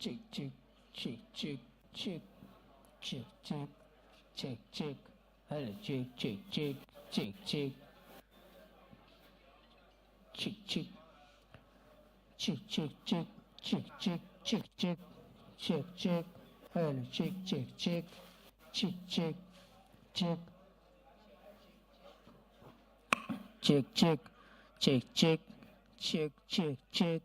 check, check, check, check, check, check, check, check, check. Hello, check, check, check, check, check, check, check, check, check, check, check, check, check, check, check, check. Hello, check, check, check, check, check, check, check, check, check, check, check, check, check.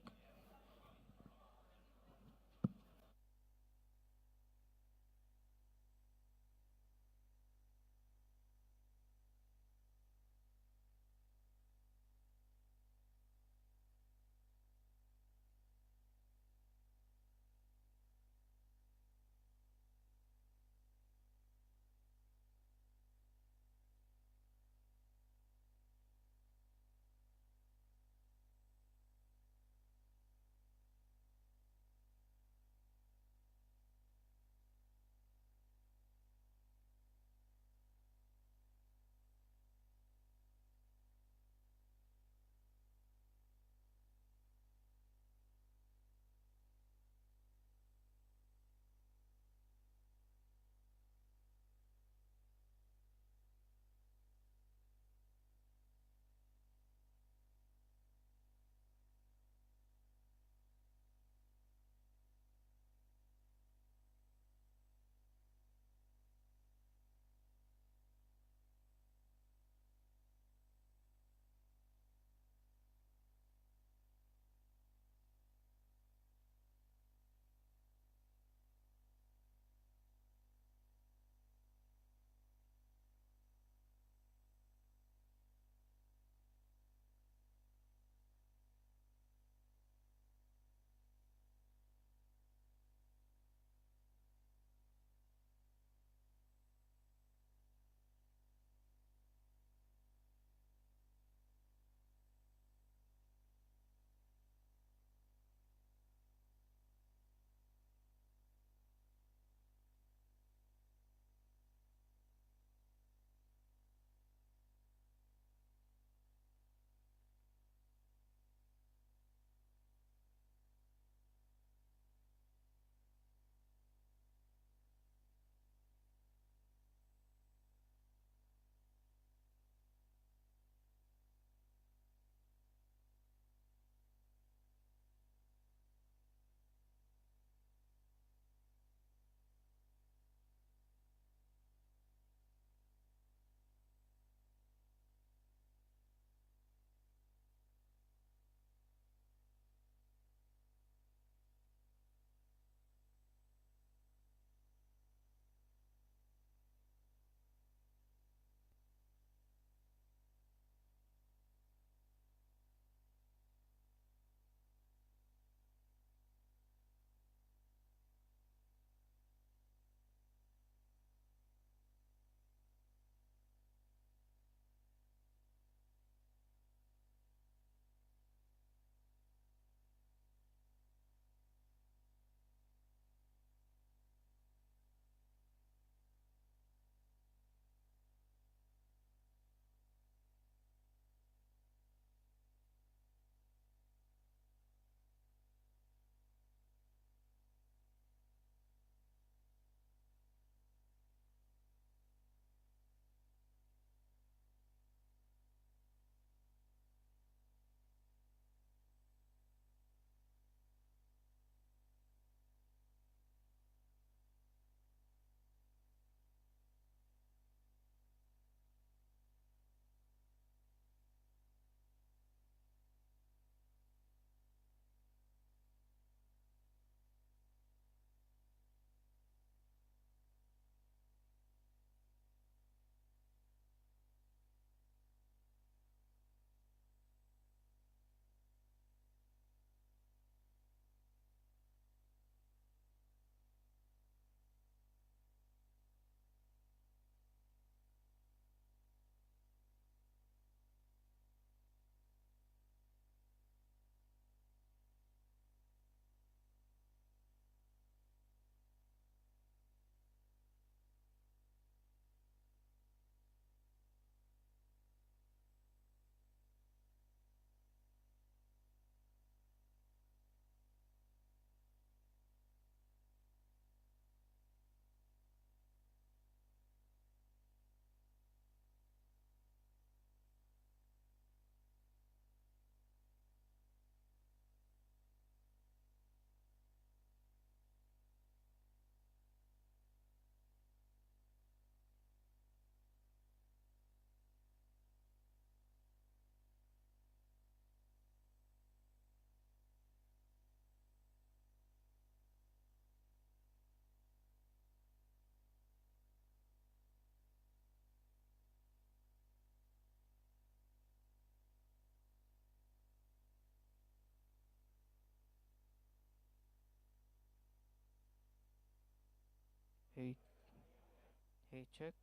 Hey, check.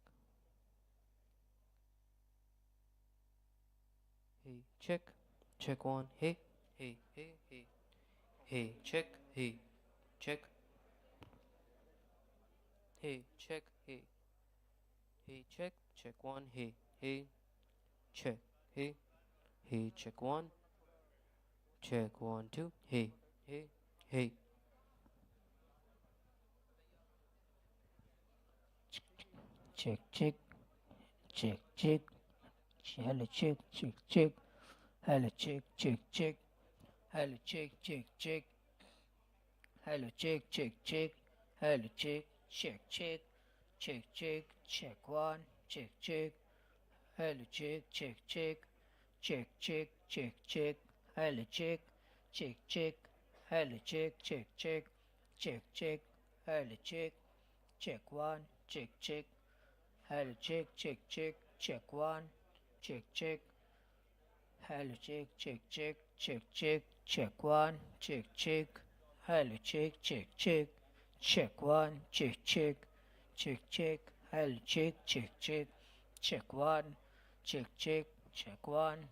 Hey, check. Check one. Hey, hey, hey, hey. Hey, check. Hey, check. Hey, check. Hey, hey, check. Check one. Hey, hey, check. Hey, hey, check one. Check one, two. Hey, hey, hey. check, check, check, check, hello, check, check, check, hello, check, check, check, hello, check, check, check, hello, check, check, check, hello, check, check, check, check, check, check one, check, check, hello, check, check, check, check, check, check, check, hello, check, check, check, hello, check, check, check, check, check, hello, check, check one, check, check, hello, check, check, check, check one, check, check, hello, check, check, check, check, check, check one, check, check, hello, check, check, check, check one, check, check, check, check, hello, check, check, check, check one, check, check, check one,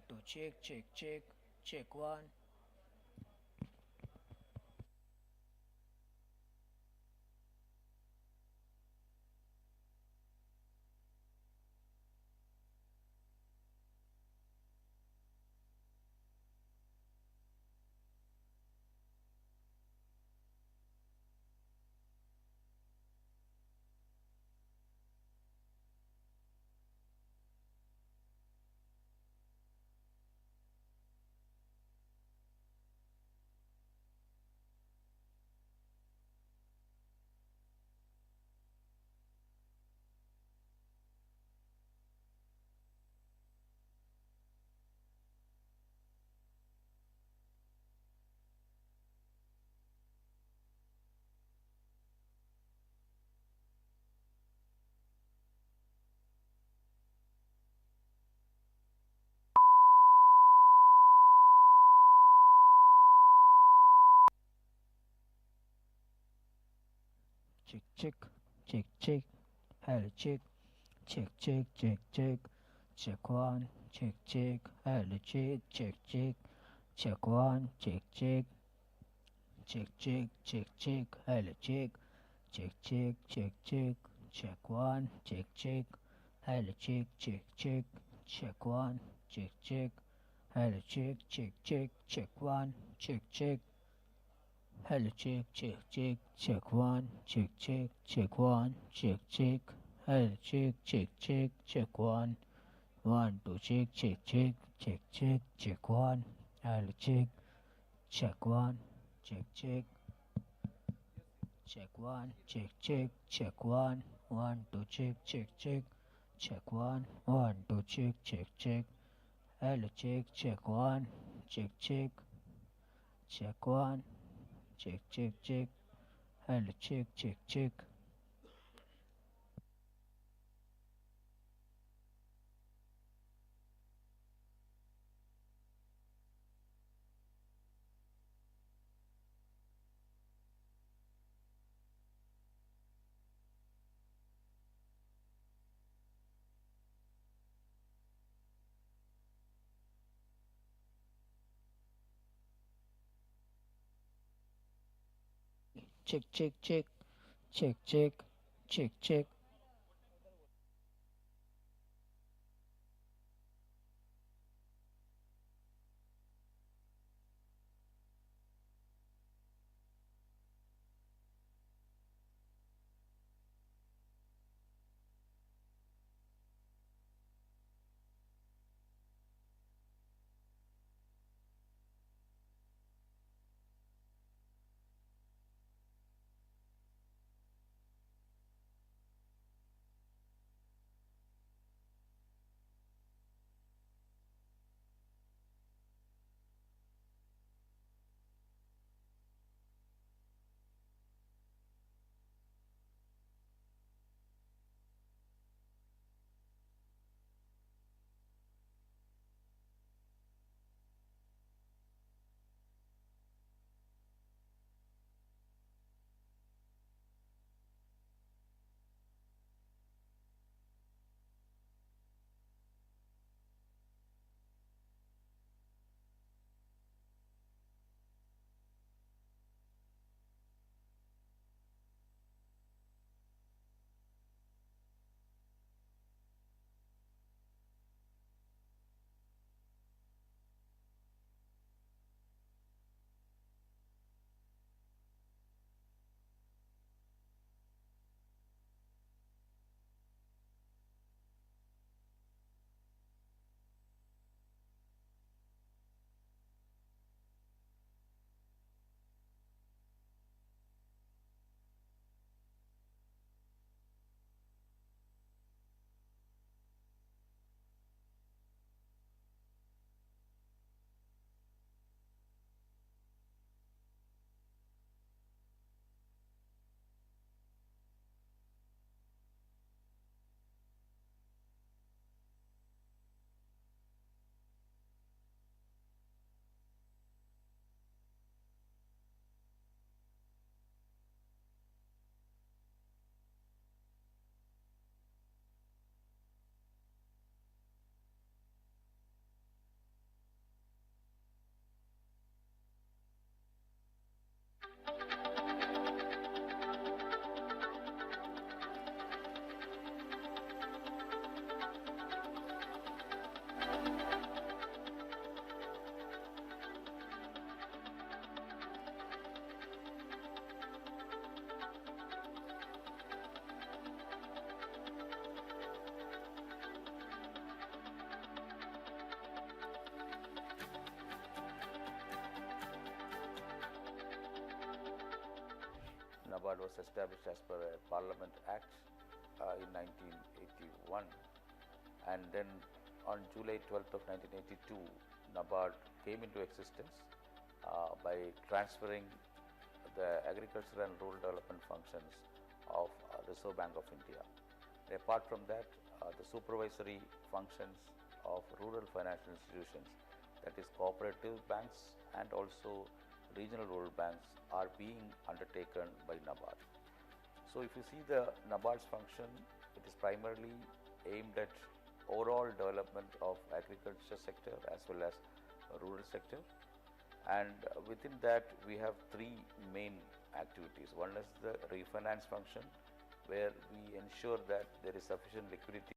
two, check, check, check, check one. Check, check, check, check, hello, check, check, check, check, check, check one, check, check, hello, check, check, check, check one, check, check, check, check, check, check, hello, check, check, check, check, check, check one, check, check, hello, check, check, check, check one, check, check, hello, check, check, check, check one, check, check, hello, check, check, check, check one, check, check, check one, check, check, hello, check, check, check, check one, two, check, check, check, check, check, check one, hello, check one, check, check, check one, check one, two, check one, two, check, hello, check one, check one, check, hello, check. Check, check, check, check, check, check, check. NABARD was established as per a Parliament Act in 1981, and then on July 12th of 1982, NABARD came into existence by transferring the agricultural and rural development functions of Reserve Bank of India. Apart from that, the supervisory functions of rural financial institutions, that is cooperative banks and also regional rural banks, are being undertaken by NABARD. So if you see the NABARD's function, it is primarily aimed at overall development of agriculture sector as well as rural sector, and within that we have three main activities. One is the refinance function, where we ensure that there is sufficient liquidity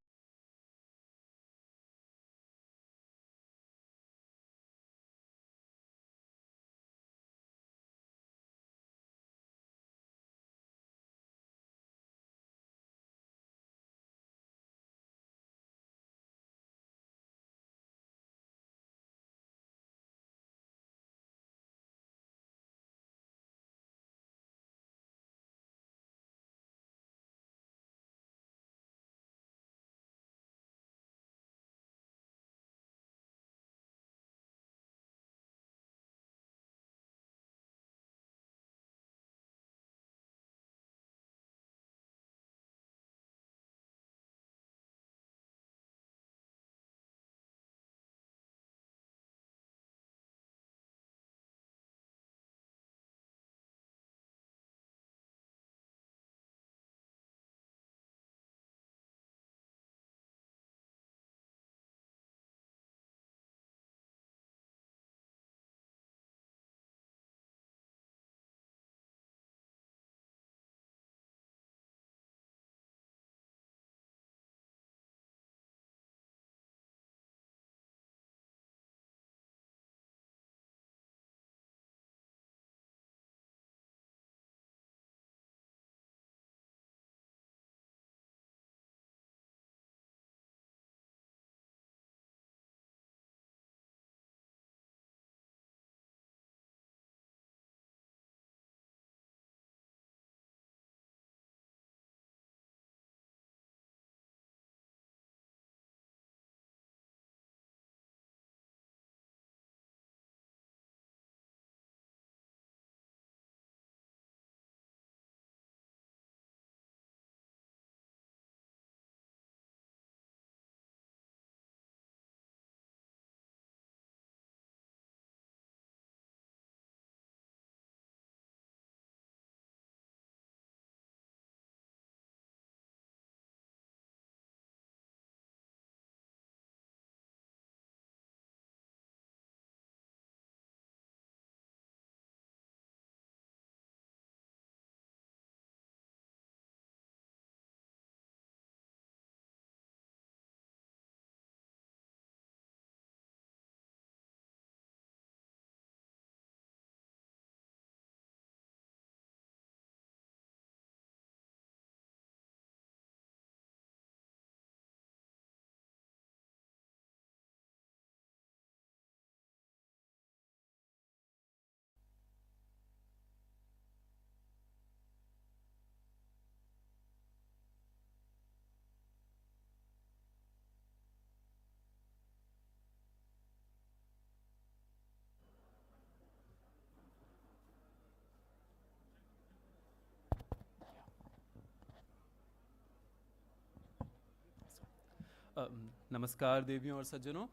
नमस्कार देवियों और सज्जनों,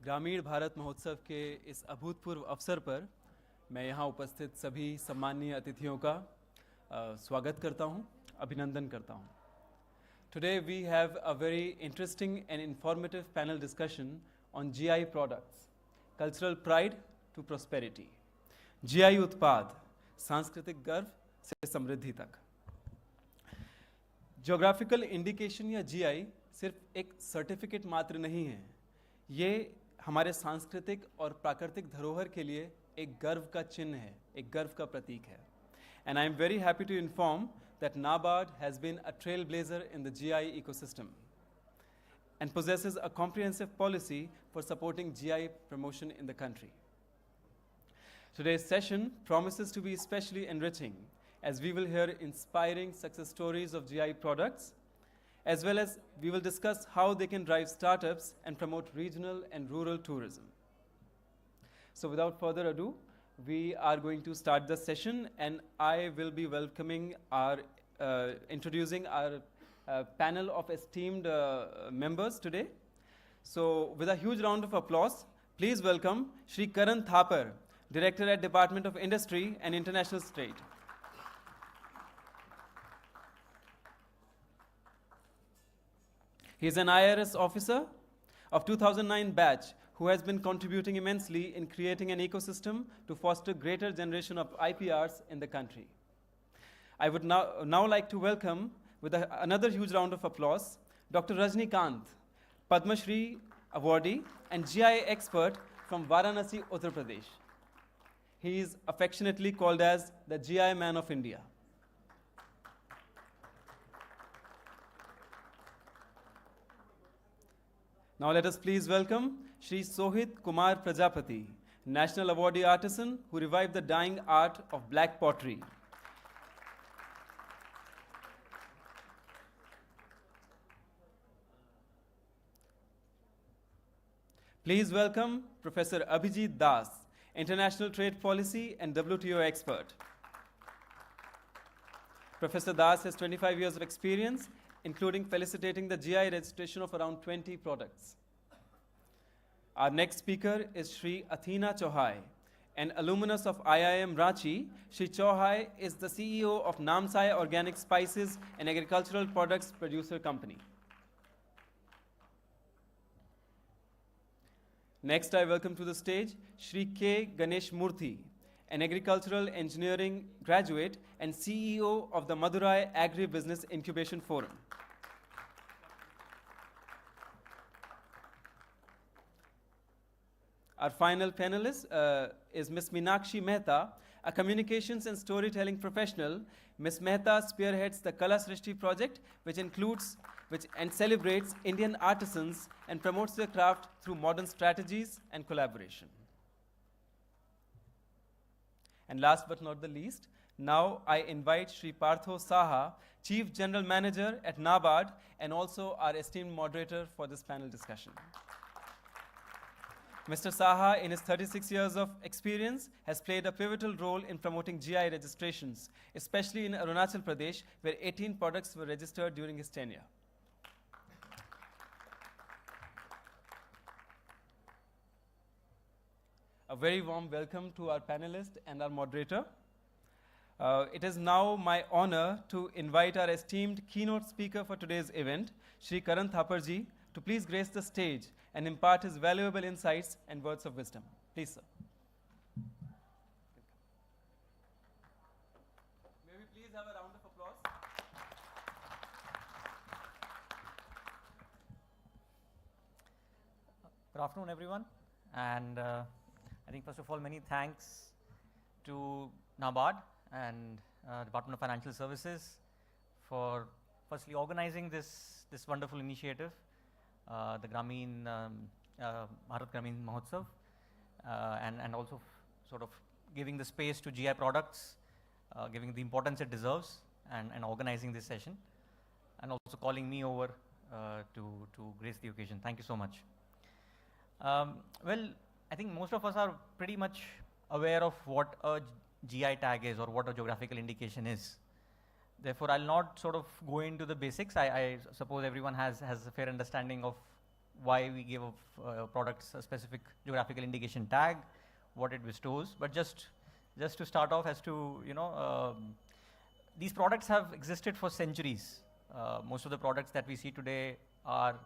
ग्रामीण भारत महोत्सव के इस अभूतपूर्व अवसर पर मैं यहाँ उपस्थित सभी सम्माननीय अतिथियों का स्वागत करता हूँ, अभिनंदन करता हूँ. Today we have a very interesting and informative panel discussion on GI products, cultural pride to prosperity. GI उत्पाद, सांस्कृतिक गर्व से समृद्धि तक. Geographical indication या GI सिर्फ एक सर्टिफिकेट मात्र नहीं है, ये हमारे सांस्कृतिक और प्राकृतिक धरोहर के लिए एक गर्व का चिन्ह है, एक गर्व का प्रतीक है. And I am very happy to inform that NABARD has been a trailblazer in the GI ecosystem and possesses a comprehensive policy for supporting GI promotion in the country. Today's session promises to be especially enriching as we will hear inspiring success stories of GI products, as well as we will discuss how they can drive startups and promote regional and rural tourism. So without further ado, we are going to start the session, and I will be introducing our panel of esteemed members today. So with a huge round of applause, please welcome Shri Karan Thapar, Director at Department of Industry and International Trade. He is an IRS officer of 2009 batch who has been contributing immensely in creating an ecosystem to foster greater generation of IPRs in the country. I would now like to welcome, with another huge round of applause, Dr. Rajani Kant, Padma Shri Awardee and GI expert from Varanasi, Uttar Pradesh. He is affectionately called as the GI Man of India. Now let us please welcome Shri Sohit Kumar Prajapati, National Awardee Artisan who revived the dying art of black pottery. Please welcome Professor Abhijit Das, International Trade Policy and WTO expert. Professor Das has 25 years of experience, including felicitating the GI registration of around 20 products. Our next speaker is Shri Athina Chauhai, an alumnus of IIM Ranchi. Shri Chauhai is the CEO of Namsai Organic Spices and Agricultural Products Producer Company. Next, I welcome to the stage Shri K. Ganesh Moorthy, an agricultural engineering graduate and CEO of the Madurai Agri-Business Incubation Forum. Our final panelist is Ms. Meenakshi Mehta, a communications and storytelling professional. Ms. Mehta spearheads the Kala Srishti project, which celebrates Indian artisans and promotes their craft through modern strategies and collaboration. And last but not the least, now I invite Shri Partho Saha, Chief General Manager at NABARD, and also our esteemed moderator for this panel discussion. Mr. Saha, in his 36 years of experience, has played a pivotal role in promoting GI registrations, especially in Arunachal Pradesh, where 18 products were registered during his tenure. A very warm welcome to our panelist and our moderator. It is now my honor to invite our esteemed keynote speaker for today's event, Shri Karan Thapar ji, to please grace the stage and impart his valuable insights and words of wisdom. Please, sir. May we please have a round of applause? Good afternoon, everyone. And I think, first of all, many thanks to NABARD and Department of Financial Services for firstly organizing this wonderful initiative, the Grameen Mahotsav, and also sort of giving the space to GI products, giving the importance it deserves, and organizing this session, and also calling me over to grace the occasion. Thank you so much. Well, I think most of us are pretty much aware of what a GI tag is or what a geographical indication is. Therefore, I'll not sort of go into the basics. I suppose everyone has a fair understanding of why we give products a specific geographical indication tag, what it bestows. But just to start off, as to these products have existed for centuries. Most of the products that we see today are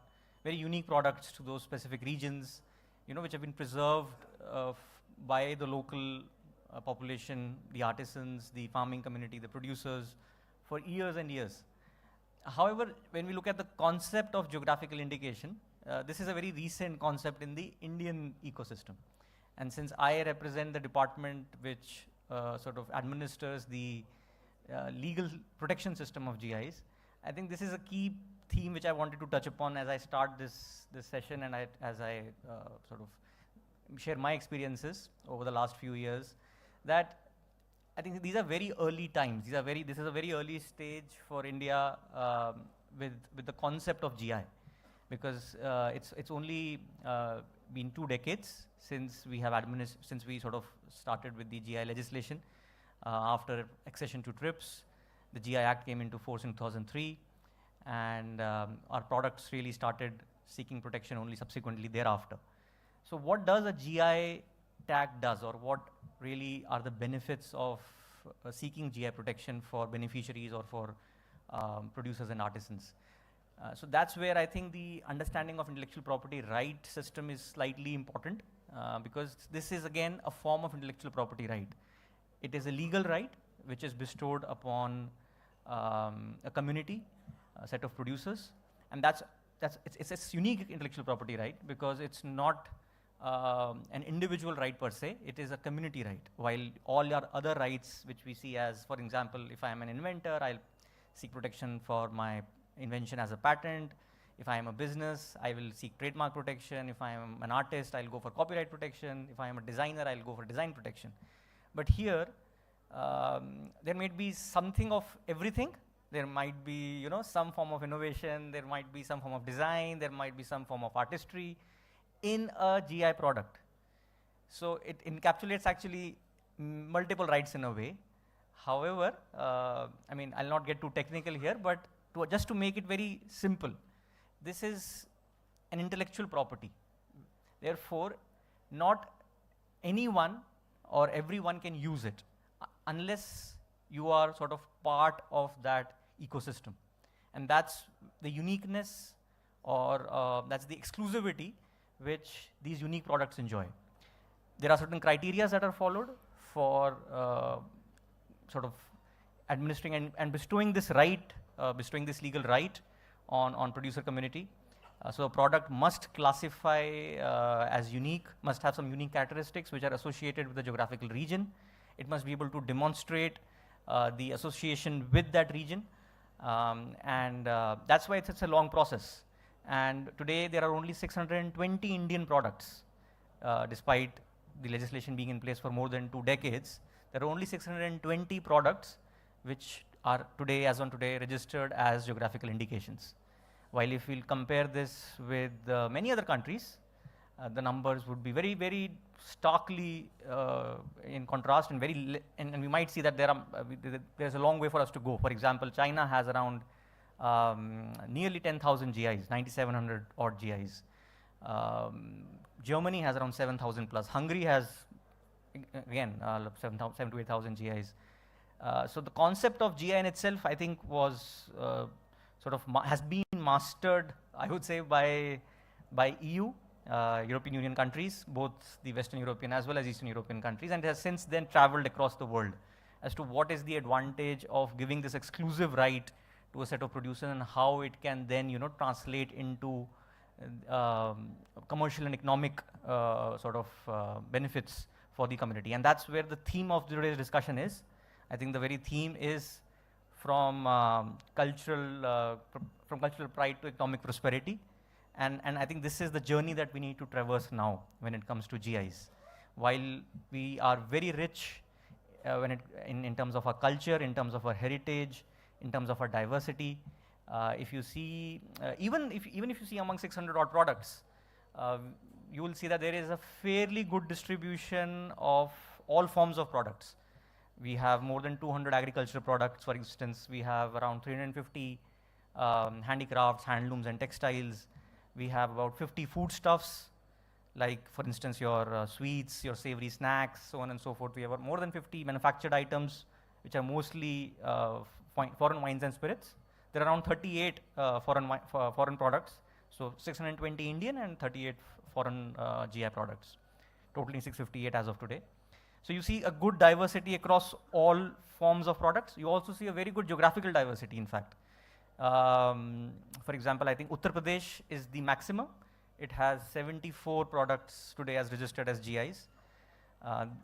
very unique products to those specific regions, which have been preserved by the local population, the artisans, the farming community, the producers, for years and years. However, when we look at the concept of geographical indication, this is a very recent concept in the Indian ecosystem. And since I represent the department which sort of administers the legal protection system of GIs, I think this is a key theme which I wanted to touch upon as I start this session, and as I sort of share my experiences over the last few years, that I think these are very early times. This is a very early stage for India with the concept of GI, because it's only been 2 decades since we have since we sort of started with the GI legislation. After accession to TRIPS, the GI Act came into force in 2003, and our products really started seeking protection only subsequently thereafter. So what does a GI tag does, or what really are the benefits of seeking GI protection for beneficiaries or for producers and artisans? So that's where I think the understanding of intellectual property right system is slightly important, because this is again a form of intellectual property right. It is a legal right which is bestowed upon a community, a set of producers, and it's a unique intellectual property right, because it's not an individual right per se, it is a community right. While all our other rights which we see as, for example, if I am an inventor, I'll seek protection for my invention as a patent. If I am a business, I will seek trademark protection. If I am an artist, I'll go for copyright protection. If I am a designer, I'll go for design protection. But here, there might be something of everything. There might be, some form of innovation. There might be some form of design. There might be some form of artistry in a GI product. So it encapsulates actually multiple rights in a way. However, I mean, I'll not get too technical here, but just to make it very simple, this is an intellectual property. Therefore, not anyone or everyone can use it unless you are sort of part of that ecosystem. And that's the uniqueness, or that's the exclusivity which these unique products enjoy. There are certain criteria that are followed for sort of administering and bestowing this right, bestowing this legal right on producer community. So a product must classify as unique, must have some unique characteristics which are associated with the geographical region. It must be able to demonstrate the association with that region. And that's why it's a long process. And today there are only 620 Indian products, despite the legislation being in place for more than 2 decades. There are only 620 products which are today, as on today, registered as geographical indications. While if we'll compare this with many other countries, the numbers would be very, very starkly in contrast, and and we might see that there's a long way for us to go. For example, China has around nearly 10,000 GIs, 9,700 odd GIs. Germany has around 7,000 plus. Hungary has, again, 7 to 8,000 GIs. So the concept of GI in itself, I think, was has been mastered, I would say, by EU, European Union countries, both the Western European as well as Eastern European countries, and has since then traveled across the world as to what is the advantage of giving this exclusive right to a set of producers, and how it can then translate into commercial and economic benefits for the community. And that's where the theme of today's discussion is. I think the very theme is from cultural pride to economic prosperity. And I think this is the journey that we need to traverse now when it comes to GIs. While we are very rich in terms of our culture, in terms of our heritage, in terms of our diversity, if you see, even if you see among 600 odd products, you will see that there is a fairly good distribution of all forms of products. We have more than 200 agricultural products, for instance. We have around 350 handicrafts, handlooms and textiles. We have about 50 foodstuffs, like for instance your sweets, your savory snacks, so on and so forth. We have more than 50 manufactured items, which are mostly foreign wines and spirits. There are around 38 foreign products, so 620 Indian and 38 foreign GI products, totaling 658 as of today. So you see a good diversity across all forms of products. You also see a very good geographical diversity, in fact. For example, I think Uttar Pradesh is the maximum. It has 74 products today as registered as GIs.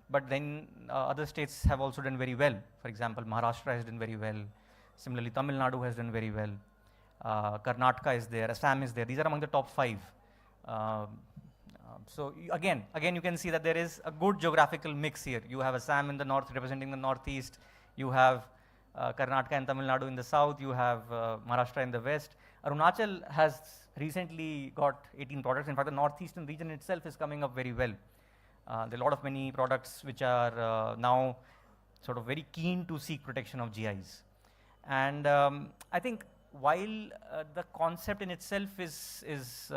But then other states have also done very well. For example, Maharashtra has done very well. Similarly, Tamil Nadu has done very well. Karnataka is there, Assam is there. These are among the top 5. Again, you can see that there is a good geographical mix here. You have Assam in the north representing the northeast. You have Karnataka and Tamil Nadu in the south. You have Maharashtra in the west. Arunachal has recently got 18 products. In fact, the northeastern region itself is coming up very well. There are a lot of many products which are now sort of very keen to seek protection of GIs. And I think while the concept in itself is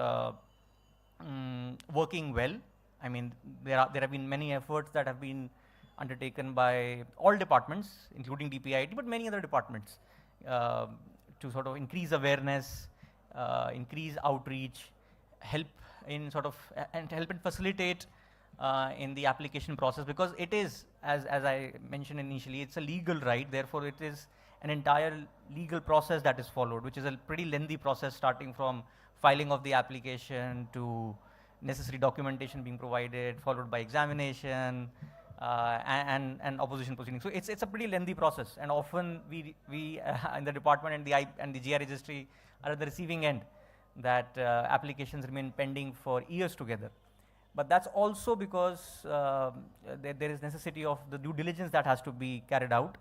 working well, I mean, there have been many efforts that have been undertaken by all departments, including DPIIT, but many other departments, to sort of increase awareness, increase outreach, help in sort of, and help and facilitate in the application process, because it is, as I mentioned initially, it's a legal right, therefore it is an entire legal process that is followed, which is a pretty lengthy process, starting from filing of the application to necessary documentation being provided, followed by examination, and opposition proceedings. So it's a pretty lengthy process, and often we in the department and the GI registry are at the receiving end, that applications remain pending for years together. But that's also because there is necessity of the due diligence that has to be carried out.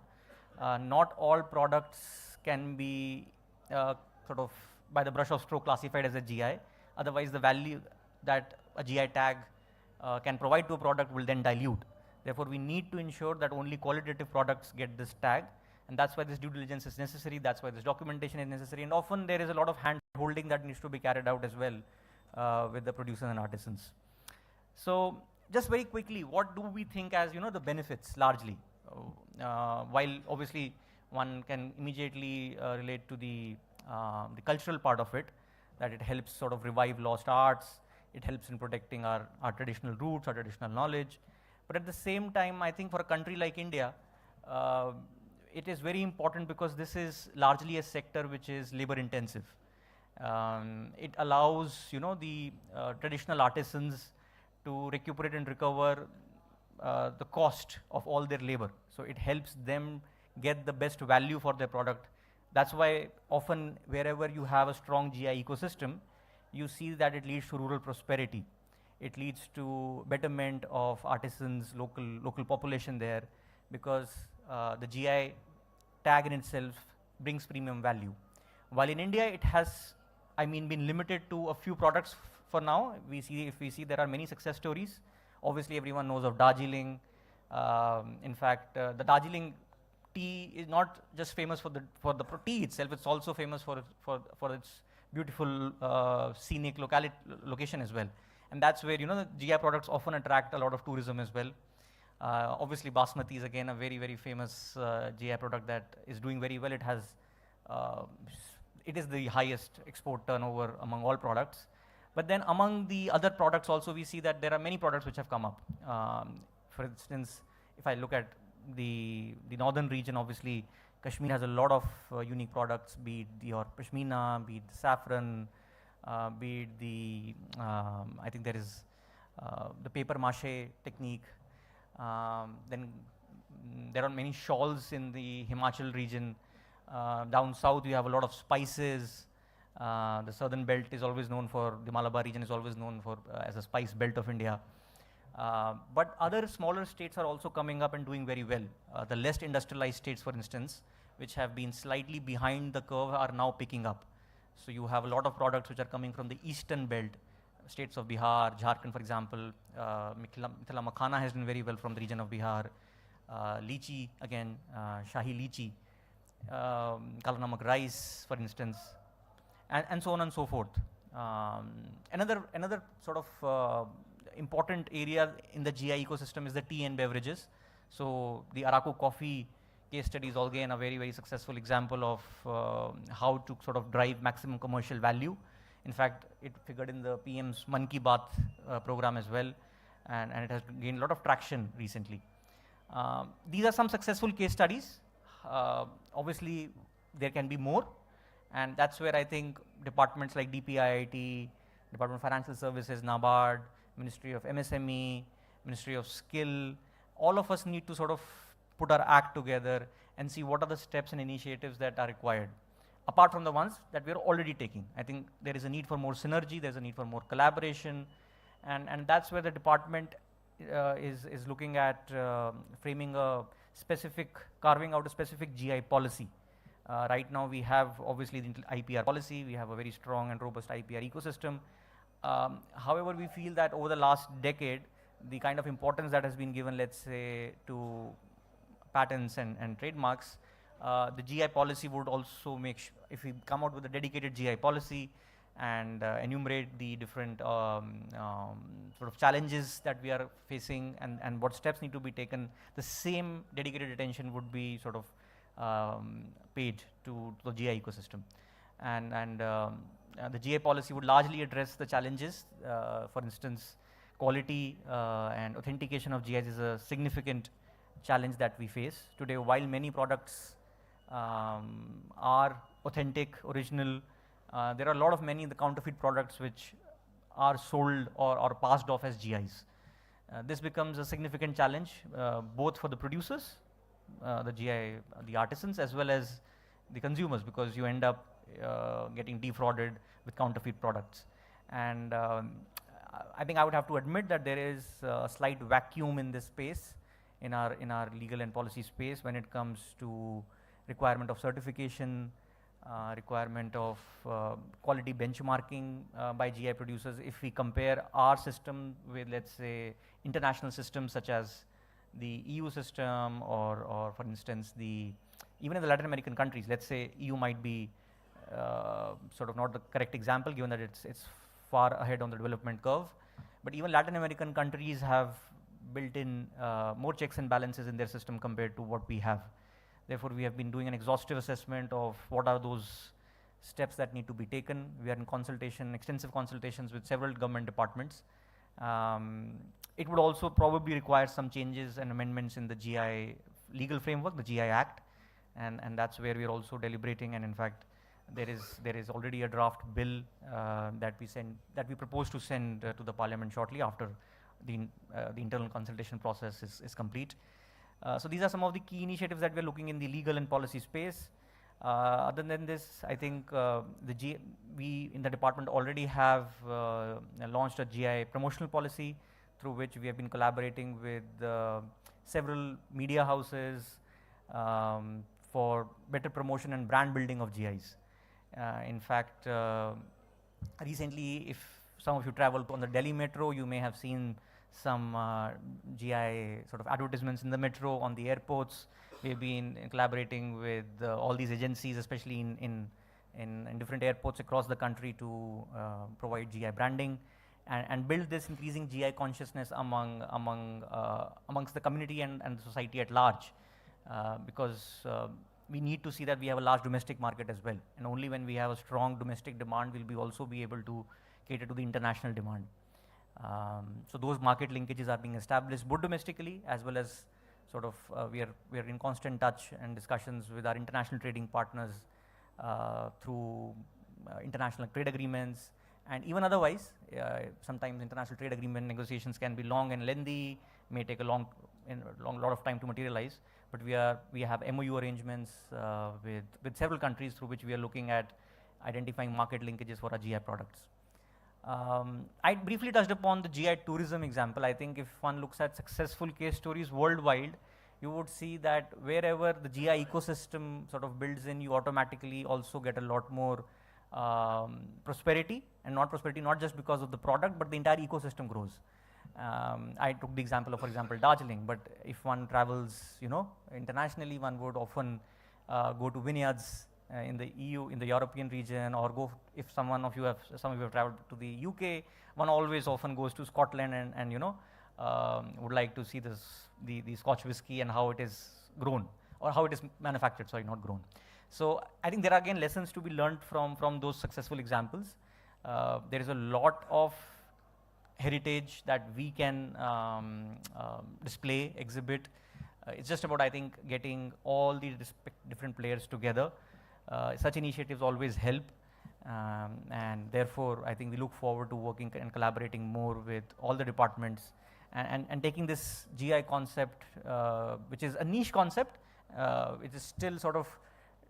Not all products can be sort of by the brush of stroke classified as a GI. Otherwise, the value that a GI tag can provide to a product will then dilute. Therefore, we need to ensure that only qualitative products get this tag, and that's why this due diligence is necessary, that's why this documentation is necessary, and often there is a lot of hand holding that needs to be carried out as well with the producers and artisans. So just very quickly, what do we think as the benefits largely? While obviously one can immediately relate to the cultural part of it, that it helps sort of revive lost arts, it helps in protecting our traditional roots, our traditional knowledge. But at the same time, I think for a country like India, it is very important because this is largely a sector which is labor intensive. It allows the traditional artisans to recuperate and recover the cost of all their labor. So it helps them get the best value for their product. That's why often wherever you have a strong GI ecosystem, you see that it leads to rural prosperity. It leads to betterment of artisans, local population there, because the GI tag in itself brings premium value. While in India it has, been limited to a few products for now. If we see there are many success stories. Obviously everyone knows of Darjeeling. In fact, the Darjeeling tea is not just famous for the tea itself, it's also famous for its beautiful scenic location as well. And that's where the GI products often attract a lot of tourism as well. Obviously Basmati is again a very, very famous GI product that is doing very well. It is the highest export turnover among all products. But then among the other products also, we see that there are many products which have come up. For instance, if I look at the northern region, obviously Kashmir has a lot of unique products, be it your pashmina, be it the saffron, be it I think there is the paper mache technique. Then there are many shawls in the Himachal region. Down south you have a lot of spices. The southern belt is always known for, the Malabar region is always known for as a spice belt of India. But other smaller states are also coming up and doing very well. The less industrialized states, for instance, which have been slightly behind the curve, are now picking up. So you have a lot of products which are coming from the eastern belt, states of Bihar, Jharkhand, for example. Mithila Makhana has done very well from the region of Bihar. Lychee, again, Shahi Lychee. Kala Namak rice, for instance. And so on and so forth. Another sort of important area in the GI ecosystem is the tea and beverages. So the Araku coffee case study is again a very, very successful example of how to sort of drive maximum commercial value. In fact, it figured in the PM's Man Ki Baat program as well, and it has gained a lot of traction recently. These are some successful case studies. Obviously, there can be more. And that's where I think departments like DPIIT, Department of Financial Services, NABARD, Ministry of MSME, Ministry of Skill, all of us need to sort of put our act together and see what are the steps and initiatives that are required, apart from the ones that we are already taking. I think there is a need for more synergy, there's a need for more collaboration, And that's where the department is looking at framing a specific, carving out a specific GI policy. Right now we have obviously the IPR policy, we have a very strong and robust IPR ecosystem. However, we feel that over the last decade, the kind of importance that has been given, let's say, to patents and trademarks, the GI policy would also make if we come out with a dedicated GI policy and enumerate the different sort of challenges that we are facing and what steps need to be taken, the same dedicated attention would be sort of paid to the GI ecosystem. And the GI policy would largely address the challenges. For instance, quality and authentication of GIs is a significant challenge that we face. Today, while many products are authentic, original, there are a lot of many the counterfeit products which are sold or passed off as GIs. This becomes a significant challenge both for the producers, the GI, the artisans, as well as the consumers, because you end up getting defrauded with counterfeit products. And I think I would have to admit that there is a slight vacuum in this space, in our legal and policy space, when it comes to requirement of certification, requirement of quality benchmarking by GI producers. If we compare our system with, let's say, international systems such as the EU system, or for instance, even in the Latin American countries, let's say EU might be sort of not the correct example, given that it's far ahead on the development curve. But even Latin American countries have built in more checks and balances in their system compared to what we have. Therefore, we have been doing an exhaustive assessment of what are those steps that need to be taken. We are in consultation, extensive consultations with several government departments. It would also probably require some changes and amendments in the GI legal framework, the GI Act, and that's where we are also deliberating. And in fact, there is already a draft bill that we propose to send to the Parliament shortly after the internal consultation process is complete. So these are some of the key initiatives that we are looking in the legal and policy space. Other than this, I think we in the department already have launched a GI promotional policy through which we have been collaborating with several media houses for better promotion and brand building of GIs. In fact, recently, if some of you travel on the Delhi metro, you may have seen some GI sort of advertisements in the metro, on the airports. We've been collaborating with all these agencies, especially in different airports across the country, to provide GI branding and build this increasing GI consciousness amongst the community and the society at large, because we need to see that we have a large domestic market as well, and only when we have a strong domestic demand will we also be able to cater to the international demand. So those market linkages are being established both domestically as well as sort of we are in constant touch and discussions with our international trading partners through international trade agreements, and even otherwise. Sometimes international trade agreement negotiations can be long and lengthy, may take a long lot of time to materialize. But we have MOU arrangements with several countries through which we are looking at identifying market linkages for our GI products. I briefly touched upon the GI tourism example. I think if one looks at successful case stories worldwide, you would see that wherever the GI ecosystem sort of builds in, you automatically also get a lot more prosperity, and not just because of the product, but the entire ecosystem grows. I took the example of, for example, Darjeeling, but if one travels, internationally, one would often go to vineyards in the EU, in the European region, or go, if some of you have traveled to the UK, one always often goes to Scotland and would like to see the Scotch whiskey and how it is grown, or how it is manufactured, sorry, not grown. So I think there are again lessons to be learned from those successful examples. There is a lot of heritage that we can display, exhibit. It's just about, I think, getting all the different players together. Such initiatives always help, and therefore I think we look forward to working and collaborating more with all the departments and taking this GI concept, which is a niche concept, which is still sort of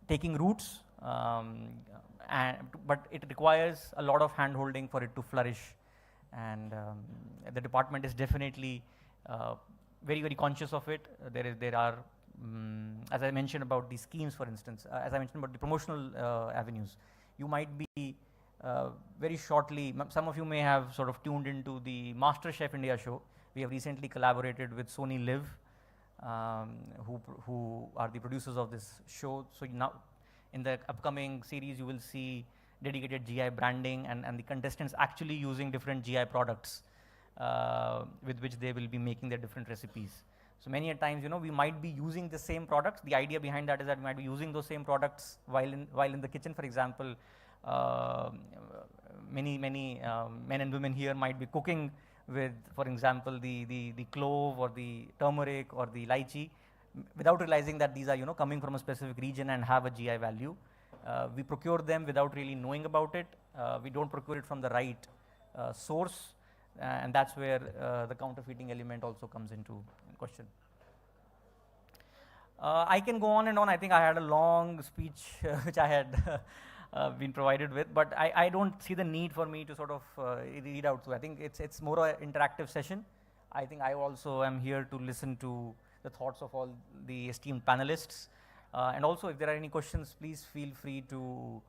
taking roots, but it requires a lot of hand holding for it to flourish and the department is definitely very, very conscious of it. There are, as I mentioned about the schemes, for instance, as I mentioned about the promotional avenues, you might be very shortly, some of you may have sort of tuned into the MasterChef India show. We have recently collaborated with Sony Live, who are the producers of this show. So now in the upcoming series you will see dedicated GI branding and the contestants actually using different GI products with which they will be making their different recipes. So many a times, you know, we might be using the same products. The idea behind that is that we might be using those same products while in the kitchen. For example, many men and women here might be cooking with, for example, the clove or the turmeric or the lychee, without realizing that these are, you know, coming from a specific region and have a GI value. We procure them without really knowing about it. We don't procure it from the right source, and that's where the counterfeiting element also comes into question. I can go on and on. I think I had a long speech which I had been provided with, but I don't see the need for me to sort of read out through. I think it's more an interactive session. I think I also am here to listen to the thoughts of all the esteemed panelists. And also, if there are any questions, please feel free to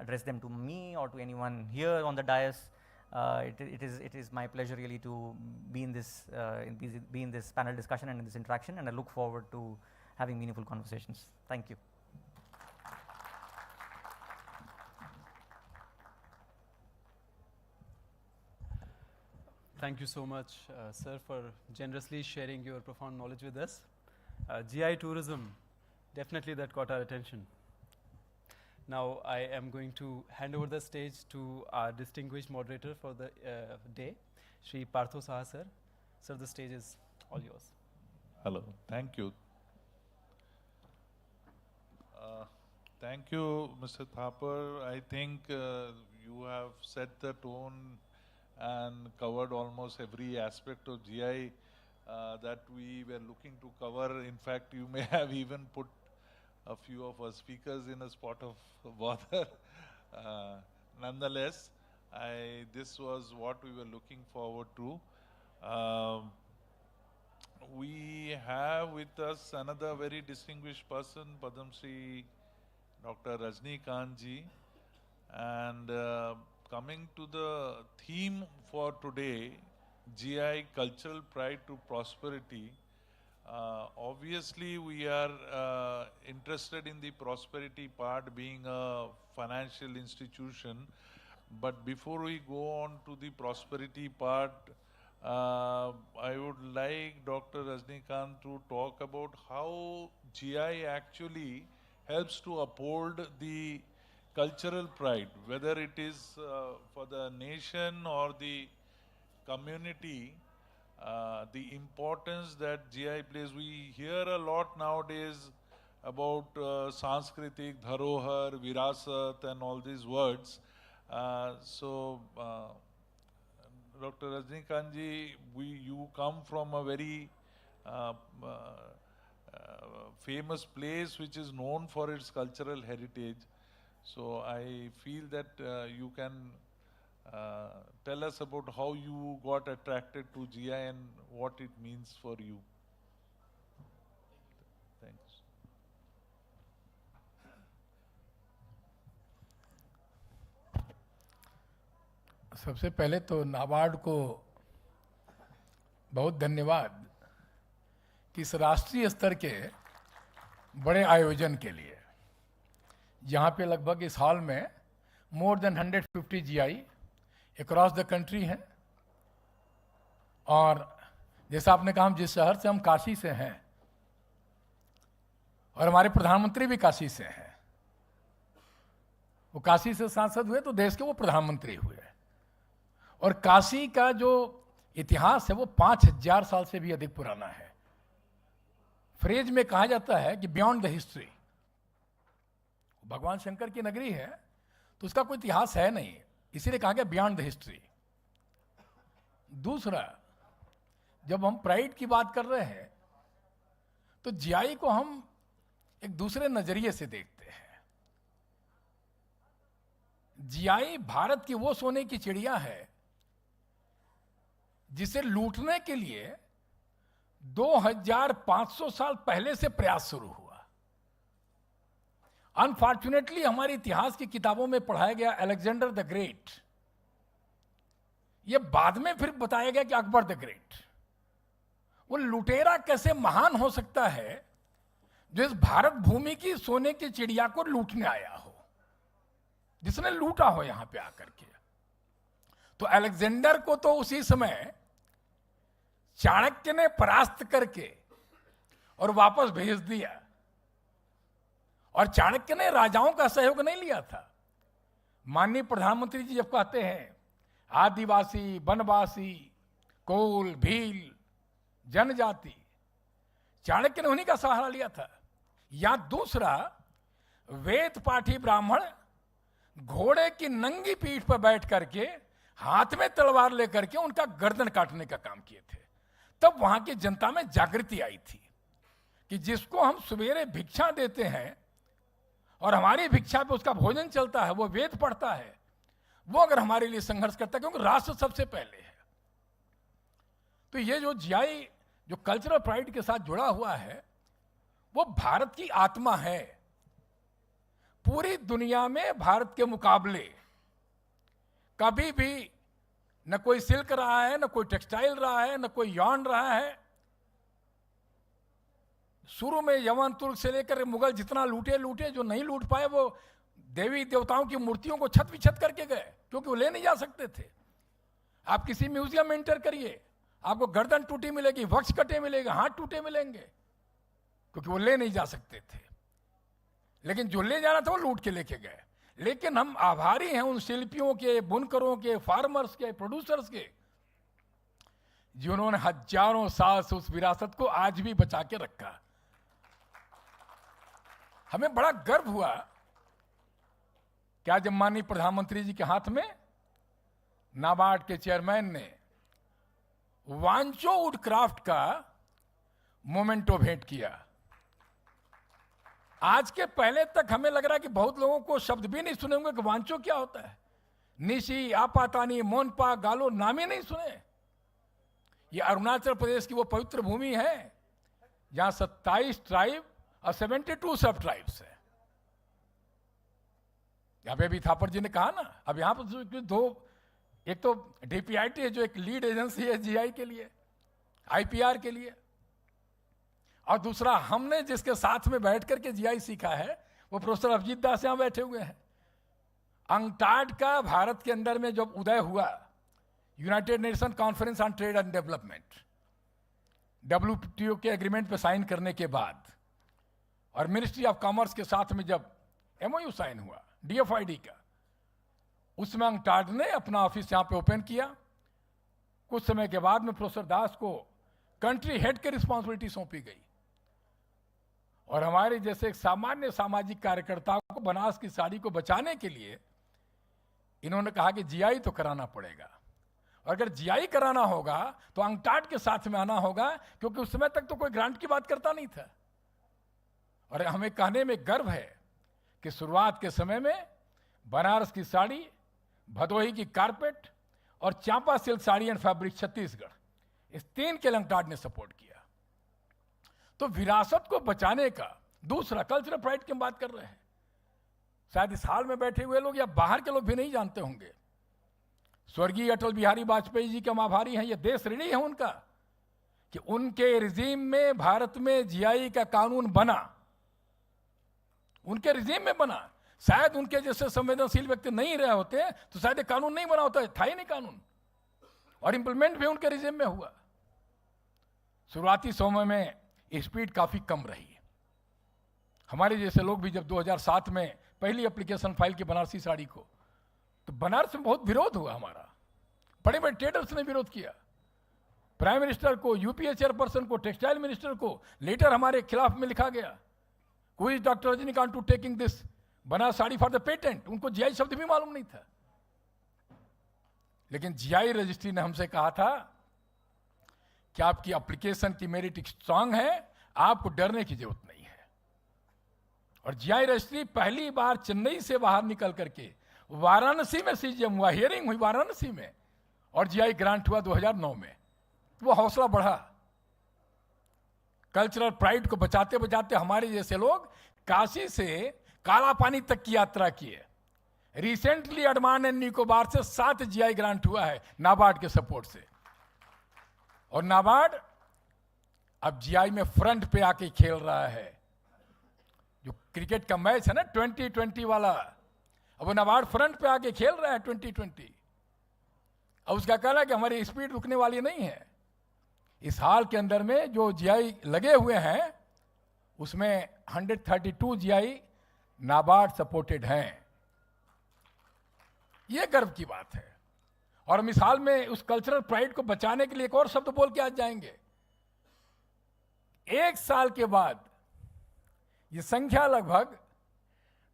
address them to me or to anyone here on the dais. It is my pleasure really to be in this panel discussion and in this interaction, and I look forward to having meaningful conversations. Thank you. Thank you so much, sir, for generously sharing your profound knowledge with us. GI tourism, definitely that caught our attention. Now I am going to hand over the stage to our distinguished moderator for the day, Shri Partho Saha sir. Sir, the stage is all yours. Hello, thank you. Thank you, Mr. Thapar. I think you have set the tone and covered almost every aspect of GI that we were looking to cover. In fact, you may have even put a few of our speakers in a spot of bother. Nonetheless, this was what we were looking forward to. We have with us another very distinguished person, Padma Shri Dr. Rajani ji, and coming to the theme for today, GI, Cultural Pride to Prosperity. Obviously, we are interested in the prosperity part, being a financial institution. But before we go on to the prosperity part, I would like Dr. Rajani to talk about how GI actually helps to uphold the cultural pride, whether it is for the nation or the community. The importance that GI plays. We hear a lot nowadays about Sanskritik, Dharohar, Virasat and all these words. So, Dr. Rajani ji, you come from a very famous place which is known for its cultural heritage. So I feel that you can tell us about how you got attracted to GI and what it means for you. Thanks. सबसे पहले तो नाबार्ड को बहुत धन्यवाद कि इस राष्ट्रीय स्तर के बड़े आयोजन के लिए, जहाँ पे लगभग इस हॉल में more than 150 GI across the country हैं। और जैसा आपने कहा, हम जिस शहर से, हम काशी से हैं और हमारे प्रधानमंत्री भी काशी से हैं। वो काशी से सांसद हुए तो देश के वो प्रधानमंत्री हुए। और काशी का जो इतिहास है वो 5000 साल से भी अधिक पुराना है। फ्रेज में कहा जाता है कि बियॉन्ड द हिस्ट्री। भगवान शंकर की नगरी है तो उसका कोई इतिहास है नहीं, इसीलिए कहा गया बियॉन्ड द हिस्ट्री। दूसरा, जब हम प्राइड की बात कर रहे हैं तो जीआई को हम एक दूसरे नजरिए से देखते हैं। जीआई भारत की वो सोने की चिड़िया है जिसे लूटने के लिए 2500 साल पहले से प्रयास शुरू हुआ। अनफॉर्चुनेटली हमारे इतिहास की किताबों में पढ़ाया गया अलेक्जेंडर द ग्रेट, यह बाद में फिर बताया गया कि अकबर द ग्रेट। वो लुटेरा कैसे महान हो सकता है जो इस भारत भूमि की सोने की चिड़िया को लूटने आया हो, जिसने लूटा हो यहां पे आकर के। तो अलेक्जेंडर को तो उसी समय चाणक्य ने परास्त करके और वापस भेज दिया, और चाणक्य ने राजाओं का सहयोग नहीं लिया था। माननीय प्रधानमंत्री जी जब कहते हैं आदिवासी, वनवासी, कोल, भील, जनजाति, चाणक्य ने उन्हीं का सहारा लिया था। या दूसरा, वेद पाठी ब्राह्मण घोड़े की नंगी पीठ पर बैठ करके हाथ में तलवार लेकर के उनका गर्दन काटने का काम किए थे। तब वहां की जनता में जागृति आई थी कि जिसको हम सवेरे भिक्षा देते हैं और हमारी भिक्षा पे उसका भोजन चलता है, वो वेद पढ़ता है, वो अगर हमारे लिए संघर्ष करता है, क्योंकि राष्ट्र सबसे पहले है। तो ये जो जीआई जो कल्चरल प्राइड के साथ जुड़ा हुआ है, वो भारत की आत्मा है। पूरी दुनिया में भारत के मुकाबले कभी भी न कोई सिल्क रहा है, न कोई टेक्सटाइल रहा है, न कोई यॉर्न रहा है। शुरू में यवन, तुर्क से लेकर मुगल जितना लूटे, जो नहीं लूट पाए वो देवी देवताओं की मूर्तियों को छत विछत करके गए, क्योंकि वो ले नहीं जा सकते थे। आप किसी म्यूजियम में एंटर करिए, आपको गर्दन टूटी मिलेगी, वक्ष कटे मिलेगा, हाथ टूटे मिलेंगे, क्योंकि वो ले नहीं जा सकते थे। लेकिन जो ले जाना था वो लूट के लेके गए। लेकिन हम आभारी हैं उन शिल्पियों के, बुनकरों के, फार्मर्स के, प्रोड्यूसर्स के, जिन्होंने हजारों साल से उस विरासत को आज भी बचा के रखा। हमें बड़ा गर्व हुआ क्या जब माननीय प्रधानमंत्री जी के हाथ में नाबार्ड के चेयरमैन ने वांचो वुड क्राफ्ट का मोमेंटो भेंट किया। आज के पहले तक हमें लग रहा है कि बहुत लोगों को शब्द भी नहीं सुने होंगे कि वांचो क्या होता है। निशी, आपातानी, मोनपा, गालो नाम ही नहीं सुने। ये अरुणाचल प्रदेश की वो पवित्र भूमि है जहां 27 ट्राइब और 72 सब ट्राइब्स है। यहां पे भी थापर जी ने कहा ना, अब यहां पर दो, एक तो डीपीआईटी है जो एक लीड एजेंसी है जीआई के लिए, आईपीआर के लिए, और दूसरा हमने जिसके साथ में बैठ करके जीआई सीखा है वो प्रोफेसर अभिजीत दास यहां बैठे हुए हैं। अंकटाड का भारत के अंदर में जब उदय हुआ, United nation conference on trade and development, WTO के एग्रीमेंट पे साइन करने के बाद, और मिनिस्ट्री ऑफ कॉमर्स के साथ में जब MOU साइन हुआ DFID का, उसमें अंकटाड ने अपना ऑफिस यहां पे ओपन किया। कुछ समय के बाद में प्रोफेसर दास को कंट्री हेड की रिस्पॉन्सिबिलिटी सौंपी गई, और हमारे जैसे एक सामान्य सामाजिक कार्यकर्ताओं को बनारस की साड़ी को बचाने के लिए इन्होंने कहा कि जीआई तो कराना पड़ेगा, और अगर जीआई कराना होगा तो अंकटाड के साथ में आना होगा, क्योंकि उस समय तक तो कोई ग्रांट की बात करता नहीं था। और हमें कहने में गर्व है कि शुरुआत के समय में बनारस की साड़ी, भदोही की कारपेट और Champa silk sari and fabric Chhattisgarh, इस 3 के लिए अंकटाड ने सपोर्ट किया। तो विरासत को बचाने का दूसरा कल्चरल प्राइड की हम बात कर रहे हैं। शायद इस हाल में बैठे हुए लोग या बाहर के लोग भी नहीं जानते होंगे, स्वर्गीय अटल बिहारी वाजपेयी जी के हम आभारी हैं। ये देश ऋणी है उनका कि उनके रिजीम में भारत में जीआई का कानून बना, उनके रिजीम में बना। शायद उनके जैसे संवेदनशील व्यक्ति नहीं रहे होते तो शायद कानून नहीं बना होता, था ही नहीं कानून, और इंप्लीमेंट भी उनके रिजीम में हुआ। शुरुआती समय में स्पीड काफी कम रही। हमारे जैसे लोग भी जब 2007 में पहली एप्लीकेशन फाइल की बनारसी साड़ी को, तो बनारस में बहुत विरोध हुआ हमारा, बड़े बड़े ट्रेडर्स ने विरोध किया, प्राइम मिनिस्टर को, यूपीए चेयरपर्सन को, टेक्सटाइल मिनिस्टर को लेटर हमारे खिलाफ में लिखा गया, कोई doctor Rajinikanth to taking this Banaras sari for the patent. उनको जीआई शब्द भी मालूम नहीं था। लेकिन जीआई रजिस्ट्री ने हमसे कहा था कि आपकी एप्लीकेशन की मेरिट स्ट्रांग है, आपको डरने की जरूरत नहीं है। और जीआई रजिस्ट्री पहली बार चेन्नई से बाहर निकल करके वाराणसी में सीजीएम हुआ, हियरिंग हुई वाराणसी में, और जीआई ग्रांट हुआ 2009 में। तो वो हौसला बढ़ा। कल्चरल प्राइड को बचाते बचाते हमारे जैसे लोग काशी से काला पानी तक की यात्रा किए। रिसेंटली अंडमान एंड निकोबार से 7 जीआई ग्रांट हुआ है नाबार्ड के सपोर्ट से, और नाबार्ड अब जीआई में फ्रंट पे आके खेल रहा है। जो क्रिकेट का मैच है ना 2020 वाला, अब वो नाबार्ड फ्रंट पे आके खेल रहा है 2020। अब उसका कहना है कि हमारी स्पीड रुकने वाली नहीं है। इस हाल के अंदर में जो जीआई लगे हुए हैं उसमें 132 जीआई नाबार्ड सपोर्टेड हैं। ये गर्व की बात है। और हम इस हाल में उस कल्चरल प्राइड को बचाने के लिए एक और शब्द बोल के आज जाएंगे। 1 साल के बाद ये संख्या लगभग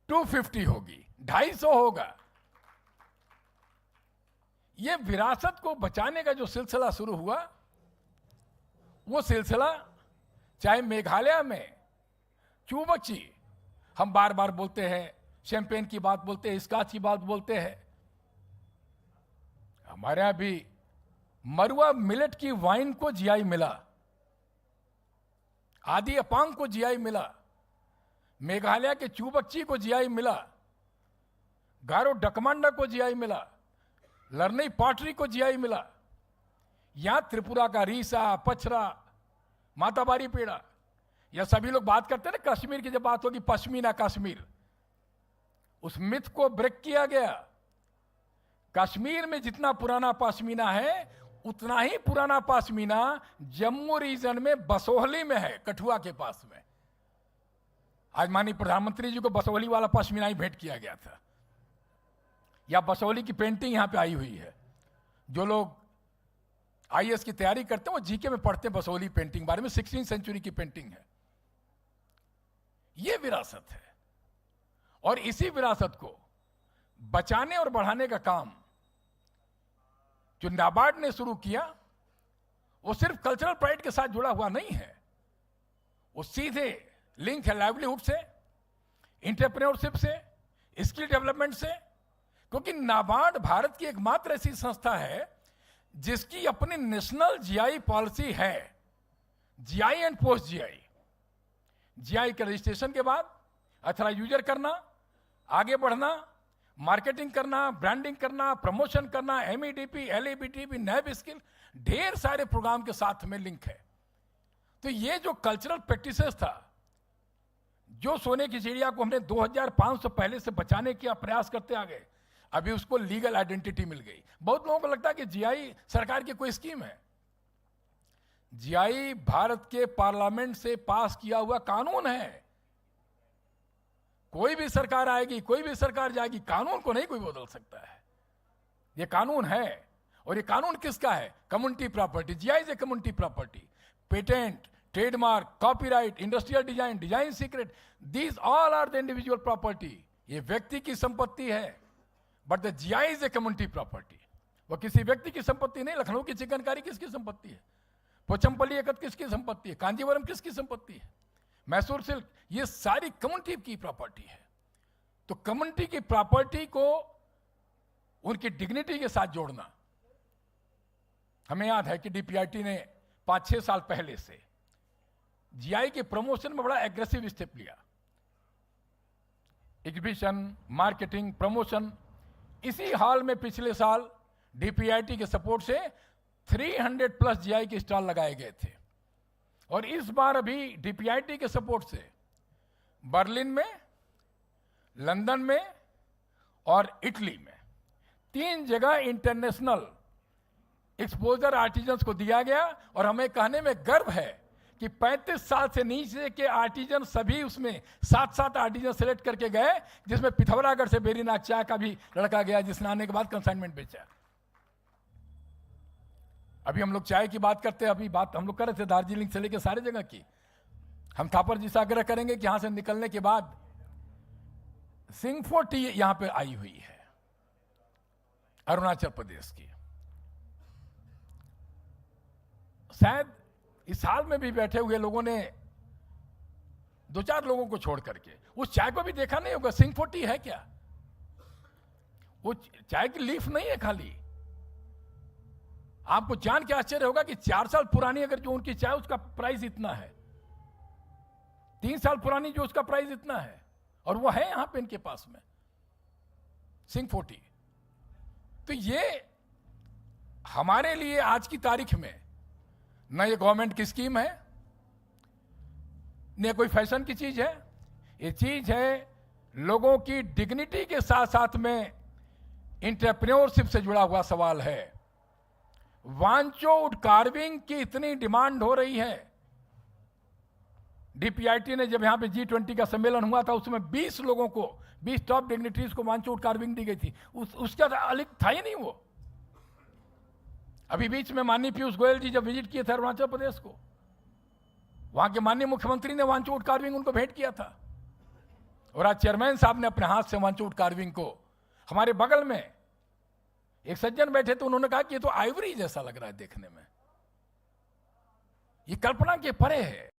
250 होगी, 250 होगा। ये विरासत को बचाने का जो सिलसिला शुरू हुआ, वो सिलसिला चाहे मेघालय में चूबची, हम बार बार बोलते हैं, शैंपेन की बात बोलते हैं, स्कॉच की बात बोलते हैं। हमारे यहां भी मरुआ मिलेट की वाइन को जीआई मिला, आदि अपांग को जीआई मिला, मेघालय के चूबच्ची को जीआई मिला, गारो डकमांडा को जीआई मिला, लर्नई पॉटरी को जीआई मिला। यहां त्रिपुरा का रीसा, पचरा, माताबारी पेड़ा, या सभी लोग बात करते हैं ना कश्मीर की जब बात होगी पश्मीना कश्मीर, उस मिथ को ब्रेक किया गया। कश्मीर में जितना पुराना पश्मीना है उतना ही पुराना पश्मीना जम्मू रीजन में बसोहली में है, कठुआ के पास में। आज माननीय प्रधानमंत्री जी को बसोहली वाला पश्मीना ही भेंट किया गया था, या बसोहली की पेंटिंग यहां पे आई हुई है। जो लोग आईएएस की तैयारी करते हैं वो जीके में पढ़ते हैं बसोहली पेंटिंग बारे में, 16वीं सेंचुरी की पेंटिंग है। ये विरासत है, और इसी विरासत को बचाने और बढ़ाने का काम जो नाबार्ड ने शुरू किया, वो सिर्फ कल्चरल प्राइड के साथ जुड़ा हुआ नहीं है, वो सीधे लिंक है लाइवलीहुड से, एंटरप्रेन्योरशिप से, स्किल डेवलपमेंट से। क्योंकि नाबार्ड भारत की एकमात्र ऐसी संस्था है जिसकी अपनी नेशनल जीआई पॉलिसी है, GI and post GI. GI के रजिस्ट्रेशन के बाद ऑथराइज यूजर करना, आगे बढ़ना, मार्केटिंग करना, ब्रांडिंग करना, प्रमोशन करना, एमईडीपी, एलईबीटीपी, नैब स्किल, ढेर सारे प्रोग्राम के साथ में लिंक है। तो ये जो कल्चरल प्रैक्टिसेस था, जो सोने की चिड़िया को हमने 2500 पहले से बचाने का प्रयास करते आ गए, अभी उसको लीगल आइडेंटिटी मिल गई। बहुत लोगों को लगता है कि जीआई सरकार की कोई स्कीम है। जीआई भारत के पार्लियामेंट से पास किया हुआ कानून है। कोई भी सरकार आएगी, कोई भी सरकार जाएगी, कानून को नहीं कोई बदल सकता है। ये कानून है, और ये कानून किसका है? Community property. GI is a community property. Patent, trademark, copyright, industrial design, design secret, these all are the individual property. ये व्यक्ति की संपत्ति है, but the GI is a community property. वो किसी व्यक्ति की संपत्ति नहीं। लखनऊ की चिकनकारी किसकी संपत्ति है? पोचमपल्ली एकत किसकी संपत्ति है? कांजीवरम किसकी संपत्ति है? मैसूर सिल्क, ये सारी कम्युनिटी की प्रॉपर्टी है। तो कम्युनिटी की प्रॉपर्टी को उनकी डिग्निटी के साथ जोड़ना। हमें याद है कि डीपीआईटी ने 5-6 साल पहले से जीआई के प्रमोशन में बड़ा एग्रेसिव स्टेप लिया। Exhibition, marketing, promotion. इसी हाल में पिछले साल डीपीआईटी के सपोर्ट से 300+ जीआई के स्टॉल लगाए गए थे। और इस बार अभी डीपीआईटी के सपोर्ट से बर्लिन में, लंदन में और इटली में 3 जगह इंटरनेशनल एक्सपोजर आर्टिजन्स को दिया गया। और हमें कहने में गर्व है कि 35 साल से नीचे के आर्टिजन सभी उसमें 7 आर्टिजन सेलेक्ट करके गए, जिसमें पिथौरागढ़ से बेरीनाग चाय का भी लड़का गया, जिसने आने के बाद कंसाइनमेंट बेचा। अभी हम लोग चाय की बात करते हैं, अभी बात हम लोग कर रहे थे दार्जिलिंग से लेकर सारे जगह की। हम थापर जी से आग्रह करेंगे कि यहां से निकलने के बाद सिंगफो टी यहां पे आई हुई है, अरुणाचल प्रदेश की। शायद इस साल में भी बैठे हुए लोगों ने 2-4 लोगों को छोड़ करके उस चाय को भी देखा नहीं होगा। सिंगफो टी है क्या? वो चाय की लीफ नहीं है खाली। आपको जान के आश्चर्य होगा कि 4 साल पुरानी अगर जो उनकी चाय उसका प्राइस इतना है, 3 साल पुरानी जो उसका प्राइस इतना है, और वो है यहां पे इनके पास में सिंह 40। तो ये हमारे लिए आज की तारीख में न ये गवर्नमेंट की स्कीम है, न कोई फैशन की चीज है, ये चीज है लोगों की डिग्निटी के साथ साथ में एंटरप्रेन्योरशिप से जुड़ा हुआ सवाल है। वांचो वुड कार्विंग की इतनी डिमांड हो रही है। डीपीआईटी ने जब यहां पे G20 का सम्मेलन हुआ था, उसमें 20 लोगों को, 20 टॉप डिग्निटरीज को वांचो वुड कार्विंग दी गई थी। उसका अलग था ही नहीं वो। अभी बीच में माननीय पीयूष गोयल जी जब विजिट किए थे अरुणाचल प्रदेश को, वहां के माननीय मुख्यमंत्री ने वांचो वुड कार्विंग उनको भेंट किया था, और आज चेयरमैन साहब ने अपने हाथ से वांचो वुड कार्विंग को, हमारे बगल में एक सज्जन बैठे तो उन्होंने कहा कि ये तो आइवरी जैसा लग रहा है देखने में। ये कल्पना के परे है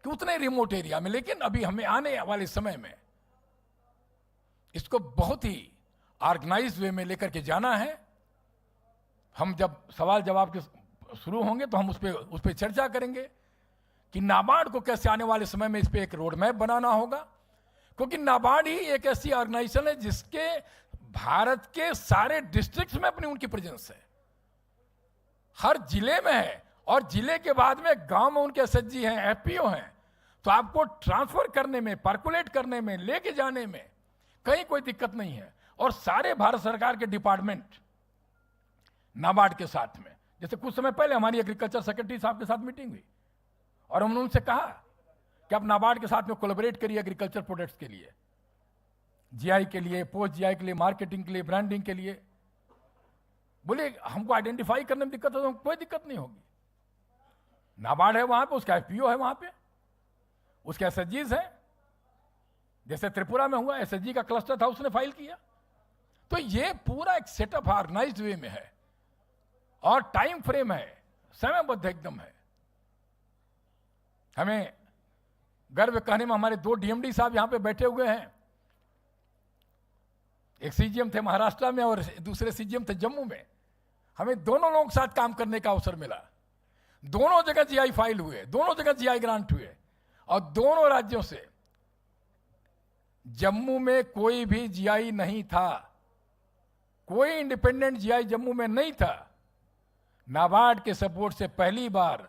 कि उतने रिमोट एरिया में, लेकिन अभी हमें आने वाले समय में इसको बहुत ही ऑर्गेनाइज्ड वे में लेकर के जाना है। हम जब सवाल जवाब के शुरू होंगे तो हम उस पर चर्चा करेंगे कि नाबार्ड को कैसे आने वाले समय में इस पर एक रोड मैप बनाना होगा, क्योंकि नाबार्ड ही एक ऐसी ऑर्गेनाइजेशन है जिसके भारत के सारे डिस्ट्रिक्ट्स में अपनी उनकी प्रेजेंस है, हर जिले में है, और जिले के बाद में गांव में उनके एसएचजी हैं, एफपीओ हैं। तो आपको ट्रांसफर करने में, पर्कुलेट करने में, लेके जाने में कहीं कोई दिक्कत नहीं है। और सारे भारत सरकार के डिपार्टमेंट नाबार्ड के साथ में, जैसे कुछ समय पहले हमारी एग्रीकल्चर सेक्रेटरी साहब के साथ मीटिंग हुई और हमने उनसे कहा कि आप नाबार्ड के साथ में कोलैबोरेट करिए एग्रीकल्चर प्रोडक्ट्स के लिए, जीआई के लिए, पोस्ट जीआई के लिए, मार्केटिंग के लिए, ब्रांडिंग के लिए। बोले हमको आइडेंटिफाई करने में दिक्कत हो तो कोई दिक्कत नहीं होगी। नाबार्ड है वहां पे, उसका एफपीओ है वहां पे, उसके एसएचजीज हैं। जैसे त्रिपुरा में हुआ, एसएचजी का क्लस्टर था, उसने फाइल किया। तो ये पूरा एक सेटअप ऑर्गेनाइज्ड वे में है और टाइम फ्रेम है, समयबद्ध एकदम है। हमें गर्व कहने में हमारे 2 डीएमडी साहब यहां पे बैठे हुए हैं। एक सीजीएम थे महाराष्ट्र में और दूसरे सीजीएम थे जम्मू में। हमें दोनों लोगों के साथ काम करने का अवसर मिला। दोनों जगह जीआई फाइल हुए, दोनों जगह जीआई ग्रांट हुए, और दोनों राज्यों से। जम्मू में कोई भी जीआई नहीं था, कोई इंडिपेंडेंट जीआई जम्मू में नहीं था। नाबार्ड के सपोर्ट से पहली बार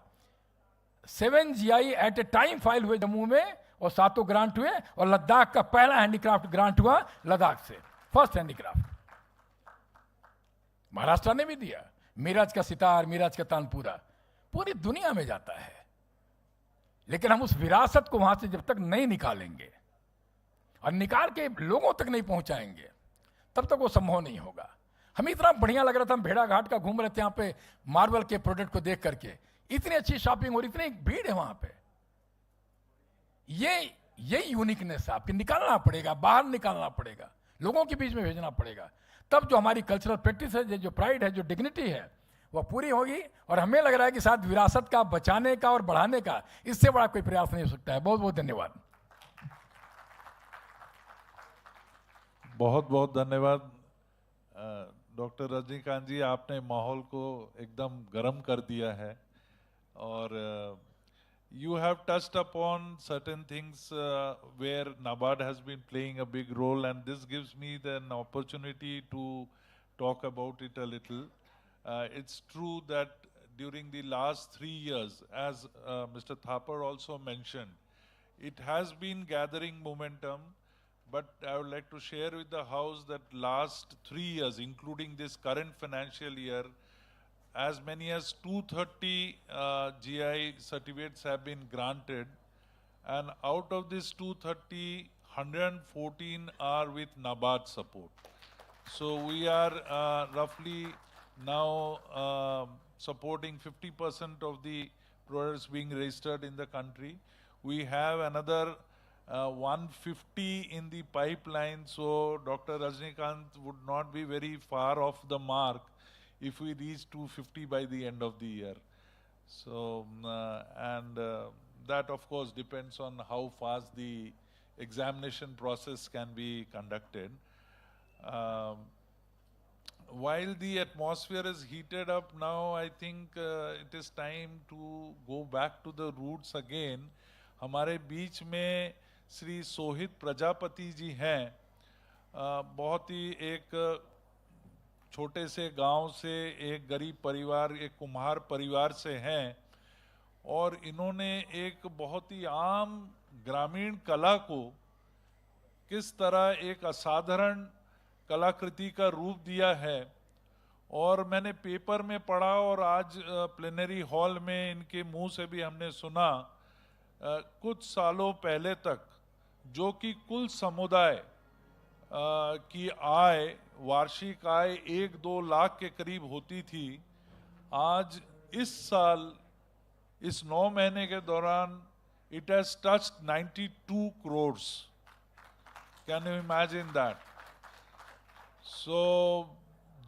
7 GI at a time file हुए जम्मू में, और 7 ग्रांट हुए, और लद्दाख का पहला हैंडीक्राफ्ट ग्रांट हुआ लद्दाख से, फर्स्ट हैंडीक्राफ्ट। महाराष्ट्र ने भी दिया, मीरज का सितार, मीरज का तानपुरा पूरी दुनिया में जाता है। लेकिन हम उस विरासत को वहां से जब तक नहीं निकालेंगे और निकाल के लोगों तक नहीं पहुंचाएंगे, तब तक वो संभव नहीं होगा। हमें इतना बढ़िया लग रहा था, हम भेड़ा घाट का घूम रहे थे यहाँ पे, मार्बल के प्रोडक्ट को देख करके, इतनी अच्छी शॉपिंग हो रही, इतनी भीड़ है वहां पे। ये यूनिकनेस आपके निकालना पड़ेगा, बाहर निकालना पड़ेगा, लोगों के बीच में भेजना पड़ेगा। तब जो हमारी कल्चरल प्रैक्टिस है, जो प्राइड है, जो डिग्निटी है, वह पूरी होगी। और हमें लग रहा है कि साथ विरासत का बचाने का और बढ़ाने का इससे बड़ा कोई प्रयास नहीं हो सकता है। बहुत बहुत धन्यवाद। बहुत बहुत धन्यवाद डॉक्टर रजनीकांत जी, आपने माहौल को एकदम गर्म कर दिया है। और you have touched upon certain things where NABARD has been playing a big role, and this gives me an opportunity to talk about it a little. It's true that during the last 3 years, as Mr. Thapar also mentioned, it has been gathering momentum, but I would like to share with the House that last 3 years, including this current financial year, as many as 230 GI certificates have been granted, and out of this 230, 114 are with NABARD support. So we are roughly now supporting 50% of the products being registered in the country. We have another 150 in the pipeline, so Dr. Rajnikant would not be very far off the mark if we reach 250 by the end of the year. So, that of course depends on how fast the examination process can be conducted. while the atmosphere is heated up now, I think it is time to go back to the roots again. हमारे बीच में श्री सोहित प्रजापति जी हैं, बहुत ही एक छोटे से गांव से, एक गरीब परिवार, एक कुम्हार परिवार से हैं, और इन्होंने एक बहुत ही आम ग्रामीण कला को किस तरह एक असाधारण कलाकृति का रूप दिया है। और मैंने पेपर में पढ़ा और आज प्लेनरी हॉल में इनके मुंह से भी हमने सुना, कुछ सालों पहले तक जो कि कुल समुदाय की आय, वार्षिक आय 1-2 लाख के करीब होती थी, आज इस साल इस 9 महीने के दौरान it has touched 92 crores. Can you imagine that? So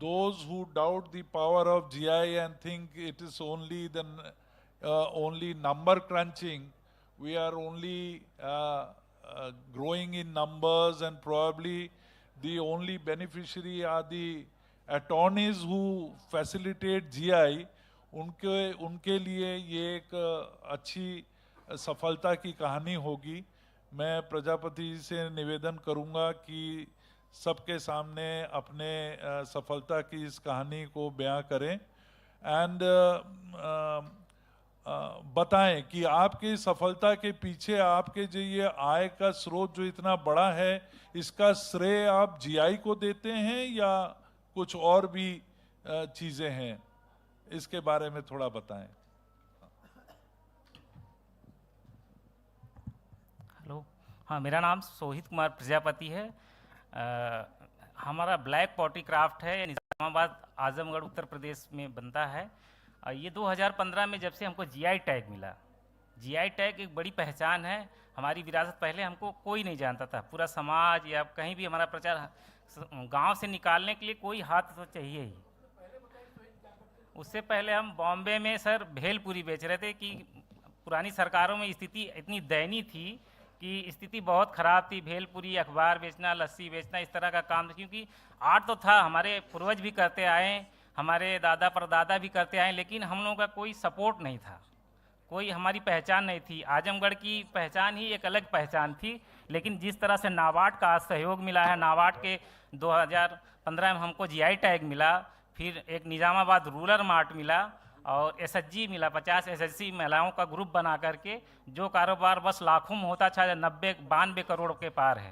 those who doubt the power of GI and think it is only the only number crunching, we are only growing in numbers, and probably the only beneficiary are the attorneys who facilitate GI. उनके लिए ये एक अच्छी सफलता की कहानी होगी। मैं प्रजापति जी से निवेदन करूंगा कि सबके सामने अपने सफलता की इस कहानी को बयां करें एंड बताएं कि आपकी सफलता के पीछे आपके जो ये आय का स्रोत जो इतना बड़ा है, इसका श्रेय आप जीआई को देते हैं या कुछ और भी चीजें हैं, इसके बारे में थोड़ा बताएं। हेलो, हाँ, मेरा नाम सोहित कुमार प्रजापति है। हमारा ब्लैक पॉटरी क्राफ्ट है, निजामाबाद आजमगढ़ उत्तर प्रदेश में बनता है। ये 2015 में जब से हमको जीआई टैग मिला, जीआई टैग एक बड़ी पहचान है, हमारी विरासत। पहले हमको कोई नहीं जानता था, पूरा समाज या कहीं भी हमारा प्रचार गांव से निकालने के लिए कोई हाथ तो चाहिए ही। उससे पहले हम बॉम्बे में सर भेलपुरी बेच रहे थे कि पुरानी सरकारों में स्थिति इतनी दयनीय थी कि स्थिति बहुत ख़राब थी। भेलपुरी, अखबार बेचना, लस्सी बेचना, इस तरह का काम, क्योंकि आर्ट तो था, हमारे पूर्वज भी करते आए, हमारे दादा परदादा भी करते आए, लेकिन हम लोगों का कोई सपोर्ट नहीं था, कोई हमारी पहचान नहीं थी। आजमगढ़ की पहचान ही एक अलग पहचान थी। लेकिन जिस तरह से नाबार्ड का सहयोग मिला है, नाबार्ड के 2015 में हमको जीआई टैग मिला, फिर एक निजामाबाद रूरल मार्ट मिला और एसएचजी मिला, 50 एसएचजी महिलाओं का ग्रुप बना करके जो कारोबार बस लाखों में होता था, 92 करोड़ के पार है।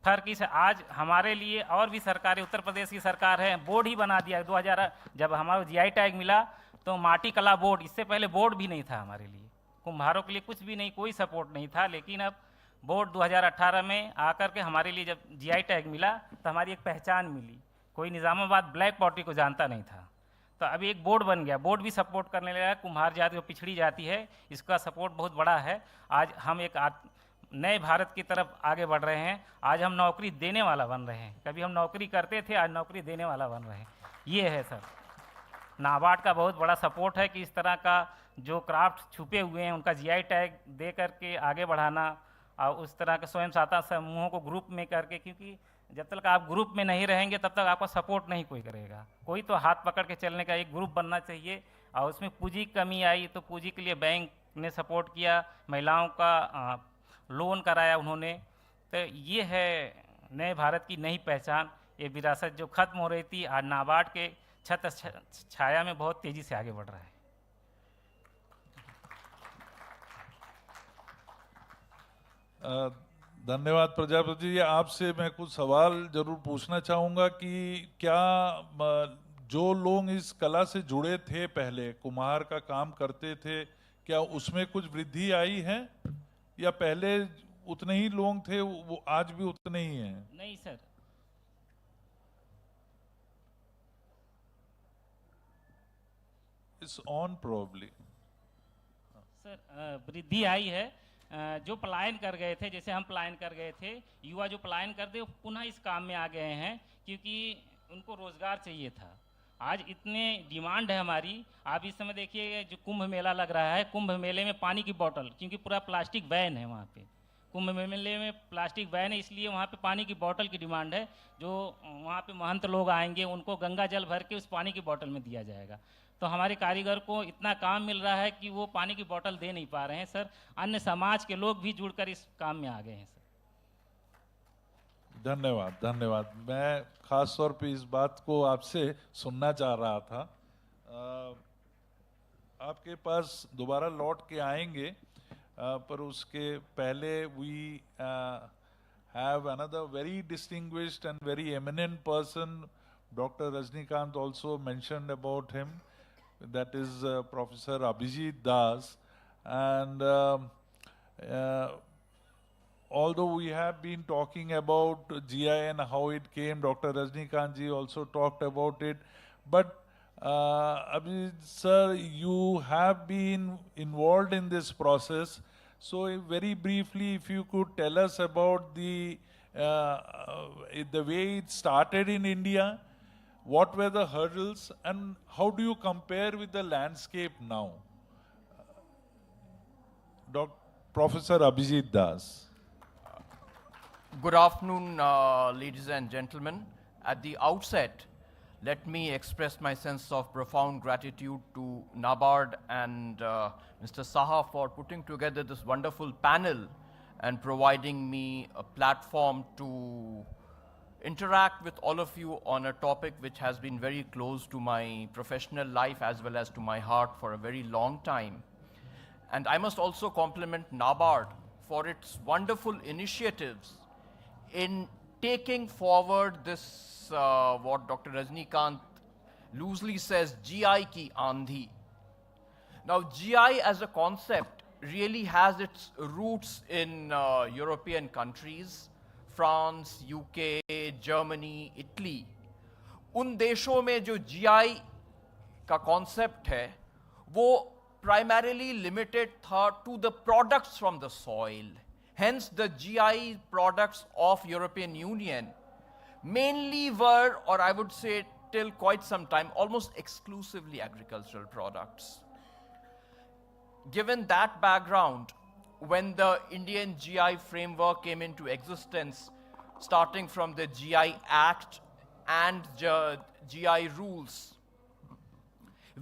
फर्क इस आज हमारे लिए और भी सरकारें, उत्तर प्रदेश की सरकार है, बोर्ड ही बना दिया। 2000 जब हमारा जीआई टैग मिला तो माटी कला बोर्ड, इससे पहले बोर्ड भी नहीं था हमारे लिए, कुम्हारों के लिए कुछ भी नहीं, कोई सपोर्ट नहीं था। लेकिन अब बोर्ड 2018 में आकर के हमारे लिए जब जीआई टैग मिला तो हमारी एक पहचान मिली। कोई निजामाबाद ब्लैक पॉटरी को जानता नहीं था, तो अभी एक बोर्ड बन गया, बोर्ड भी सपोर्ट करने लगा। कुम्हार जाति जो पिछड़ी जाति है, इसका सपोर्ट बहुत बड़ा है। आज हम एक नए भारत की तरफ आगे बढ़ रहे हैं। आज हम नौकरी देने वाला बन रहे हैं, कभी हम नौकरी करते थे, आज नौकरी देने वाला बन रहे हैं। ये है सर, नाबार्ड का बहुत बड़ा सपोर्ट है कि इस तरह का जो क्राफ्ट छुपे हुए हैं उनका जीआई टैग दे करके आगे बढ़ाना, और उस तरह के स्वयं सहायता समूहों को ग्रुप में करके, क्योंकि जब तक आप ग्रुप में नहीं रहेंगे तब तक आपका सपोर्ट नहीं कोई करेगा। कोई तो हाथ पकड़ के चलने का एक ग्रुप बनना चाहिए। और उसमें पूंजी की कमी आई तो पूंजी के लिए बैंक ने सपोर्ट किया, महिलाओं का लोन कराया उन्होंने। तो ये है नए भारत की नई पहचान। ये विरासत जो खत्म हो रही थी, आज नाबार्ड के छत्र छाया में बहुत तेज़ी से आगे बढ़ रहा है। धन्यवाद प्रजापति जी। आपसे मैं कुछ सवाल जरूर पूछना चाहूँगा कि क्या जो लोग इस कला से जुड़े थे, पहले कुम्हार का काम करते थे, क्या उसमें कुछ वृद्धि आई है, या पहले उतने ही लोग थे वो आज भी उतने ही हैं? नहीं sir, it's on probably sir वृद्धि आई है। जो पलायन कर गए थे, जैसे हम पलायन कर गए थे, युवा जो पलायन कर दे वो पुनः इस काम में आ गए हैं, क्योंकि उनको रोजगार चाहिए था। आज इतने डिमांड है हमारी। आप इस समय देखिए जो कुंभ मेला लग रहा है, कुंभ मेले में पानी की बोतल, क्योंकि पूरा प्लास्टिक बैन है वहाँ पे, कुंभ मेले में प्लास्टिक बैन है, इसलिए वहाँ पे पानी की बोतल की डिमांड है। जो वहाँ पे महंत लोग आएंगे उनको गंगा जल भर के उस पानी की बोतल में दिया जाएगा। तो हमारे कारीगर को इतना काम मिल रहा है कि वो पानी की बोतल दे नहीं पा रहे हैं सर। अन्य समाज के लोग भी जुड़कर इस काम में आ गए हैं सर। धन्यवाद, धन्यवाद। मैं खास तौर पे इस बात को आपसे सुनना चाह रहा था। आपके पास दोबारा लौट के आएंगे, पर उसके पहले we have another very distinguished and very eminent person. Dr. Rajnikant also mentioned about him. That is Professor Abhijit Das. And although we have been talking about GI and how it came, Dr. Rajnikant ji also talked about it. But Abhijit sir, you have been involved in this process. So very briefly, if you could tell us about the way it started in India, what were the hurdles, and how do you compare with the landscape now? Professor Abhijit Das. Good afternoon, ladies and gentlemen. At the outset, let me express my sense of profound gratitude to NABARD and Mr. Saha for putting together this wonderful panel and providing me a platform to interact with all of you on a topic which has been very close to my professional life as well as to my heart for a very long time. And I must also compliment NABARD for its wonderful initiatives in taking forward this, what Dr. Rajnikant loosely says, GI ki Andhi. Now, GI as a concept really has its roots in European countries, France, UK, Germany, Italy. उन देशों में जो GI का concept है, वो primarily limited था to the products from the soil. Hence, the GI products of European Union mainly were, or I would say till quite some time, almost exclusively agricultural products. Given that background, when the Indian GI framework came into existence, starting from the GI Act and GI rules,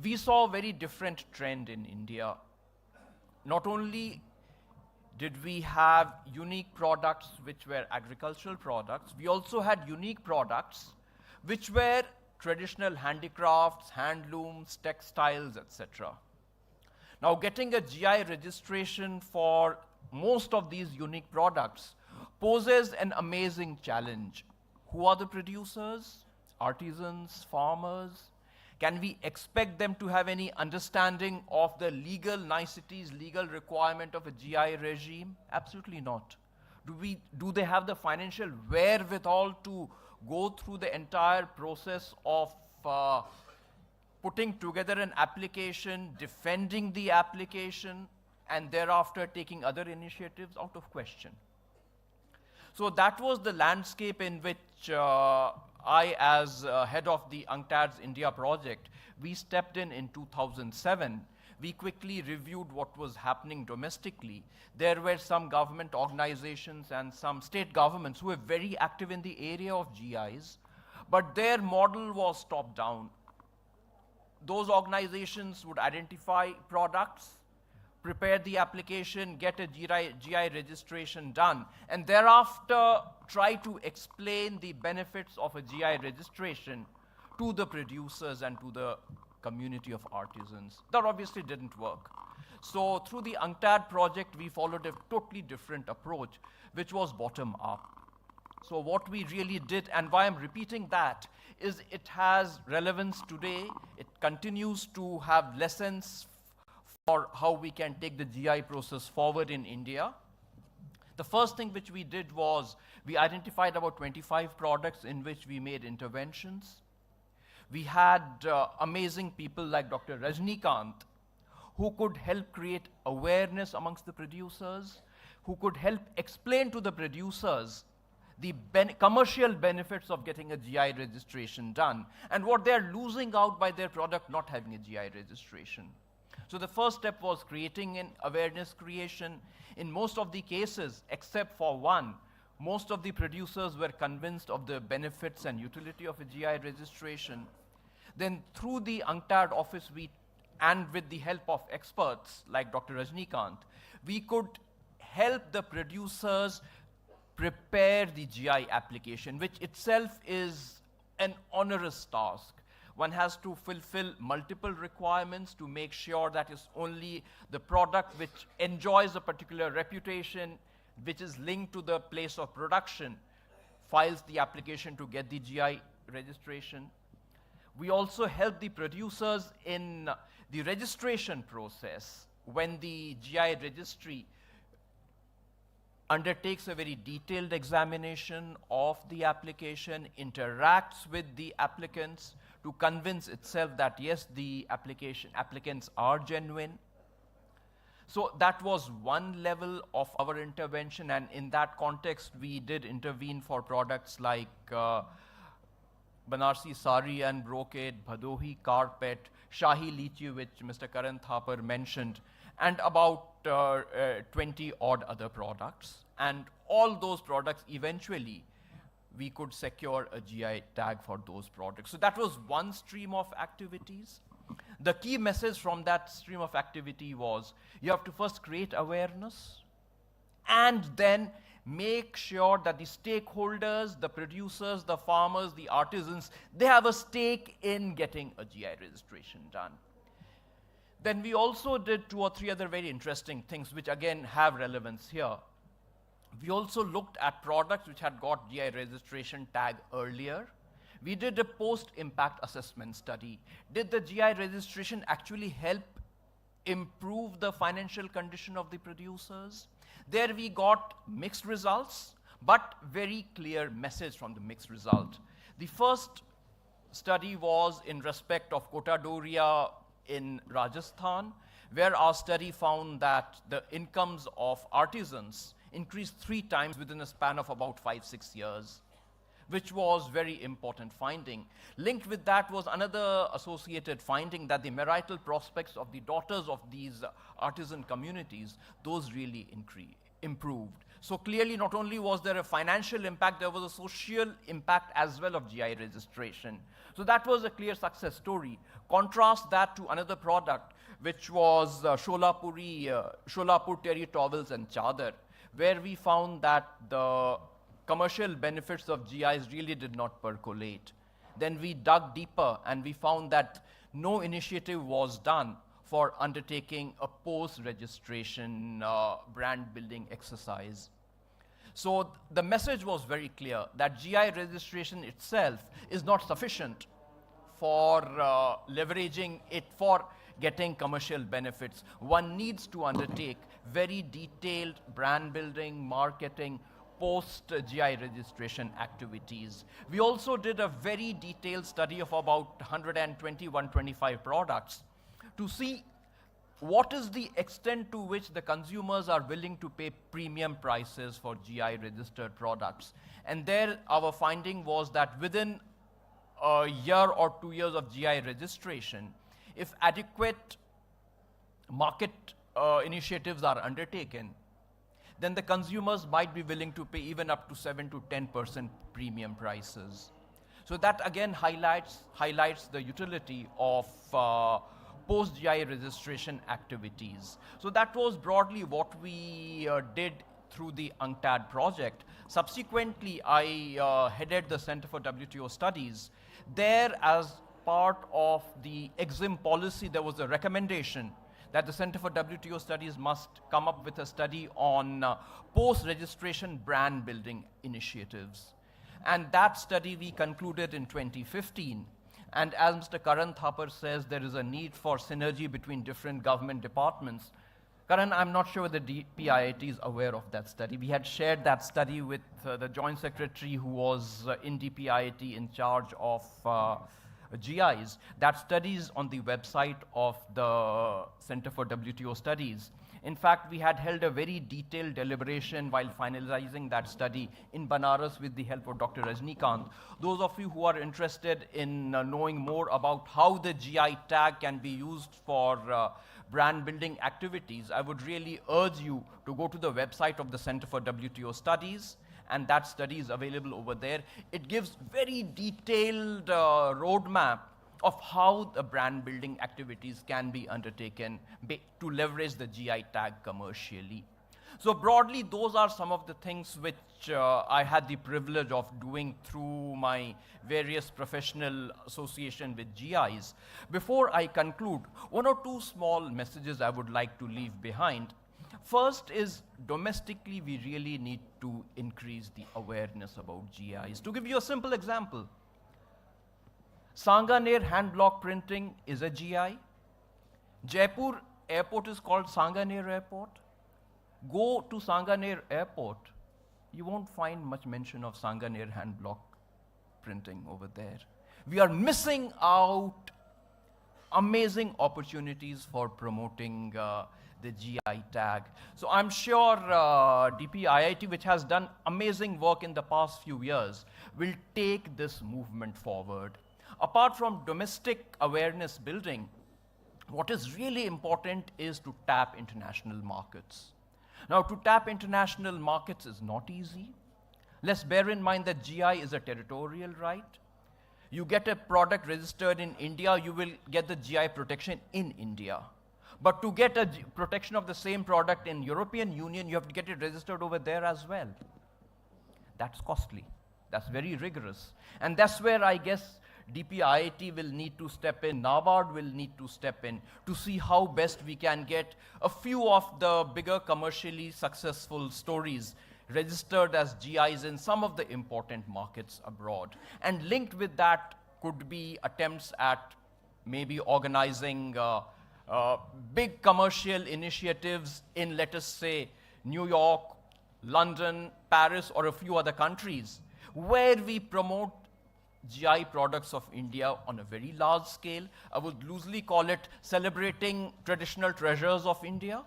we saw a very different trend in India. Not only did we have unique products which were agricultural products, we also had unique products which were traditional handicrafts, handlooms, textiles, etc. Now, getting a GI registration for most of these unique products poses an amazing challenge. Who are the producers? Artisans, farmers? Can we expect them to have any understanding of the legal niceties, legal requirement of a GI regime? Absolutely not. Do they have the financial wherewithal to go through the entire process of putting together an application, defending the application, and thereafter taking other initiatives? Out of question. So that was the landscape in which I, as head of the UNCTAD's India project, we stepped in 2007. We quickly reviewed what was happening domestically. There were some government organizations and some state governments who were very active in the area of GIs, but their model was top-down. Those organizations would identify products, prepare the application, get a GI registration done, and thereafter try to explain the benefits of a GI registration to the producers and to the community of artisans. That obviously didn't work. So through the UNCTAD project, we followed a totally different approach, which was bottom-up. So what we really did, and why I'm repeating that, is it has relevance today. It continues to have lessons for how we can take the GI process forward in India. The first thing which we did was we identified about 25 products in which we made interventions. We had amazing people like Dr. Rajnikant, who could help create awareness amongst the producers, who could help explain to the producers the commercial benefits of getting a GI registration done and what they're losing out by their product not having a GI registration. So the first step was creating an awareness creation. In most of the cases, except for one, most of the producers were convinced of the benefits and utility of a GI registration. Then through the UNCTAD office, and with the help of experts like Dr. Rajani, we could help the producers prepare the GI application, which itself is an onerous task. One has to fulfill multiple requirements to make sure that it's only the product which enjoys a particular reputation, which is linked to the place of production, files the application to get the GI registration. We also help the producers in the registration process. When the GI registry undertakes a very detailed examination of the application, interacts with the applicants to convince itself that yes, the applicants are genuine. So that was one level of our intervention, and in that context, we did intervene for products like Banarsi sari and brocade, Bhadohi carpet, Shahi lychee, which Mr. Karan Thapar mentioned, and about 20 odd other products. And all those products, eventually, we could secure a GI tag for those products. So that was one stream of activities. The key message from that stream of activity was you have to first create awareness and then make sure that the stakeholders, the producers, the farmers, the artisans, they have a stake in getting a GI registration done. Then we also did 2 or 3 other very interesting things which again have relevance here. We also looked at products which had got GI registration tag earlier. We did a post-impact assessment study. Did the GI registration actually help improve the financial condition of the producers? There we got mixed results, but very clear message from the mixed result. The first study was in respect of Kotadoria in Rajasthan, where our study found that the incomes of artisans increased 3 times within a span of about 5-6 years, which was very important finding. Linked with that was another associated finding that the marital prospects of the daughters of these artisan communities, those really improved. So clearly not only was there a financial impact, there was a social impact as well of GI registration. So that was a clear success story. Contrast that to another product, which was Sholapur terry towels and chadar, where we found that the commercial benefits of GIs really did not percolate. Then we dug deeper and we found that no initiative was done for undertaking a post-registration brand building exercise. So the message was very clear that GI registration itself is not sufficient for leveraging it for getting commercial benefits. One needs to undertake very detailed brand building, marketing, post-GI registration activities. We also did a very detailed study of about 120, 125 products to see what is the extent to which the consumers are willing to pay premium prices for GI registered products. And there our finding was that within a year or 2 years of GI registration, if adequate market initiatives are undertaken, then the consumers might be willing to pay even up to 7 to 10% premium prices. So that again highlights the utility of post-GI registration activities. So that was broadly what we did through the UNCTAD project. Subsequently, I headed the Center for WTO Studies. There, as part of the EXIM policy, there was a recommendation that the Center for WTO Studies must come up with a study on post-registration brand building initiatives. And that study we concluded in 2015. And as Mr. Karan Thapar says, there is a need for synergy between different government departments. Karan, I'm not sure whether DPIIT is aware of that study. We had shared that study with the Joint Secretary who was in DPIIT in charge of GIs. That study is on the website of the Center for WTO Studies. In fact, we had held a very detailed deliberation while finalizing that study in Banaras with the help of Dr. Rajani. Those of you who are interested in knowing more about how the GI tag can be used for brand building activities, I would really urge you to go to the website of the Center for WTO Studies, and that study is available over there. It gives very detailed roadmap of how the brand building activities can be undertaken to leverage the GI tag commercially. So broadly, those are some of the things which I had the privilege of doing through my various professional association with GIs. Before I conclude, one or two small messages I would like to leave behind. First is, domestically, we really need to increase the awareness about GIs. To give you a simple example, Sanganer hand block printing is a GI. Jaipur airport is called Sanganer Airport. Go to Sanganer Airport, you won't find much mention of Sanganer hand block printing over there. We are missing out amazing opportunities for promoting the GI tag. So I'm sure DPIIT, which has done amazing work in the past few years, will take this movement forward. Apart from domestic awareness building, what is really important is to tap international markets. Now, to tap international markets is not easy. Let's bear in mind that GI is a territorial right. You get a product registered in India, you will get the GI protection in India. But to get a protection of the same product in European Union, you have to get it registered over there as well. That's costly. That's very rigorous. And that's where I guess DPIIT will need to step in, NABARD will need to step in to see how best we can get a few of the bigger commercially successful stories registered as GIs in some of the important markets abroad. And linked with that could be attempts at maybe organizing big commercial initiatives in, let us say, New York, London, Paris, or a few other countries, where we promote GI products of India on a very large scale. I would loosely call it celebrating traditional treasures of India.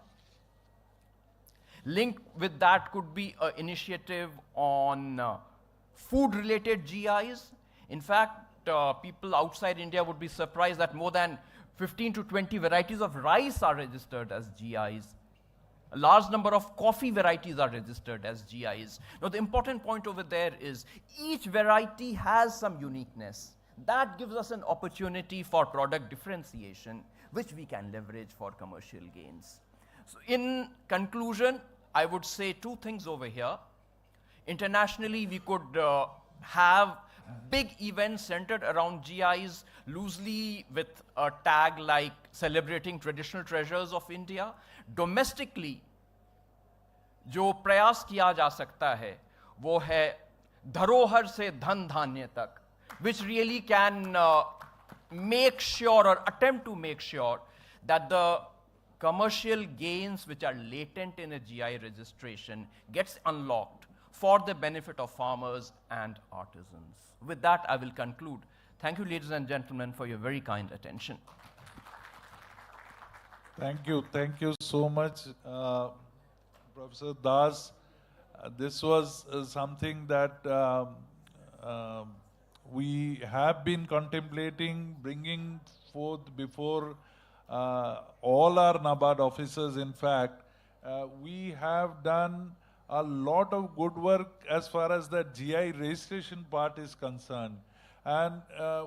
Linked with that could be an initiative on food-related GIs. In fact, people outside India would be surprised that more than 15 to 20 varieties of rice are registered as GIs. A large number of coffee varieties are registered as GIs. Now, the important point over there is each variety has some uniqueness. That gives us an opportunity for product differentiation, which we can leverage for commercial gains. So in conclusion, I would say two things over here. Internationally, we could have big events centered around GIs, loosely with a tag like celebrating traditional treasures of India. Domestically, जो प्रयास किया जा सकता है, वो है धरोहर से धन धान्य तक, which really can make sure or attempt to make sure that the commercial gains which are latent in a GI registration gets unlocked for the benefit of farmers and artisans. With that, I will conclude. Thank you, ladies and gentlemen, for your very kind attention. Thank you so much, Professor Das. This was something that we have been contemplating, bringing forth before all our NABARD officers. In fact, we have done a lot of good work as far as the GI registration part is concerned. And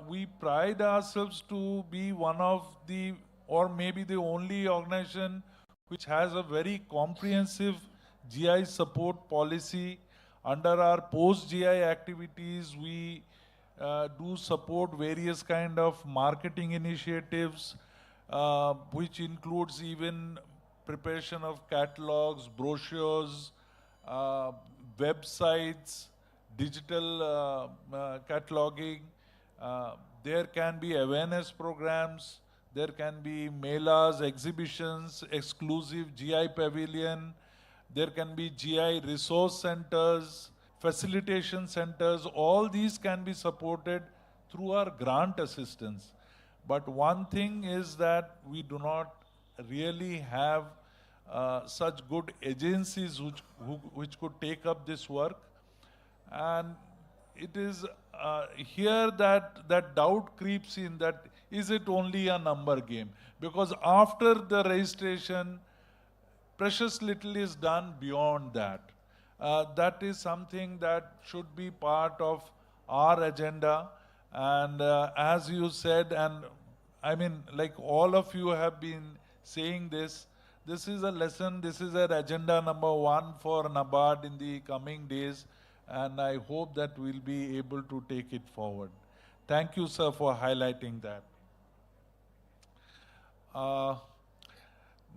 we pride ourselves to be one of the, or maybe the only organization which has a very comprehensive GI support policy. Under our post-GI activities, we do support various kind of marketing initiatives, which includes even preparation of catalogs, brochures, websites, digital cataloging. There can be awareness programs. There can be melas, exhibitions, exclusive GI pavilion. There can be GI resource centers, facilitation centers. All these can be supported through our grant assistance. But one thing is that we do not really have such good agencies which could take up this work. And it is here that doubt creeps in, that is it only a number game? Because after the registration, precious little is done beyond that. That is something that should be part of our agenda. And as you said, and I mean, like all of you have been saying this is a lesson, this is an agenda number 1 for NABARD in the coming days, and I hope that we'll be able to take it forward. Thank you, sir, for highlighting that.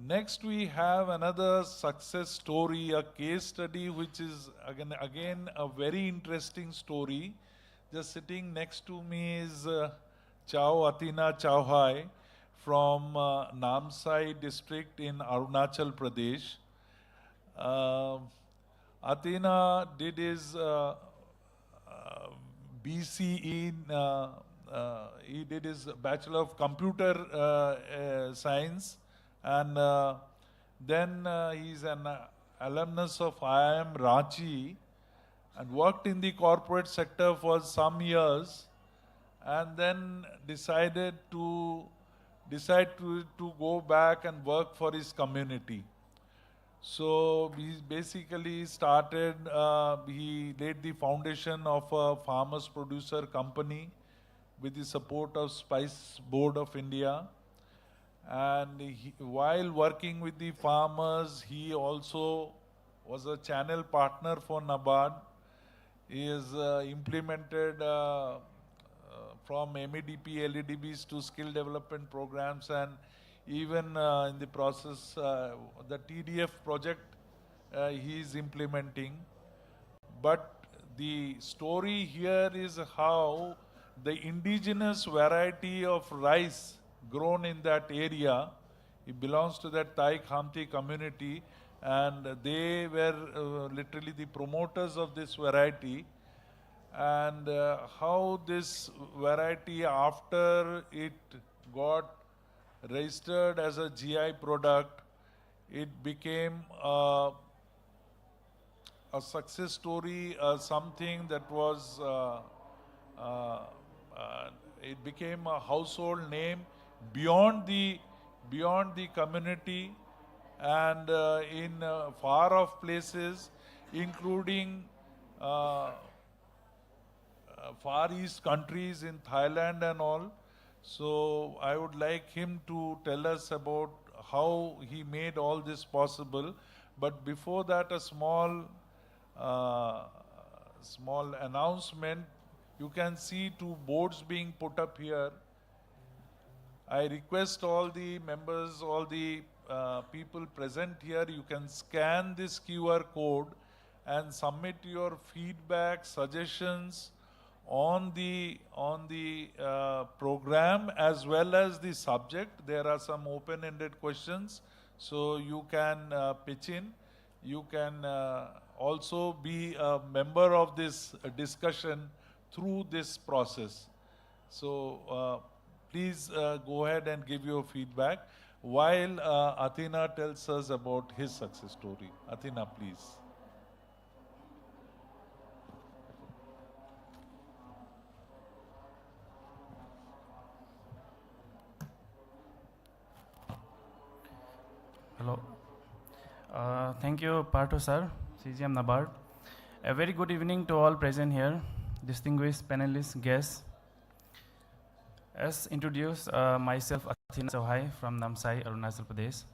Next, we have another success story, a case study, which is again a very interesting story. Just sitting next to me is Chau, Athina Chauhai from Namsai district in Arunachal Pradesh. Athina did his BCE, he did his Bachelor of Computer Science, and then he's an alumnus of IIM Ranchi and worked in the corporate sector for some years, and then decided to go back and work for his community. So he basically started, he laid the foundation of a farmers producer company with the support of Spice Board of India. And while working with the farmers, he also was a channel partner for NABARD. He has implemented from MEDP, LEDBs to skill development programs, and even in the process, the TDF project he is implementing. But the story here is how the indigenous variety of rice grown in that area, it belongs to that Thai Khamti community, and they were literally the promoters of this variety. And how this variety, after it got registered as a GI product, it became a success story, something that was, it became a household name beyond the community, and in far off places, including Far East countries in Thailand and all. So I would like him to tell us about how he made all this possible. But before that, a small announcement. You can see 2 boards being put up here. I request all the members, all the people present here, you can scan this QR code and submit your feedback, suggestions on the program as well as the subject. There are some open-ended questions, so you can pitch in. You can also be a member of this discussion through this process. So please go ahead and give your feedback while Athina tells us about his success story. Athina, please. Hello. Thank you, Partho sir, CGM NABARD. A very good evening to all present here, distinguished panelists, guests. As introduced, myself, Athina Chauhai from Namsai, Arunachal Pradesh.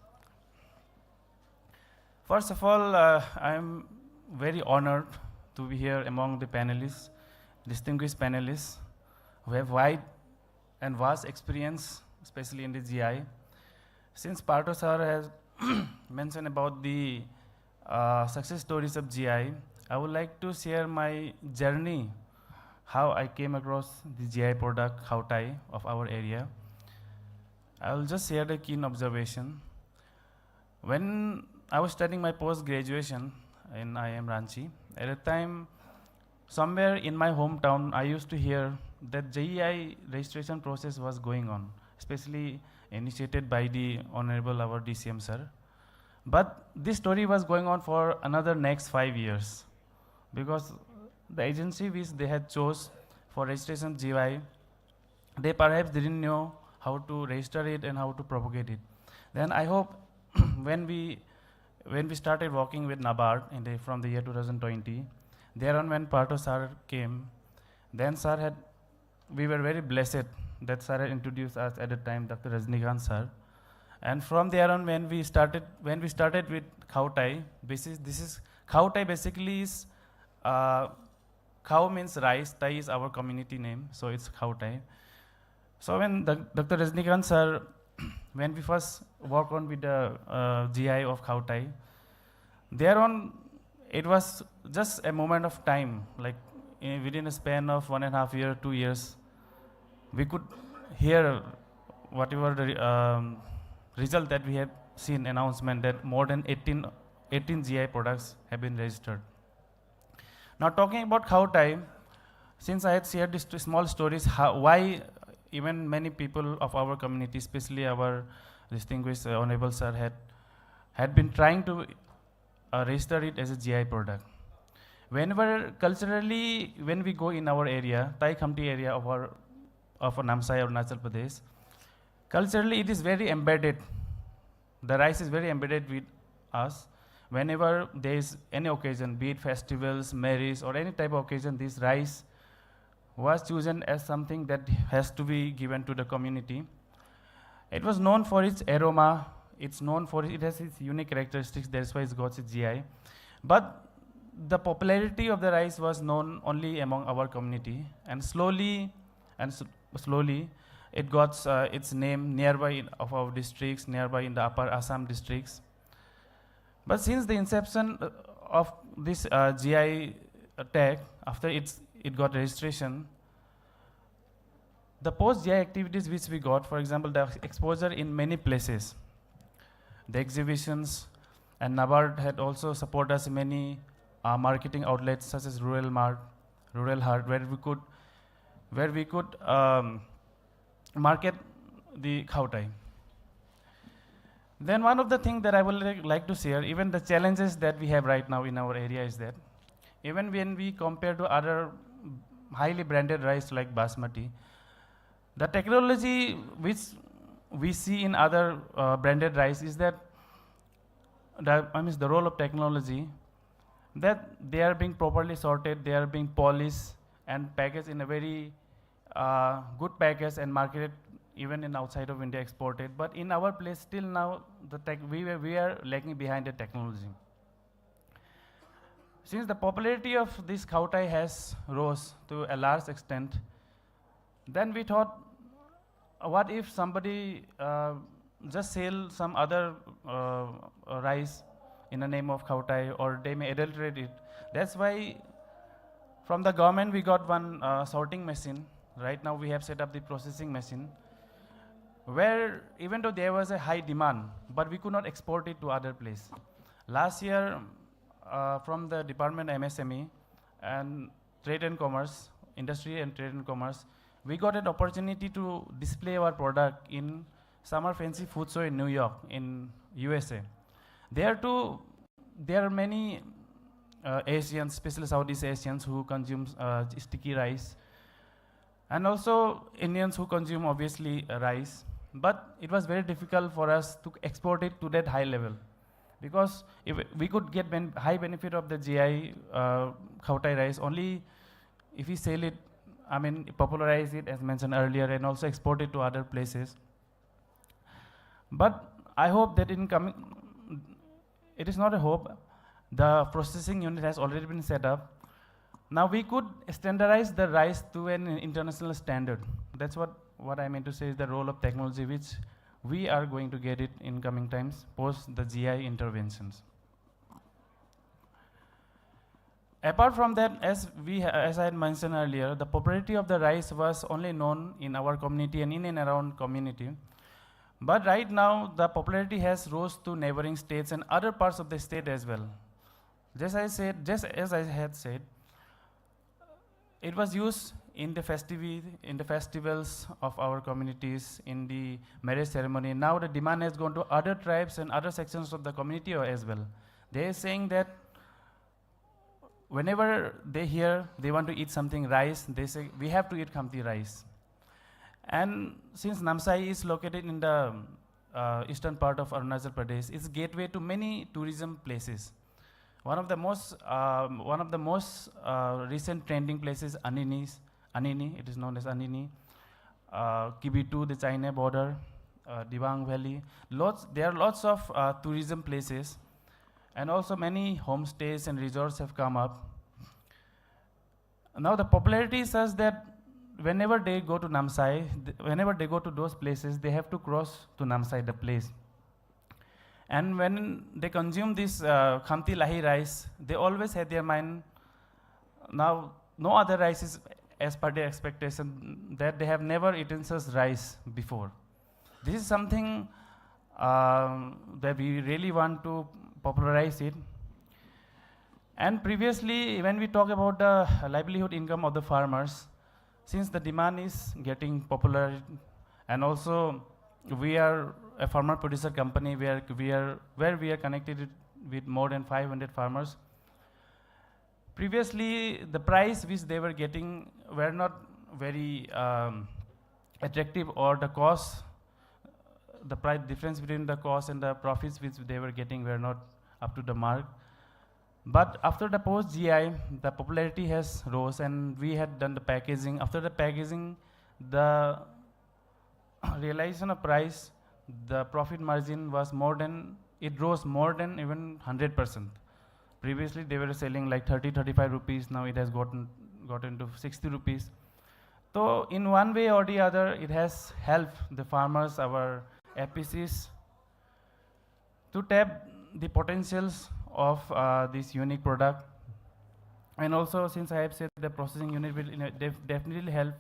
First of all, I am very honored to be here among the panelists, distinguished panelists, who have wide and vast experience, especially in the GI. Since Partho sir has mentioned about the success stories of GI, I would like to share my journey, how I came across the GI product, Chauhai of our area. I will just share the keen observation. When I was studying my post-graduation in IIM Ranchi, at a time, somewhere in my hometown, I used to hear that JEI registration process was going on, especially initiated by the Honorable Awardee CM sir. But this story was going on for another next 5 years, because the agency which they had chose for registration GI, they perhaps didn't know how to register it and how to propagate it. Then I hope when we started working with NABARD from the year 2020, thereon when Partho sir came, then we were very blessed that sir had introduced us at the time, Dr. Rajani sir. And from there on, when we started with Chauhai, Chauhai basically is, Chau means rice, Tai is our community name, so it's Chauhai. So when Dr. Rajani sir, when we first worked on with the GI of Chauhai, thereon it was just a moment of time, like within a span of 1.5 years, 2 years, we could hear whatever the result that we have seen announcement that more than 18 GI products have been registered. Now talking about Chauhai, since I had shared these small stories, why even many people of our community, especially our distinguished Honorable sir, had been trying to register it as a GI product. Whenever culturally, when we go in our area, Tai Khamti area of Namsai or Arunachal Pradesh, culturally it is very embedded. The rice is very embedded with us. Whenever there is any occasion, be it festivals, marriage, or any type of occasion, this rice was chosen as something that has to be given to the community. It was known for its aroma. It has its unique characteristics. That's why it's got its GI. But the popularity of the rice was known only among our community, and slowly it got its name nearby of our districts, nearby in the upper Assam districts. But since the inception of this GI tag, after it got registration, the post-GI activities which we got, for example, the exposure in many places, the exhibitions, and NABARD had also supported us in many marketing outlets such as Rural Mart, Rural Heart, where we could market the Chauhai. Then one of the things that I would like to share, even the challenges that we have right now in our area, is that even when we compare to other highly branded rice like Basmati, the technology which we see in other branded rice is that the role of technology, that they are being properly sorted, they are being polished and packaged in a very good package and marketed even in outside of India, exported. But in our place, still now, we are lagging behind the technology. Since the popularity of this Chauhai has rose to a large extent, then we thought, what if somebody just sell some other rice in the name of Chauhai, or they may adulterate it. That's why from the government we got one sorting machine. Right now we have set up the processing machine, where even though there was a high demand, but we could not export it to other place. Last year, from the Department MSME and Trade and Commerce, Industry and Trade and Commerce, we got an opportunity to display our product in Summer Fancy Food Show in New York, in USA. There too, there are many Asians, especially Southeast Asians, who consume sticky rice, and also Indians who consume obviously rice. But it was very difficult for us to export it to that high level, because if we could get high benefit of the GI Chauhai rice only if we sell it, popularize it as mentioned earlier, and also export it to other places. But I hope that in coming, it is not a hope, the processing unit has already been set up. Now we could standardize the rice to an international standard. That's what I mean to say is the role of technology, which we are going to get it in coming times post the GI interventions. Apart from that, as I had mentioned earlier, the popularity of the rice was only known in our community and in and around community. But right now, the popularity has rose to neighboring states and other parts of the state as well. Just as I had said, it was used in the festivals of our communities, in the marriage ceremony. Now the demand has gone to other tribes and other sections of the community as well. They are saying that whenever they hear they want to eat something rice, they say we have to eat Khamti rice. And since Namsai is located in the eastern part of Arunachal Pradesh, it's gateway to many tourism places. One of the most recent trending places, Anini, it is known as Anini, Kibitu, the China border, Dibang Valley. There are lots of tourism places, and also many homestays and resorts have come up. Now the popularity is such that whenever they go to Namsai, whenever they go to those places, they have to cross to Namsai, the place. And when they consume this Khamti Lahi rice, they always have their mind, now no other rice is as per their expectation, that they have never eaten such rice before. This is something that we really want to popularize it. And previously, when we talk about the livelihood income of the farmers, since the demand is getting popular, and also we are a farmer producer company where we are connected with more than 500 farmers. Previously, the price which they were getting were not very attractive, or the cost, the price difference between the cost and the profits which they were getting were not up to the mark. But after the post-GI, the popularity has rose, and we had done the packaging. After the packaging, the realization of price, the profit margin was more than, it rose more than even 100%. Previously, they were selling like 30-35 rupees. Now it has gotten to 60 rupees. So in one way or the other, it has helped the farmers, our APCs, to tap the potentials of this unique product. And also, since I have said the processing unit will definitely help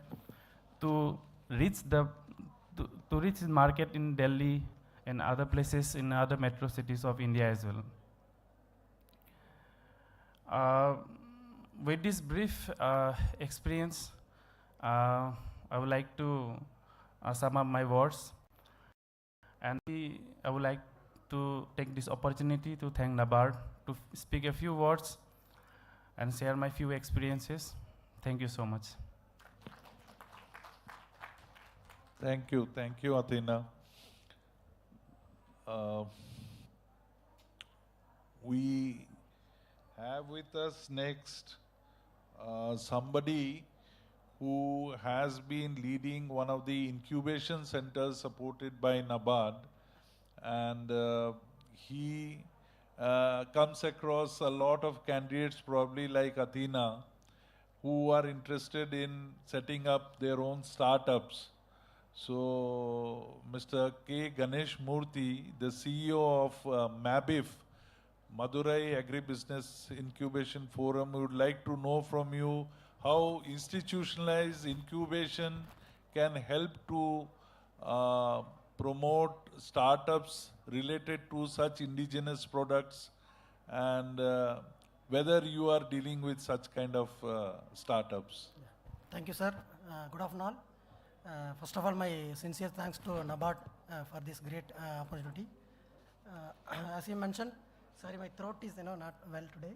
to reach the market in Delhi and other places in other metro cities of India as well. With this brief experience, I would like to sum up my words, and I would like to take this opportunity to thank NABARD, to speak a few words and share my few experiences. Thank you so much. Thank you, Athina. We have with us next somebody who has been leading one of the incubation centers supported by NABARD, and he comes across a lot of candidates, probably like Athina, who are interested in setting up their own startups. So, Mr. K. Ganesh Moorthy, the CEO of MABIF, Madurai Agribusiness Incubation Forum, we would like to know from you how institutionalized incubation can help to promote startups related to such indigenous products, and whether you are dealing with such kind of startups. Thank you, sir. Good afternoon all. First of all, my sincere thanks to NABARD for this great opportunity. As you mentioned, sorry, my throat is not well today.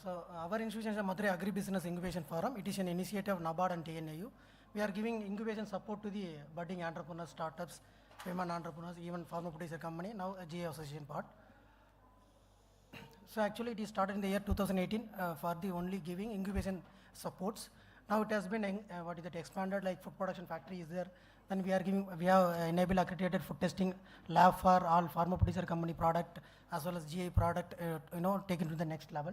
So our institution is a Madurai Agribusiness Incubation Forum. It is an initiative of NABARD and TNAU. We are giving incubation support to the budding entrepreneurs, startups, women entrepreneurs, even farmer producer company, now a GA association part. So actually it is started in the year 2018 for the only giving incubation supports. Now it has been expanded, like food production factory is there. Then we have enabled accredited food testing lab for all farmer producer company product as well as GI product, taken to the next level.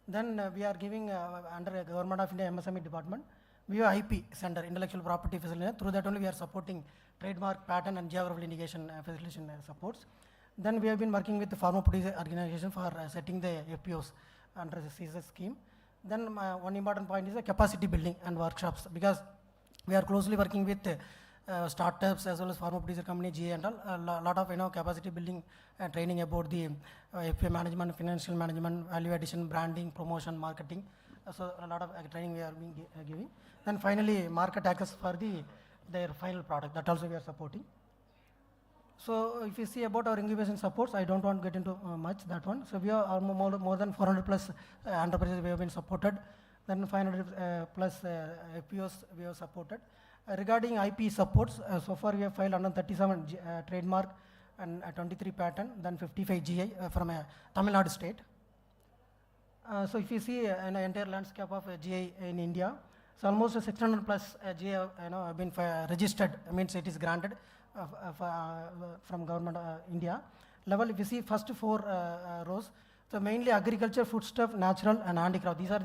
Then we are giving under Government of India MSME department, we have IP center, intellectual property facility. Through that only we are supporting trademark, patent and geographical indication facilitation supports. Then we have been working with the farmer producer organization for setting the FPOs under the CSS scheme. Then one important point is the capacity building and workshops, because we are closely working with startups as well as farmer producer company, GA and all, a lot of capacity building and training about the FPO management, financial management, value addition, branding, promotion, marketing. so a lot of training we are giving. Then finally, market access for their final product, that also we are supporting. So if you see about our incubation supports, I don't want to get into much that one. So we are more than 400 plus enterprises we have been supported. Then 500 plus FPOs we have supported. Regarding IP supports, so far we have filed 137 trademark and 23 patent, then 55 GI from Tamil Nadu state. So if you see an entire landscape of GI in India, so almost 600 plus GI have been registered, means it is granted from government India level. If you see first 4 rows, so mainly agriculture, foodstuff, natural and handicraft. These are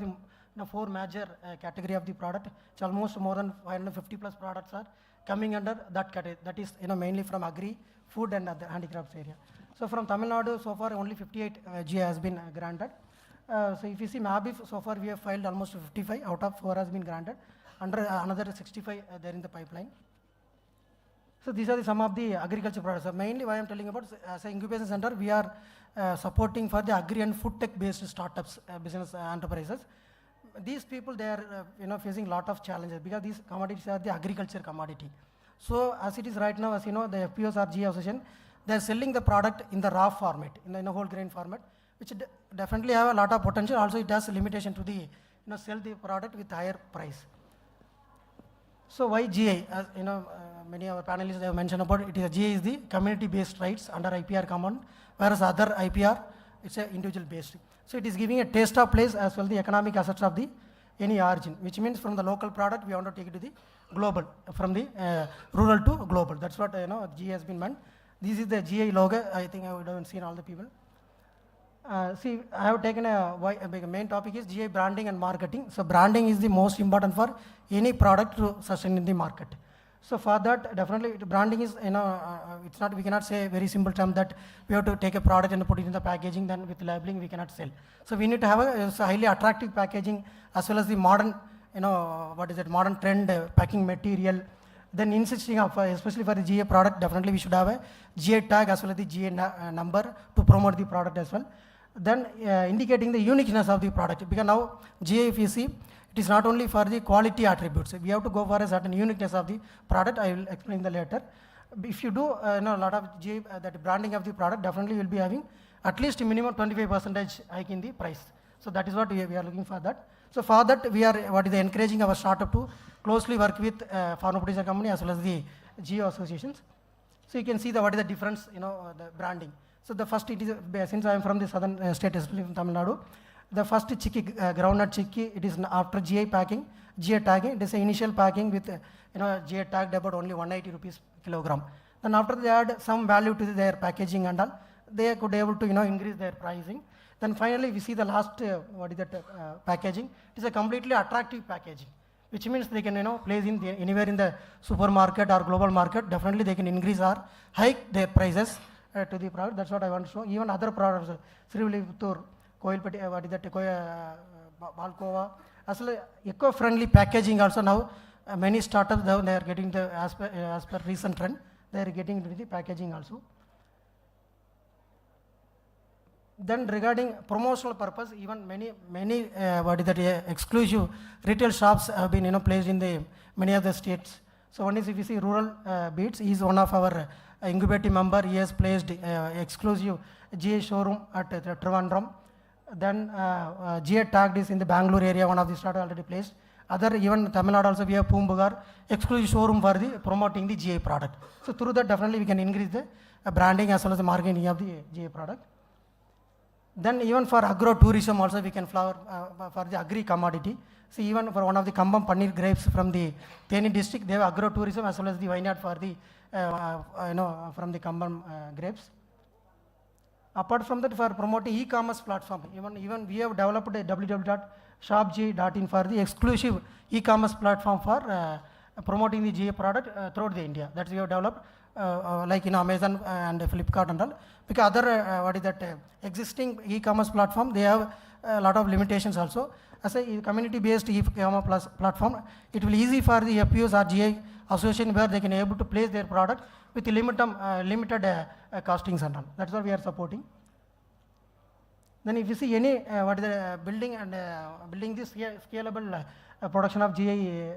the 4 major category of the product. It's almost more than 550 plus products are coming under that category. That is mainly from agri, food and other handicrafts area. So from Tamil Nadu, so far only 58 GI has been granted. So if you see MABIF, so far we have filed almost 55, out of 4 has been granted. Under another 65 there in the pipeline. So these are some of the agriculture products. So mainly why I am telling about, as an incubation center, we are supporting for the agri and food tech based startups, business enterprises. These people, they are facing lot of challenges because these commodities are the agriculture commodity. So as it is right now, as you know, the FPOs or GI association, they are selling the product in the raw format, in a whole grain format, which definitely have a lot of potential. Also it has limitation to the sell the product with higher price. So why GI? As many of our panelists have mentioned about it, GI is the community based rights under IPR command, whereas other IPR it's a individual based. So it is giving a taste of place as well the economic assets of the any origin, which means from the local product we want to take it to the global, from the rural to global. That's what GI has been meant. This is the GI logo. I think I would have seen all the people. See, I have taken a main topic is GI branding and marketing. So branding is the most important for any product to sustain in the market. So for that, definitely branding is, it's not, we cannot say very simple term that we have to take a product and put it in the packaging, then with labeling we cannot sell. So we need to have a highly attractive packaging as well as the modern, modern trend packing material. Then insisting of, especially for the GI product, definitely we should have a GI tag as well as the GI number to promote the product as well. Then indicating the uniqueness of the product, because now GI, if you see, it is not only for the quality attributes. We have to go for a certain uniqueness of the product. I will explain that later. If you do a lot of GI, that branding of the product, definitely will be having at least a minimum 25% hike in the price. So that is what we are looking for that. So for that, we are encouraging our startup to closely work with farmer producer company as well as the GI associations. So you can see what is the difference, the branding. So the first, it is, since I am from the southern state, especially from Tamil Nadu, the first chicky, groundnut chicky, it is after GI packing, GI tagging, it is an initial packing with, GI tagged about only 180 rupees kilogram. Then after they add some value to their packaging and all, they could able to, increase their pricing. Then finally, we see the last, packaging. It is a completely attractive packaging, which means they can, place in anywhere in the supermarket or global market. Definitely they can increase or hike their prices to the product. That's what I want to show. Even other products, Shri, Koilpati, Balkova, as well eco-friendly packaging also now, many startups now they are getting the, as per recent trend, they are getting into the packaging also. Then regarding promotional purpose, even many exclusive retail shops have been placed in the many other states. So one is, if you see rural beats, he is one of our incubating member. He has placed exclusive GI showroom at Trivandrum. Then GI tagged is in the Bangalore area, one of the startups already placed. Other, even Tamil Nadu also we have Poombugar, exclusive showroom for the promoting the GI product. So through that, definitely we can increase the branding as well as the marketing of the GI product. Then even for agro-tourism also we can flower for the agri commodity. See, even for one of the Kambam Paneer grapes from the Theni district, they have agro-tourism as well as the vineyard for the, from the Kambam grapes. Apart from that, for promoting e-commerce platform, even we have developed a www.shopg.in for the exclusive e-commerce platform for promoting the GI product throughout the India. That we have developed, like Amazon and Flipkart and all. Because other existing e-commerce platform, they have a lot of limitations also. As a community-based e-commerce platform, it will easy for the FPOs or GI association where they can able to place their product with limited costings and all. That's what we are supporting. Then if you see any what is the building and building this scalable production of GI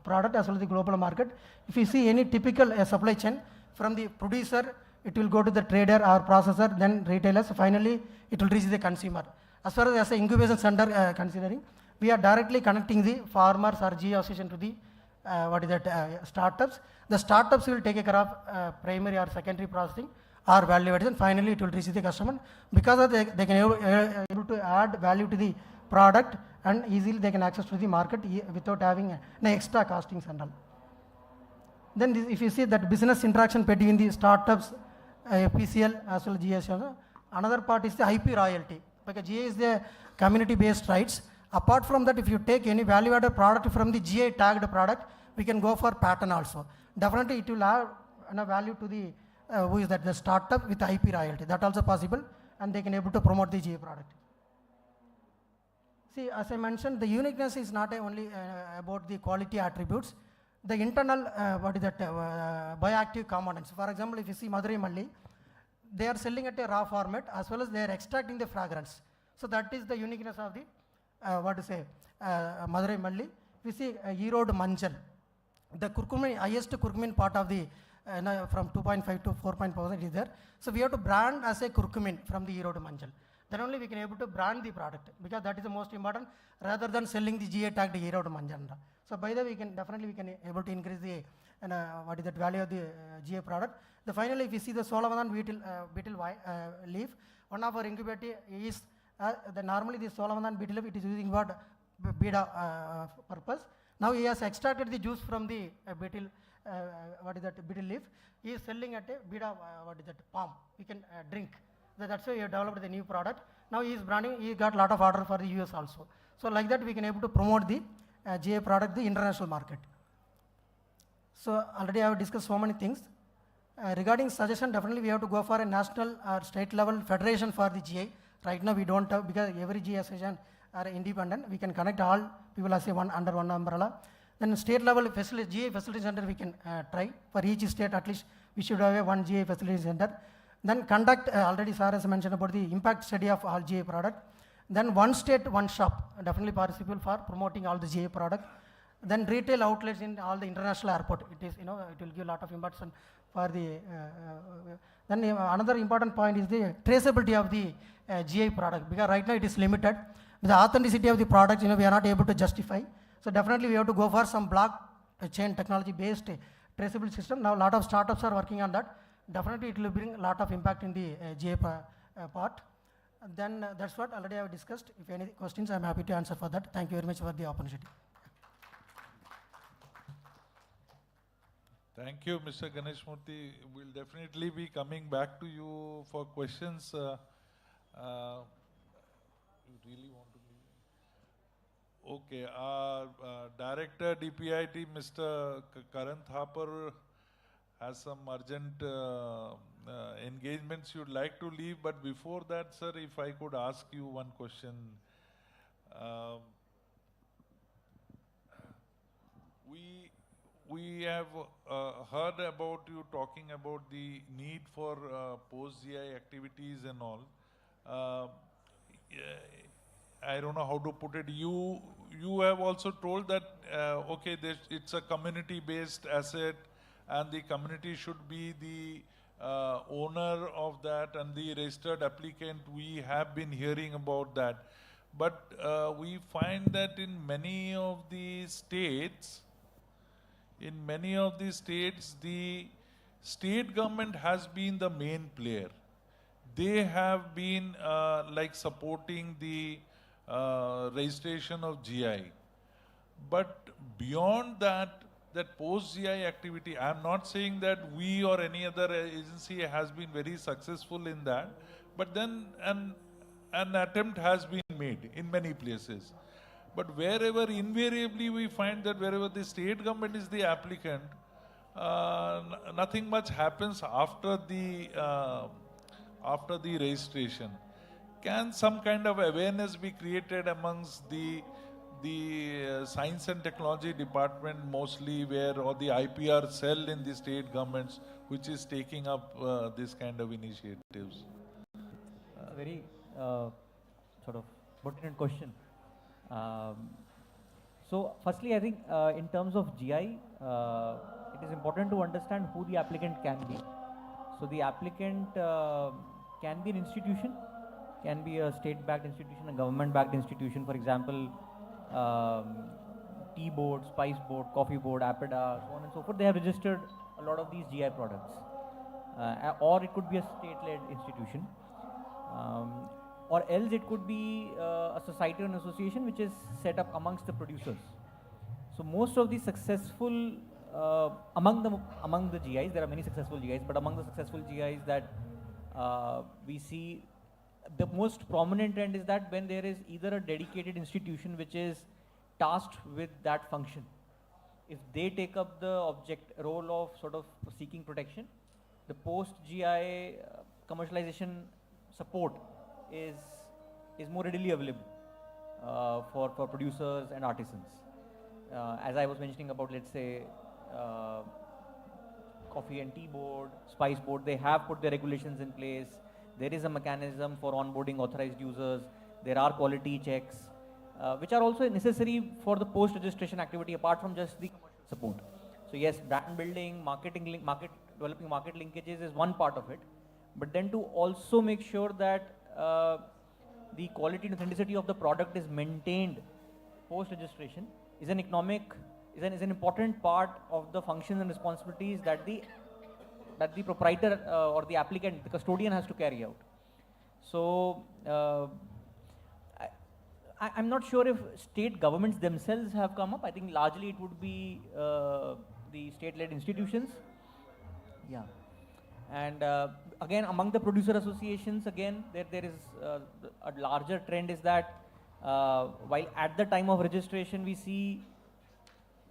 product as well as the global market, if you see any typical supply chain from the producer, it will go to the trader or processor, then retailers, finally it will reach the consumer. As far as an incubation center considering, we are directly connecting the farmers or GI association to the what is that startups. The startups will take care of primary or secondary processing or value addition. Finally, it will reach the customer because of they can able to add value to the product and easily they can access to the market without having an extra costings and all. Then this, if you see that business interaction between the startups, PCL as well as GI, another part is the IP royalty, because GI is the community-based rights. Apart from that, if you take any value-added product from the GI tagged product, we can go for patent also. Definitely, it will have value to the who is that the startup with IP royalty. That also possible, and they can able to promote the GI product. See, as I mentioned, the uniqueness is not only about the quality attributes. The internal what is that bioactive components. For example, if you see Madurai Malli, they are selling at a raw format as well as they are extracting the fragrance. So that is the uniqueness of the what to say Madurai Malli. We see Erode Manjal, the curcumin, highest curcumin part of the from 2.5 to 4.5% is there. So we have to brand as a curcumin from the Erode Manjal. Then only we can able to brand the product, because that is the most important rather than selling the GI tagged Erode Manjal. So by the way, we can definitely able to increase the what is that value of the GI product. The finally, if you see the Solomon beetle leaf, one of our incubator is normally the Solomon beetle leaf, it is using what beta purpose. Now he has extracted the juice from the beetle what is that beetle leaf. He is selling at a beta what is that palm. We can drink. That's why he developed the new product. Now he is branding. He got a lot of order for the US also. So like that, we can able to promote the GI product, the international market. So already I have discussed so many things. Regarding suggestion, definitely we have to go for a national or state level federation for the GI. Right now we don't have, because every GI association are independent. We can connect all people as a under one umbrella. Then state level GI facility center we can try. For each state at least we should have a one GI facility center. Then conduct, already Sir has mentioned about the impact study of all GI product. Then one state, one shop, definitely possible for promoting all the GI product. Then retail outlets in all the international airport. It is, it will give a lot of importance for the. Then another important point is the traceability of the GI product, because right now it is limited. With the authenticity of the product, we are not able to justify. So definitely we have to go for some blockchain technology based traceable system. Now a lot of startups are working on that. Definitely it will bring a lot of impact in the GI part. Then that's what already I have discussed. If any questions, I am happy to answer for that. Thank you very much for the opportunity. Thank you, Mr. Ganesh Moorthy. We'll definitely be coming back to you for questions. You really want to be? Okay. Our Director DPIIT, Mr. Karan Thapar, has some urgent engagements you'd like to leave, but before that, sir, if I could ask you one question. We have heard about you talking about the need for post-GI activities and all. I don't know how to put it. You have also told that, okay, it's a community-based asset, and the community should be the owner of that and the registered applicant. We have been hearing about that. But we find that in many of the states, the state government has been the main player. They have been like supporting the registration of GI. But beyond that, that post-GI activity, I am not saying that we or any other agency has been very successful in that, but then an attempt has been made in many places. But wherever, invariably we find that wherever the state government is the applicant, nothing much happens after the registration. Can some kind of awareness be created amongst the science and technology department mostly, or the IPR cell in the state governments, which is taking up this kind of initiatives? Very sort of pertinent question. So firstly, I think in terms of GI, it is important to understand who the applicant can be. So the applicant can be an institution, can be a state-backed institution, a government-backed institution. For example, tea board, spice board, coffee board, Apida, so on and so forth. They have registered a lot of these GI products. Or it could be a state-led institution. Or else it could be a society or an association which is set up amongst the producers. So most of the successful among the GIs, there are many successful GIs, but among the successful GIs that we see, the most prominent trend is that when there is either a dedicated institution which is tasked with that function, if they take up the role of sort of seeking protection, the post-GI commercialization support is more readily available for producers and artisans. As I was mentioning about, let's say, coffee and tea board, spice board, they have put their regulations in place. There is a mechanism for onboarding authorized users. There are quality checks, which are also necessary for the post-registration activity apart from just the commercial support. So yes, brand building, developing market linkages is one part of it, but then to also make sure that the quality and authenticity of the product is maintained post-registration is an important part of the functions and responsibilities that the proprietor or the applicant, the custodian, has to carry out. So I'm not sure if state governments themselves have come up. I think largely it would be the state-led institutions. Yeah. And again, among the producer associations, again, there is a larger trend is that while at the time of registration we see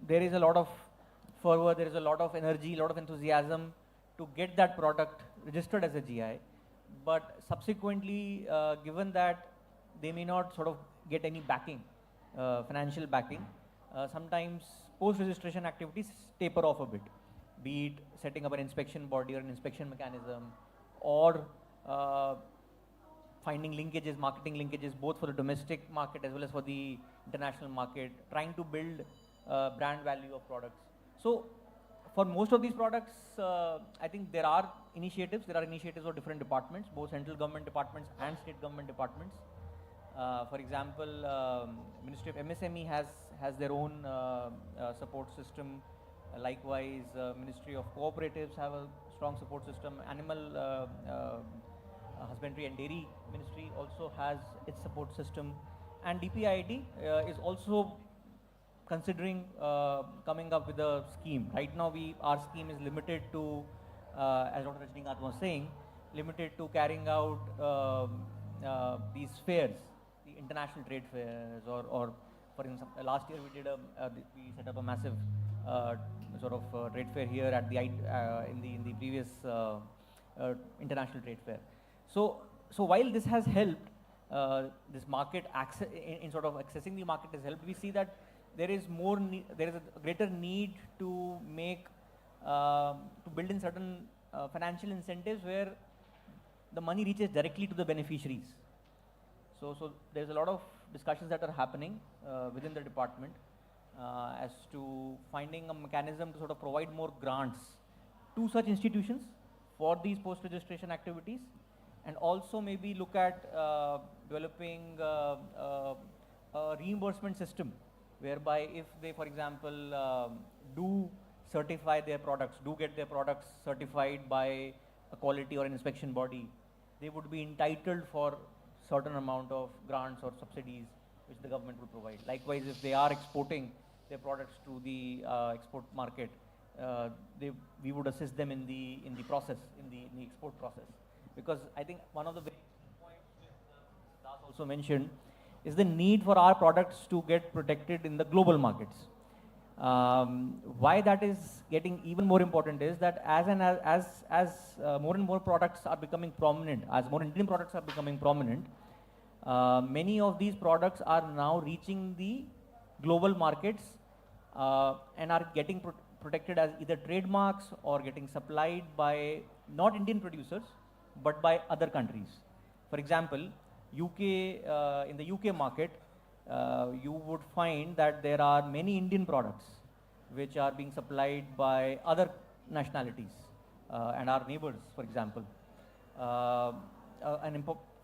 there is a lot of fervor, there is a lot of energy, a lot of enthusiasm to get that product registered as a GI, but subsequently, given that they may not sort of get any backing, financial backing, sometimes post-registration activities taper off a bit, be it setting up an inspection body or an inspection mechanism, or finding linkages, marketing linkages, both for the domestic market as well as for the international market, trying to build brand value of products. So for most of these products, I think there are initiatives of different departments, both central government departments and state government departments. For example, Ministry of MSME has their own support system. Likewise, Ministry of Cooperatives have a strong support system. Animal Husbandry and Dairy Ministry also has its support system. And DPIIT is also considering coming up with a scheme. Right now, our scheme is limited to, as Dr. Rajani was saying, limited to carrying out these fairs, the international trade fairs, or for instance, last year we set up a massive sort of trade fair here at the in the previous international trade fair. So while this has helped, this market access in sort of accessing the market has helped, we see that there is a greater need to make to build in certain financial incentives where the money reaches directly to the beneficiaries. So there's a lot of discussions that are happening within the department as to finding a mechanism to sort of provide more grants to such institutions for these post-registration activities, and also maybe look at developing a reimbursement system whereby if they, for example, do certify their products, do get their products certified by a quality or an inspection body, they would be entitled for certain amount of grants or subsidies which the government will provide. Likewise, if they are exporting their products to the export market, we would assist them in the process, in the export process. Because I think one of the very points which Das also mentioned is the need for our products to get protected in the global markets. Why that is getting even more important is that as more and more products are becoming prominent, as more Indian products are becoming prominent, many of these products are now reaching the global markets and are getting protected as either trademarks or getting supplied by not Indian producers but by other countries. For example, in the UK market, you would find that there are many Indian products which are being supplied by other nationalities and our neighbors, for example. For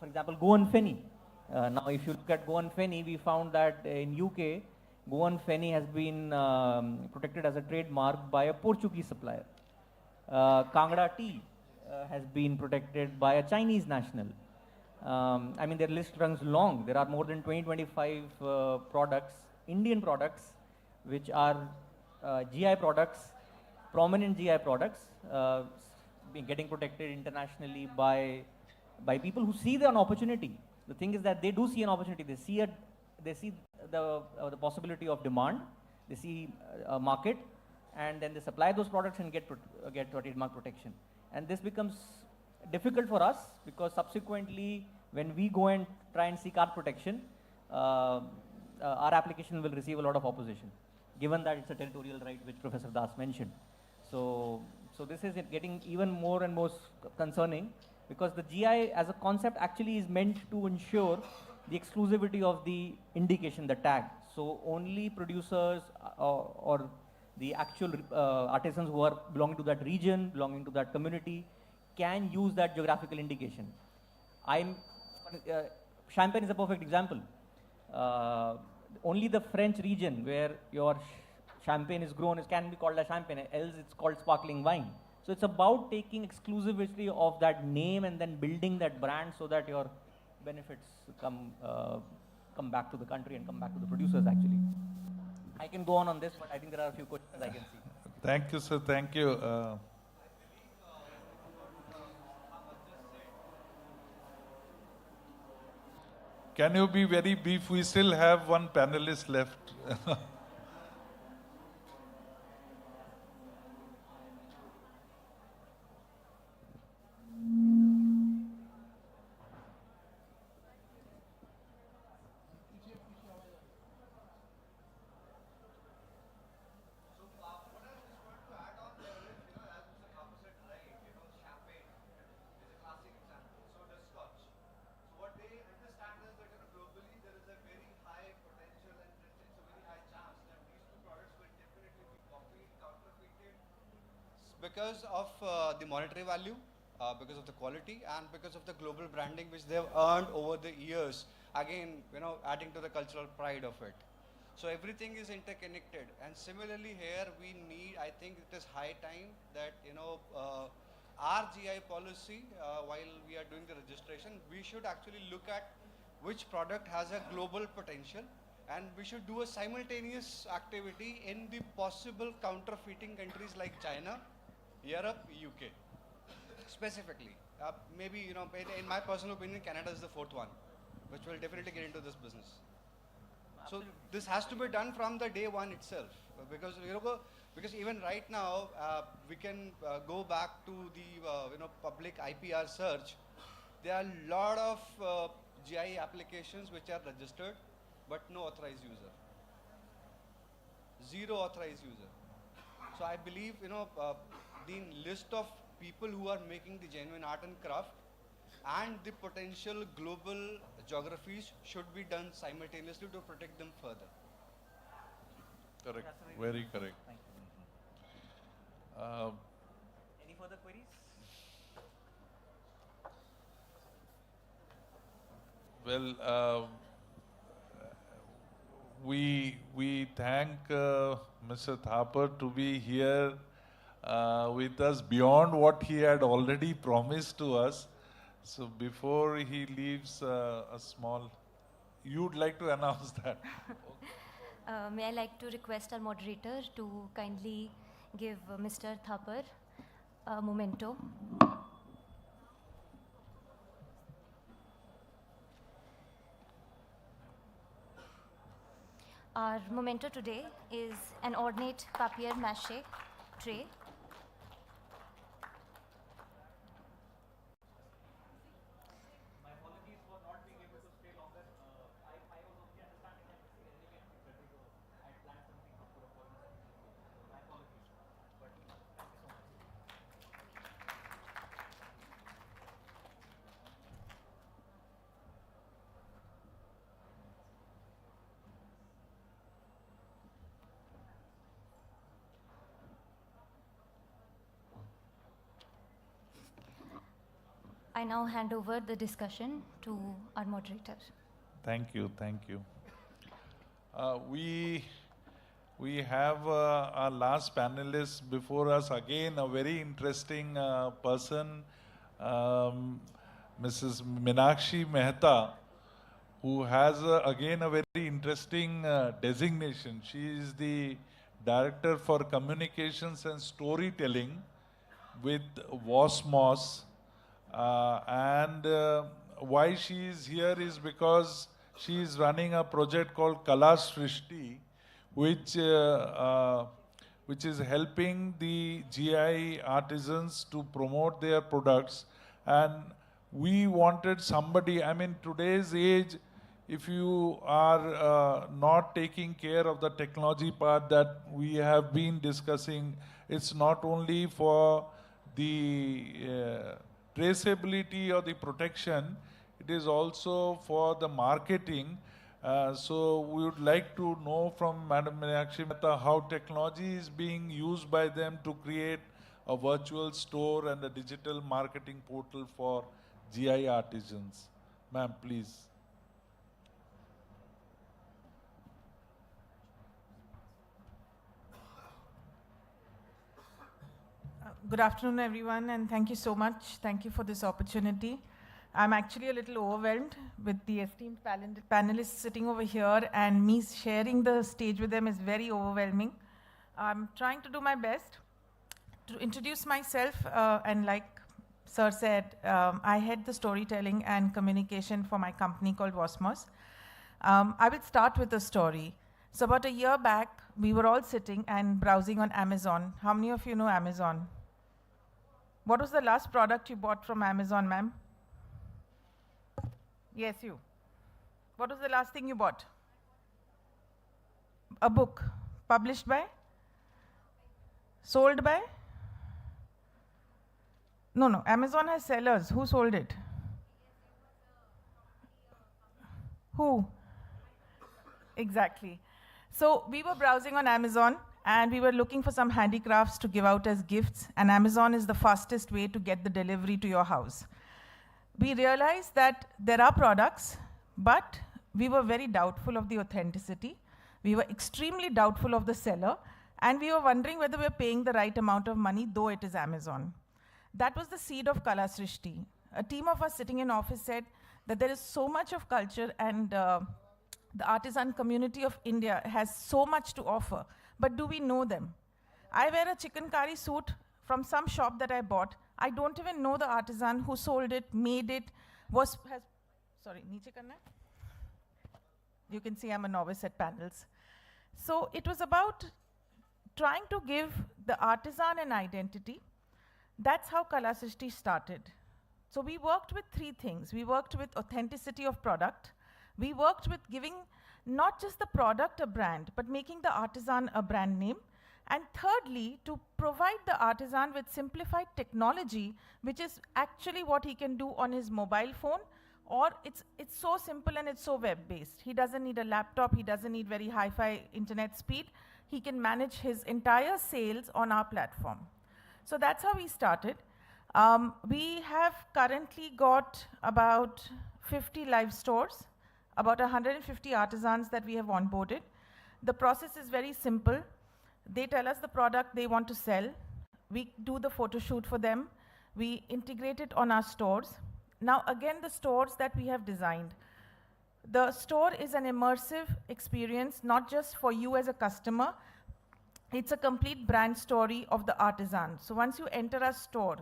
example, Goan Fenny. Now, if you look at Goan Fenny, we found that in UK, Goan Fenny has been protected as a trademark by a Portuguese supplier. Kangra tea has been protected by a Chinese national. I mean, their list runs long. There are more than 25 products, Indian products, which are GI products, prominent GI products, getting protected internationally by people who see an opportunity. The thing is that they do see an opportunity. They see the possibility of demand. They see a market, and then they supply those products and get trademark protection. And this becomes difficult for us because subsequently, when we go and try and seek our protection, our application will receive a lot of opposition, given that it's a territorial right, which Professor Das mentioned. So this is getting even more and more concerning, because the GI as a concept actually is meant to ensure the exclusivity of the indication, the tag. So only producers or the actual artisans who are belonging to that region, belonging to that community, can use that geographical indication. Champagne is a perfect example. Only the French region where your champagne is grown can be called a champagne, else it's called sparkling wine. So it's about taking exclusivity of that name and then building that brand so that your benefits come back to the country and come back to the producers actually. I can go on this, but I think there are a few questions I can see. Thank you, sir. Thank you. Can you be very brief? We still have one panelist left. Because of the monetary value, because of the quality, and because of the global branding which they have earned over the years, again, adding to the cultural pride of it. So everything is interconnected, and similarly here we need, I think it is high time that, our GI policy, while we are doing the registration, we should actually look at which product has a global potential, and we should do a simultaneous activity in the possible counterfeiting countries like China, Europe, UK, specifically. Maybe, in my personal opinion, Canada is the fourth one, which will definitely get into this business. Absolutely. So this has to be done from the day one itself, because because even right now we can go back to the public IPR search. There are a lot of GI applications which are registered, but no authorized user. Zero authorized user. So I believe the list of people who are making the genuine art and craft and the potential global geographies should be done simultaneously to protect them further. Correct. Very correct. Thank you. Any further queries? Well, we thank Mr. Thapar to be here with us beyond what he had already promised to us. So before he leaves, you'd like to announce that. May I like to request our moderator to kindly give Mr. Thapar a memento. Our memento today is an ornate papier-mâché tray. My apologies for not being able to stay longer. I was only understanding that Mr. Elegant is ready to go. I planned something for a foreign so my apologies. But thank you so much. I now hand over the discussion to our moderator. Thank you, thank you. We have our last panelist before us, again a very interesting person, Mrs. Meenakshi Mehta, who has again a very interesting designation. She is the Director for Communications and Storytelling with VOSMOS. Why she is here is because she is running a project called Srishti, which is helping the GI artisans to promote their products. And we wanted somebody, I mean, today's age, if you are not taking care of the technology part that we have been discussing, it's not only for the traceability or the protection, it is also for the marketing. So we would like to know from Madam Meenakshi Mehta how technology is being used by them to create a virtual store and a digital marketing portal for GI artisans. Ma'am, please. Good afternoon, everyone, and thank you so much. Thank you for this opportunity. I'm actually a little overwhelmed with the esteemed panelists sitting over here, and me sharing the stage with them is very overwhelming. I'm trying to do my best to introduce myself, and like Sir said, I head the storytelling and communication for my company called VOSMOS. I will start with a story. So about a year back, we were all sitting and browsing on Amazon. How many of you know Amazon? What was the last product you bought from Amazon, ma'am? Yes, you. What was the last thing you bought? A book. Published by? Sold by? No. Amazon has sellers. Who sold it? Who? Exactly. So we were browsing on Amazon, and we were looking for some handicrafts to give out as gifts, and Amazon is the fastest way to get the delivery to your house. We realized that there are products, but we were very doubtful of the authenticity. We were extremely doubtful of the seller, and we were wondering whether we were paying the right amount of money, though it is Amazon. That was the seed of Srishti. A team of us sitting in office said that there is so much of culture, and the artisan community of India has so much to offer, but do we know them? I wear a chicken curry suit from some shop that I bought. I don't even know the artisan who sold it, made it, sorry, niche karna hai? You can see I'm a novice at panels. So it was about trying to give the artisan an identity. That's how Srishti started. So we worked with three things. We worked with authenticity of product. We worked with giving not just the product a brand, but making the artisan a brand name. And thirdly, to provide the artisan with simplified technology, which is actually what he can do on his mobile phone, or it's so simple and it's so web-based. He doesn't need a laptop, he doesn't need very hi-fi internet speed. He can manage his entire sales on our platform. So that's how we started. We have currently got about 50 live stores, about 150 artisans that we have onboarded. The process is very simple. They tell us the product they want to sell. We do the photo shoot for them. We integrate it on our stores. Now again, the stores that we have designed. The store is an immersive experience, not just for you as a customer. It's a complete brand story of the artisan. So once you enter a store,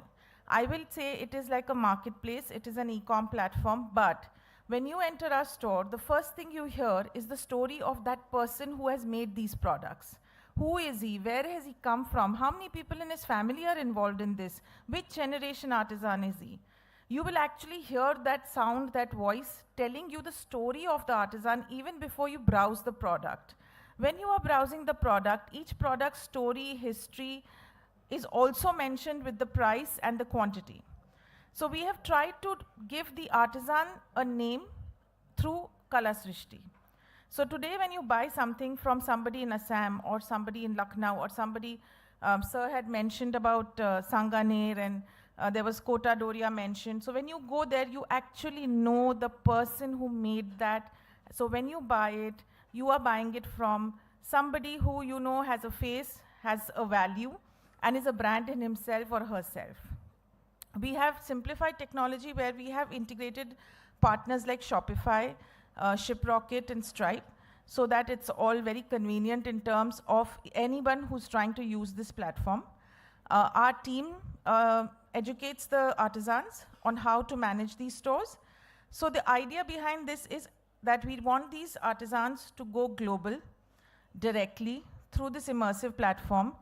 I will say it is like a marketplace. It is an e-com platform, but when you enter our store, the first thing you hear is the story of that person who has made these products. Who is he? Where has he come from? How many people in his family are involved in this? Which generation artisan is he? You will actually hear that sound, that voice, telling you the story of the artisan even before you browse the product. When you are browsing the product, each product's story, history is also mentioned with the price and the quantity. So we have tried to give the artisan a name through Srishti. So today when you buy something from somebody in Assam or somebody in Lucknow or somebody, Sir had mentioned about Sanganer and There was Kota Doria mentioned. So when you go there, you actually know the person who made that. So when you buy it, you are buying it from somebody who you know has a face, has a value, and is a brand in himself or herself. We have simplified technology where we have integrated partners like Shopify, Shiprocket, and Stripe, so that it's all very convenient in terms of anyone who's trying to use this platform. Our team educates the artisans on how to manage these stores. So the idea behind this is that we want these artisans to go global directly through this immersive platform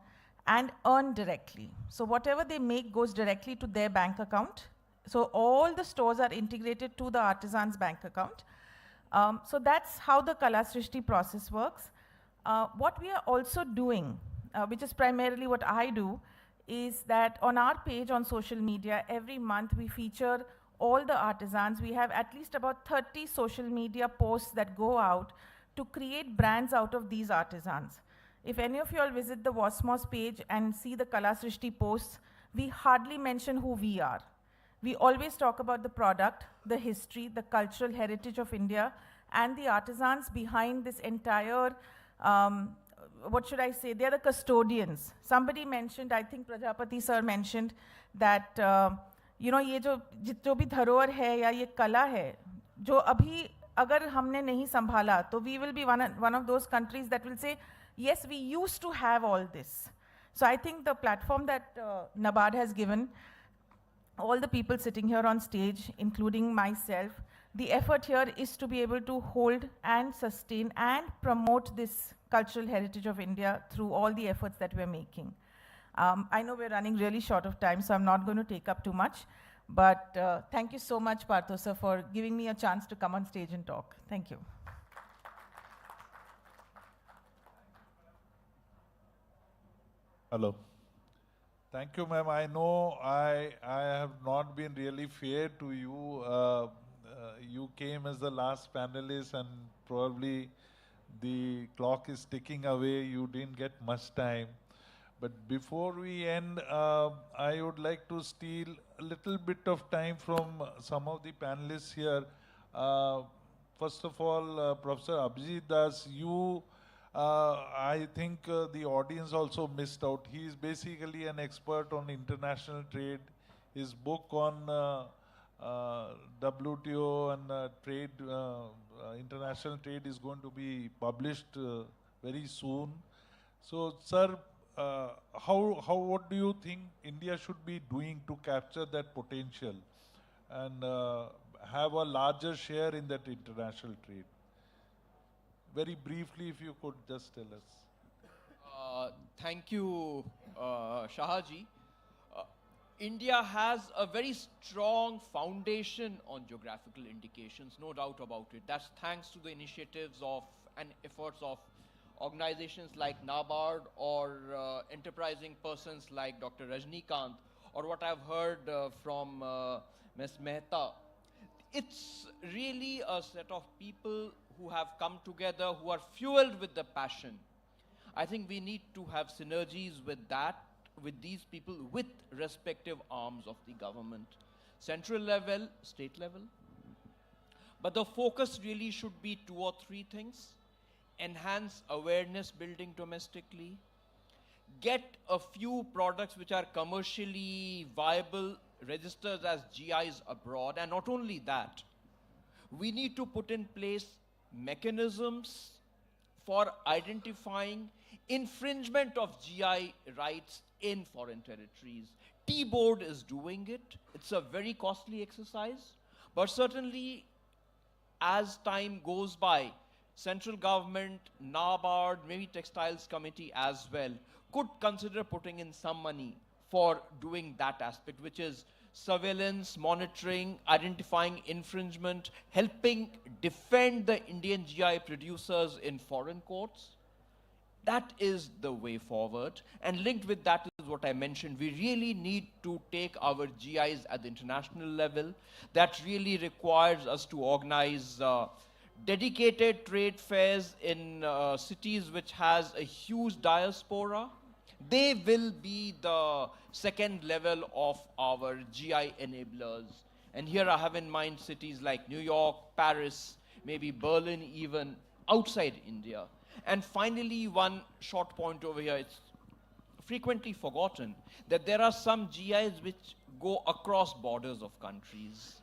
and earn directly. So whatever they make goes directly to their bank account. So all the stores are integrated to the artisan's bank account. So that's how the Kala Srishti process works. What we are also doing, which is primarily what I do, is that on our page on social media, every month we feature all the artisans. We have at least about 30 social media posts that go out to create brands out of these artisans. If any of you all visit the VOSMOS page and see the Kala Srishti posts, we hardly mention who we are. We always talk about the product, the history, the cultural heritage of India, and the artisans behind this entire, what should I say, they're the custodians. Somebody mentioned, I think Prajapati sir mentioned, that you know, ये जो भी धरोहर है या ये कला है, जो अभी अगर हमने नहीं संभाला, तो we will be one of those countries that will say, yes, we used to have all this. So I think the platform that NABARD has given, all the people sitting here on stage, including myself, the effort here is to be able to hold and sustain and promote this cultural heritage of India through all the efforts that we're making. I know we're running really short of time, so I'm not going to take up too much. But thank you so much, Partho sir, for giving me a chance to come on stage and talk. Thank you. Hello. Thank you, ma'am. I know I have not been really fair to you. You came as the last panelist and probably the clock is ticking away. You didn't get much time. But before we end, I would like to steal a little bit of time from some of the panelists here. First of all, Professor Abhijit Das, you I think the audience also missed out. He is basically an expert on international trade. His book on WTO and trade, international trade is going to be published very soon. So, sir, what do you think India should be doing to capture that potential and have a larger share in that international trade? Very briefly, if you could just tell us. Thank you, Shahaji. India has a very strong foundation on geographical indications, no doubt about it. That's thanks to the initiatives of and efforts of organizations like NABARD or enterprising persons like Dr. Rajani Kant, or what I've heard from Ms. Mehta. It's really a set of people who have come together, who are fueled with the passion. I think we need to have synergies with that, with these people, with respective arms of the government, central level, state level. But the focus really should be 2 or 3 things. Enhance awareness building domestically, get a few products which are commercially viable, registered as GIs abroad, and not only that, we need to put in place mechanisms for identifying infringement of GI rights in foreign territories. T-Board is doing it. It's a very costly exercise, but certainly as time goes by, central government, NABARD, maybe Textiles Committee as well, could consider putting in some money for doing that aspect, which is surveillance, monitoring, identifying infringement, helping defend the Indian GI producers in foreign courts. That is the way forward. And linked with that is what I mentioned. We really need to take our GIs at the international level. That really requires us to organize dedicated trade fairs in cities which has a huge diaspora. They will be the second level of our GI enablers. And here I have in mind cities like New York, Paris, maybe Berlin, even outside India. And finally, one short point over here, it's frequently forgotten that there are some GIs which go across borders of countries.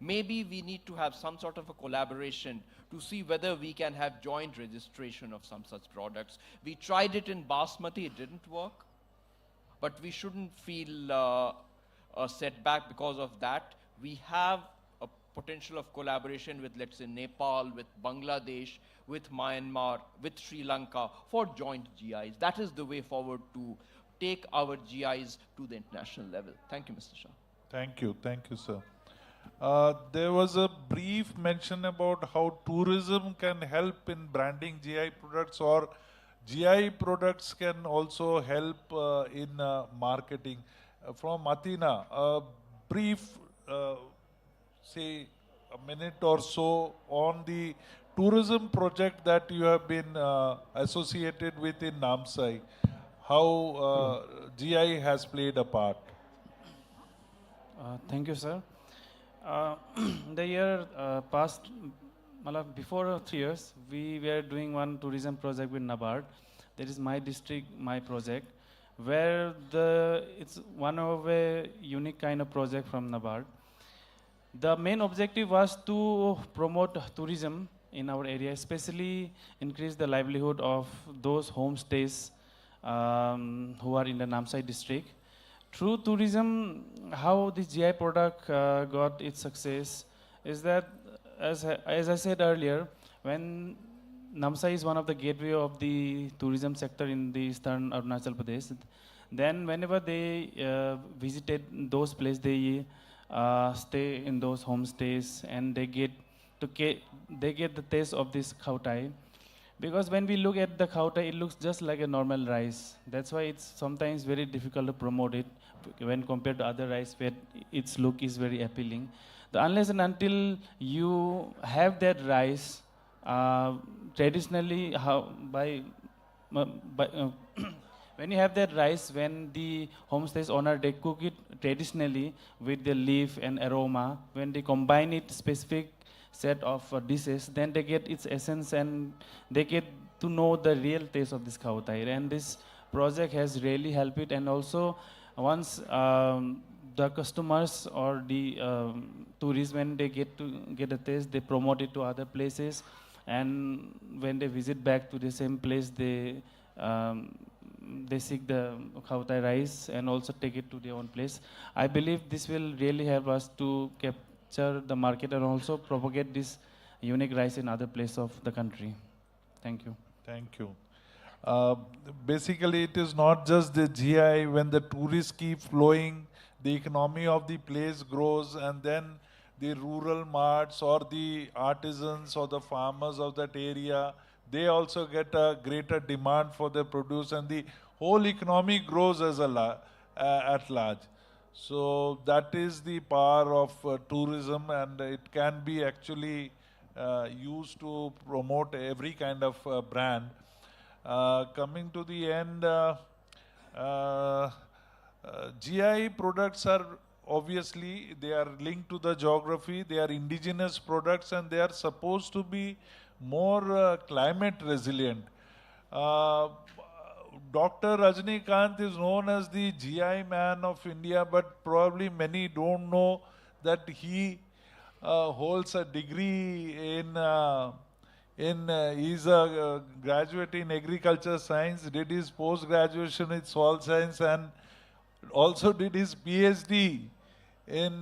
Maybe we need to have some sort of a collaboration to see whether we can have joint registration of some such products. We tried it in Basmati, it didn't work, but we shouldn't feel a setback because of that. We have a potential of collaboration with, let's say, Nepal, with Bangladesh, with Myanmar, with Sri Lanka for joint GIs. That is the way forward to take our GIs to the international level. Thank you, Mr. Shah. Thank you, sir. There was a brief mention about how tourism can help in branding GI products, or GI products can also help in marketing. From Athina, a brief, say a minute or so on the tourism project that you have been associated with in Namsai, how GI has played a part. Thank you, sir. The year past, before 3 years, we were doing one tourism project with NABARD. That is my district, my project, where it's one of a unique kind of project from NABARD. The main objective was to promote tourism in our area, especially increase the livelihood of those homestays who are in the Namsai district. Through tourism, how this GI product got its success is that, as I said earlier, when Namsai is one of the gateway of the tourism sector in the eastern Arunachal Pradesh, then whenever they visited those places, they stay in those homestays and they get the taste of this khautai. Because when we look at the khautai, it looks just like a normal rice. That's why it's sometimes very difficult to promote it when compared to other rice where its look is very appealing. Unless and until you have that rice, traditionally, when you have that rice, when the homestays owner, they cook it traditionally with the leaf and aroma. When they combine it specific set of dishes, then they get its essence and they get to know the real taste of this khautai. And this project has really helped it. And also, once the customers or the tourists, when they get a taste, they promote it to other places. And when they visit back to the same place, they seek the khautai rice and also take it to their own place. I believe this will really help us to capture the market and also propagate this unique rice in other places of the country. Thank you. Thank you. Basically, it is not just the GI. When the tourists keep flowing, the economy of the place grows, and then the rural marts or the artisans or the farmers of that area, they also get a greater demand for their produce, and the whole economy grows as at large. So that is the power of tourism, and it can be actually used to promote every kind of brand. Coming to the end, GI products are obviously, they are linked to the geography, they are indigenous products, and they are supposed to be more climate resilient. Dr. Rajani Kant is known as the GI man of India, but probably many don't know that he holds a degree he's a graduate in agriculture science, did his post-graduation in soil science, and also did his PhD in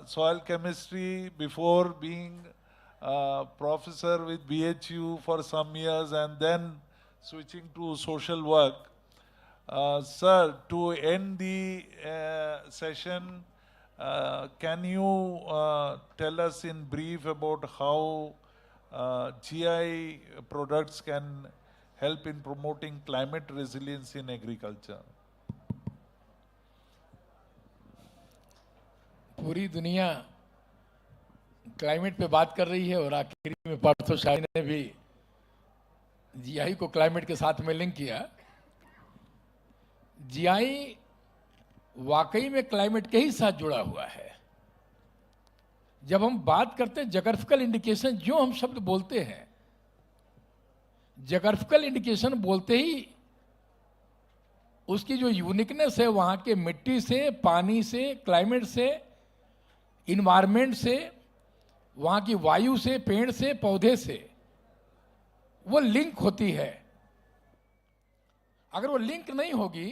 soil chemistry before being professor with BHU for some years and then switching to social work. Sir, to end the session, can you tell us in brief about how GI products can help in promoting climate resilience in agriculture? पूरी दुनिया climate पे बात कर रही है और आखिरी में पार्थो शाही ने भी जीआई को क्लाइमेट के साथ में लिंक किया। जीआई वाकई में क्लाइमेट के ही साथ जुड़ा हुआ है। जब हम बात करते हैं ज्योग्राफिकल इंडिकेशन, जो हम शब्द बोलते हैं, ज्योग्राफिकल इंडिकेशन बोलते ही उसकी जो यूनिकनेस है वहाँ के मिट्टी से, पानी से, क्लाइमेट से, इन्वायरमेंट से, वहाँ की वायु से, पेड़ से, पौधे से, वो लिंक होती है। अगर वो लिंक नहीं होगी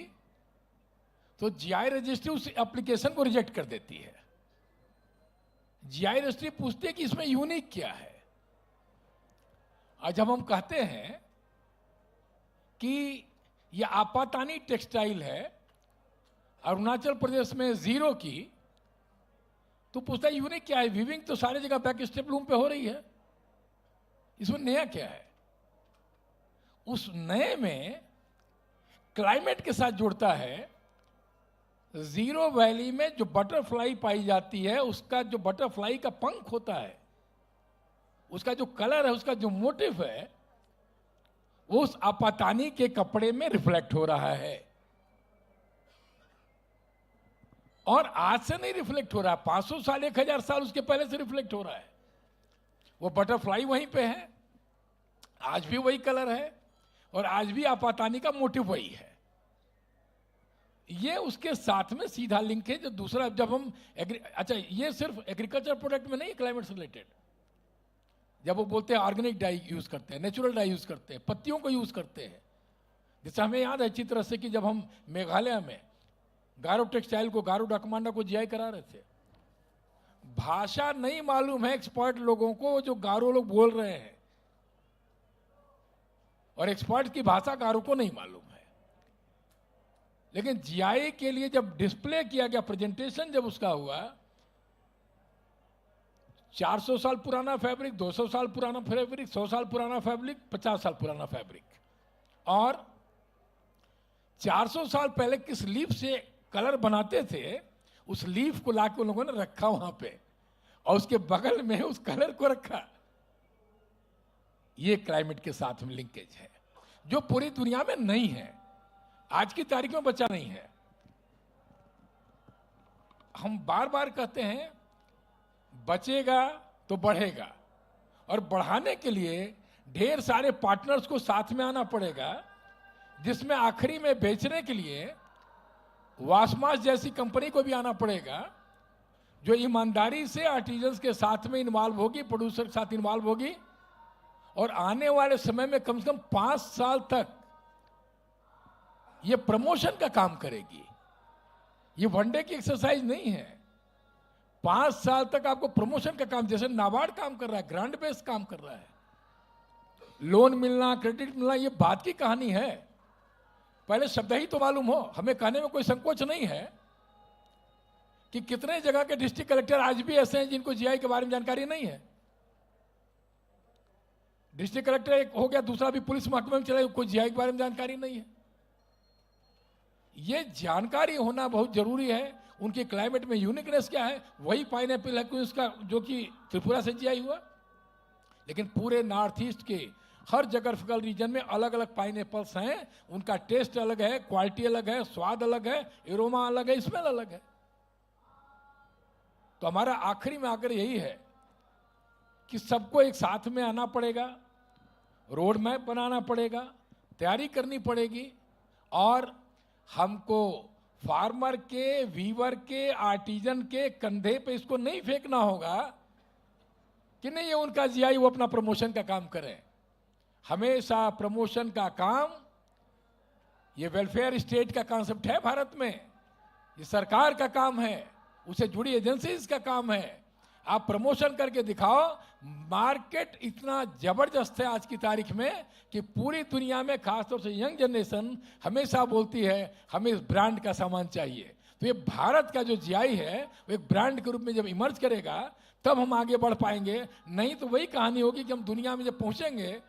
तो जीआई रजिस्ट्री उस एप्लीकेशन को रिजेक्ट कर देती है। जीआई रजिस्ट्री पूछती है कि इसमें यूनिक क्या है। और जब हम कहते हैं कि यह आपातानी टेक्सटाइल है अरुणाचल प्रदेश में 0 की, तो पूछता है यूनिक क्या है। वीविंग तो सारी जगह बैक स्टेप लूम पे हो रही है, इसमें नया क्या है। उस नए में क्लाइमेट के साथ जुड़ता है। 0 वैली में जो बटरफ्लाई पाई जाती है, उसका जो बटरफ्लाई का पंख होता है, उसका जो कलर है, उसका जो मोटिव है, उस आपातानी के कपड़े में रिफ्लेक्ट हो रहा है। और आज से नहीं रिफ्लेक्ट हो रहा है, 500 साल 1000 साल उसके पहले से रिफ्लेक्ट हो रहा है। वो बटरफ्लाई वहीं पे है, आज भी वही कलर है, और आज भी आपातानी का मोटिव वही है। ये उसके साथ में सीधा लिंक है। जो दूसरा, जब हम अच्छा, ये सिर्फ एग्रीकल्चर प्रोडक्ट में नहीं, क्लाइमेट से रिलेटेड, जब वो बोलते हैं ऑर्गेनिक डाई यूज करते हैं, नेचुरल डाई यूज करते हैं, पत्तियों को यूज करते हैं। जैसे हमें याद है अच्छी तरह से कि जब हम मेघालय में गारो टेक्सटाइल को, गारो डॉक्यूमेंटा को जीआई करा रहे थे, भाषा नहीं मालूम है एक्सपर्ट लोगों को जो गारो लोग बोल रहे हैं, और एक्सपर्ट की भाषा गारो को नहीं मालूम है। लेकिन जीआई के लिए जब डिस्प्ले किया गया, प्रेजेंटेशन जब उसका हुआ, 400 साल पुराना फैब्रिक, 200 साल पुराना फैब्रिक, 100 साल पुराना फैब्रिक, 50 साल पुराना फैब्रिक, और 400 साल पहले किस लीफ से कलर बनाते थे, उस लीफ को लाके उन लोगों ने रखा वहां पे, और उसके बगल में उस कलर को रखा। ये क्लाइमेट के साथ में लिंकेज है जो पूरी दुनिया में नहीं है, आज की तारीख में बचा नहीं है। हम बार बार कहते हैं बचेगा तो बढ़ेगा, और बढ़ाने के लिए ढेर सारे पार्टनर्स को साथ में आना पड़ेगा, जिसमें आखिरी में बेचने के लिए वॉस्मॉस जैसी कंपनी को भी आना पड़ेगा, जो ईमानदारी से आर्टिजन्स के साथ में इन्वॉल्व होगी, प्रोड्यूसर के साथ इन्वॉल्व होगी, और आने वाले समय में कम से कम 5 साल तक ये प्रमोशन का काम करेगी। ये वनडे की एक्सरसाइज नहीं है, 5 साल तक आपको प्रमोशन का काम, जैसे नाबार्ड काम कर रहा है, ग्रांट बेस्ड काम कर रहा है, लोन मिलना, क्रेडिट मिलना, ये बात की कहानी है। पहले शब्द ही तो मालूम हो। हमें कहने में कोई संकोच नहीं है कि कितने जगह के डिस्ट्रिक्ट कलेक्टर आज भी ऐसे हैं जिनको जीआई के बारे में जानकारी नहीं है। डिस्ट्रिक्ट कलेक्टर एक हो गया, दूसरा भी पुलिस महकमे में चला, कोई जीआई के बारे में जानकारी नहीं है। ये जानकारी होना बहुत जरूरी है। उनके क्लाइमेट में यूनिकनेस क्या है, वही पाइनएप्पल है कि उसका, जो कि त्रिपुरा से जीआई हुआ, लेकिन पूरे नॉर्थ ईस्ट के हर ज्योग्राफिकल रीजन में अलग अलग पाइनएप्पल्स हैं, उनका टेस्ट अलग है, क्वालिटी अलग है, स्वाद अलग है, एरोमा अलग है, स्मेल अलग है। तो हमारा आखिरी में आकर यही है कि सबको एक साथ में आना पड़ेगा, रोड मैप बनाना पड़ेगा, तैयारी करनी पड़ेगी, और हमको फार्मर के, वीवर के, आर्टिजन के कंधे पे इसको नहीं फेंकना होगा कि नहीं ये उनका जीआई, वो अपना प्रमोशन का काम करें। हमेशा प्रमोशन का काम, ये वेलफेयर स्टेट का कॉन्सेप्ट है भारत में, ये सरकार का काम है, उसे जुड़ी एजेंसीज का काम है। आप प्रमोशन करके दिखाओ। मार्केट इतना जबरदस्त है आज की तारीख में कि पूरी दुनिया में, खासतौर से यंग जनरेशन हमेशा बोलती है हमें इस ब्रांड का सामान चाहिए। तो ये भारत का जो जीआई है वो एक ब्रांड के रूप में जब इमर्ज करेगा तब हम आगे बढ़ पाएंगे। नहीं तो वही कहानी होगी कि हम दुनिया में जब पहुंचेंगे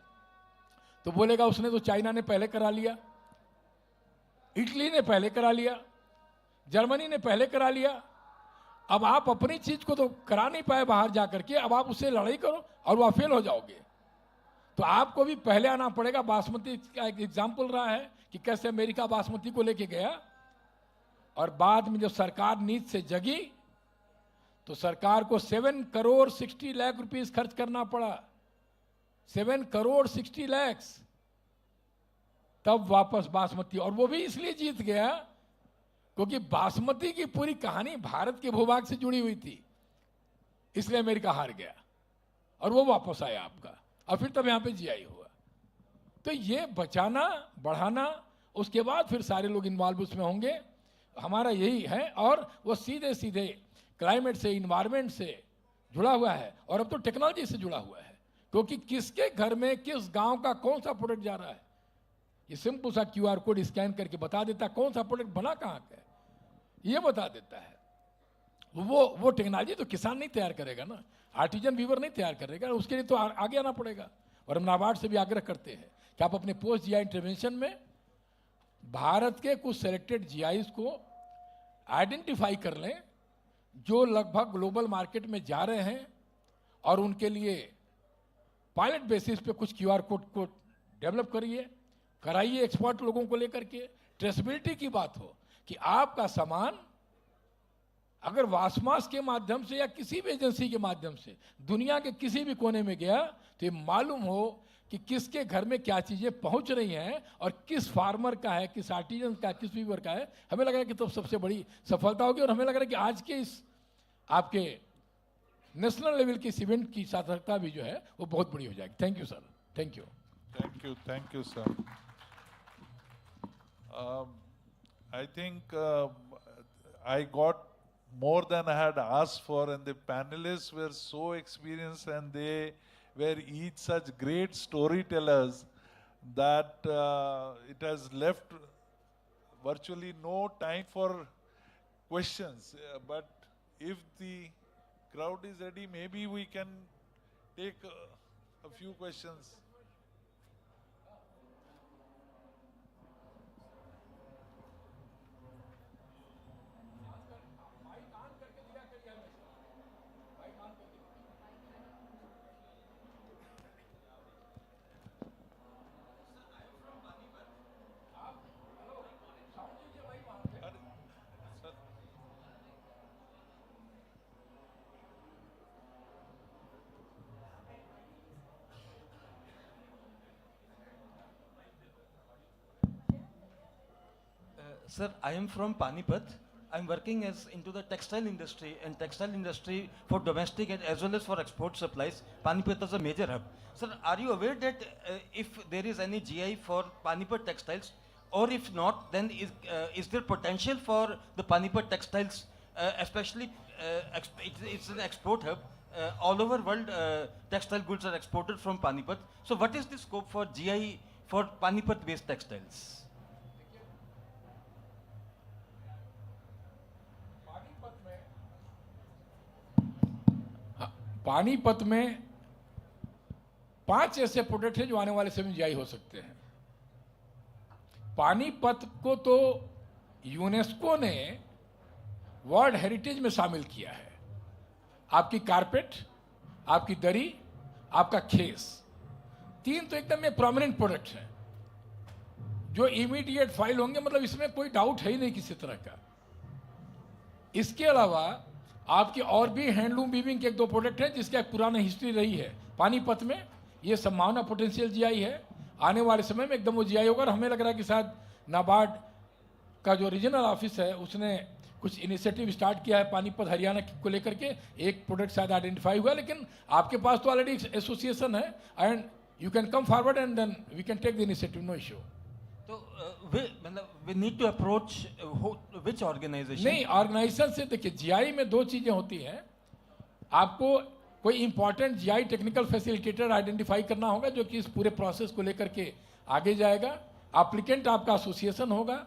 तो बोलेगा उसने तो, चाइना ने पहले करा लिया, इटली ने पहले करा लिया, जर्मनी ने पहले करा लिया, अब आप अपनी चीज को तो करा नहीं पाए बाहर जाकर के, अब आप उससे लड़ाई करो और वह फेल हो जाओगे। तो आपको भी पहले आना पड़ेगा। बासमती का एक एग्जाम्पल रहा है कि कैसे अमेरिका बासमती को लेके गया, और बाद में जब सरकार नींद से जगी तो सरकार को 7 करोड़ 60 लाख रुपीस खर्च करना पड़ा, 7 करोड़ 60 लाख, तब वापस बासमती। और वो भी इसलिए जीत गया क्योंकि बासमती की पूरी कहानी भारत के भूभाग से जुड़ी हुई थी, इसलिए अमेरिका हार गया और वो वापस आया आपका, और फिर तब यहाँ पे जीआई हुआ। तो ये बचाना बढ़ाना, उसके बाद फिर सारे लोग इन्वॉल्व उसमें होंगे, हमारा यही है। और वो सीधे सीधे क्लाइमेट से, इन्वायरमेंट से जुड़ा हुआ है, और अब तो टेक्नोलॉजी से जुड़ा हुआ है, क्योंकि किसके घर में किस गांव का कौन सा प्रोडक्ट जा रहा है, ये सिंपल सा क्यूआर कोड स्कैन करके बता देता है कौन सा प्रोडक्ट बना कहाँ का है, ये बता देता है। वो टेक्नोलॉजी तो किसान नहीं तैयार करेगा ना, आर्टिजन वीवर नहीं तैयार करेगा, उसके लिए तो आगे आना पड़ेगा। और हम नाबार्ड से भी आग्रह करते हैं कि आप अपने पोस्ट जीआई इंटरवेंशन में भारत के कुछ सेलेक्टेड जीआईज को आइडेंटिफाई कर लें जो लगभग ग्लोबल मार्केट में जा रहे हैं, और उनके लिए पायलट बेसिस पे कुछ क्यूआर कोड को डेवलप कराइए एक्सपर्ट लोगों को लेकर के। ट्रेसेबिलिटी की बात हो कि आपका सामान अगर वासमास के माध्यम से या किसी भी एजेंसी के माध्यम से दुनिया के किसी भी कोने में गया तो ये मालूम हो कि किसके घर में क्या चीजें पहुंच रही हैं और किस फार्मर का है, किस आर्टिजन का, किस वीवर का है। हमें लग रहा है कि तब सबसे बड़ी सफलता होगी, और हमें लग रहा है कि आज के इस आपके नेशनल लेवल के इस इवेंट की सार्थकता भी जो है वो बहुत बड़ी हो जाएगी। Thank you sir, thank you. Thank you, sir. I think I got more than I had asked for, and the panelists were so experienced, and they were each such great storytellers that it has left virtually no time for questions. But if the crowd is ready, maybe we can take a few questions. Sir, I am from Panipat. I'm working into the textile industry, and textile industry for domestic as well as for export supplies. Panipat is a major hub. Sir, are you aware that if there is any GI for Panipat textiles, or if not, then is there potential for the Panipat textiles, especially it's an export hub. All over world, textile goods are exported from Panipat. So what is the scope for GI for Panipat-based textiles? Panipat में 5 ऐसे product हैं जो आने वाले समय में GI हो सकते हैं। पानीपत को तो यूनेस्को ने वर्ल्ड हेरिटेज में शामिल किया है। आपकी कारपेट, आपकी दरी, आपका खेस, 3 तो एकदम में प्रोमिनेंट प्रोडक्ट हैं जो इमीडिएट फाइल होंगे, मतलब इसमें कोई डाउट है ही नहीं किसी तरह का। इसके अलावा आपके और भी हैंडलूम वीविंग के 1-2 प्रोडक्ट हैं जिसकी एक पुरानी हिस्ट्री रही है पानीपत में। ये संभावना पोटेंशियल जीआई है, आने वाले समय में एकदम वो जीआई होगा। और हमें लग रहा है कि शायद नाबार्ड का जो रीजनल ऑफिस है उसने कुछ इनिशिएटिव स्टार्ट किया है पानीपत हरियाणा को लेकर के। एक प्रोडक्ट शायद आइडेंटिफाई हुआ, लेकिन आपके पास तो ऑलरेडी एसोसिएशन है, and you can come forward and then we can take the initiative, no issue. तो we need to approach which organization? नहीं, ऑर्गेनाइजेशन से देखिए, जीआई में 2 चीजें होती हैं। आपको कोई important GI technical facilitator identify करना होगा जो कि इस पूरे प्रोसेस को लेकर के आगे जाएगा। एप्लीकेंट आपका एसोसिएशन होगा,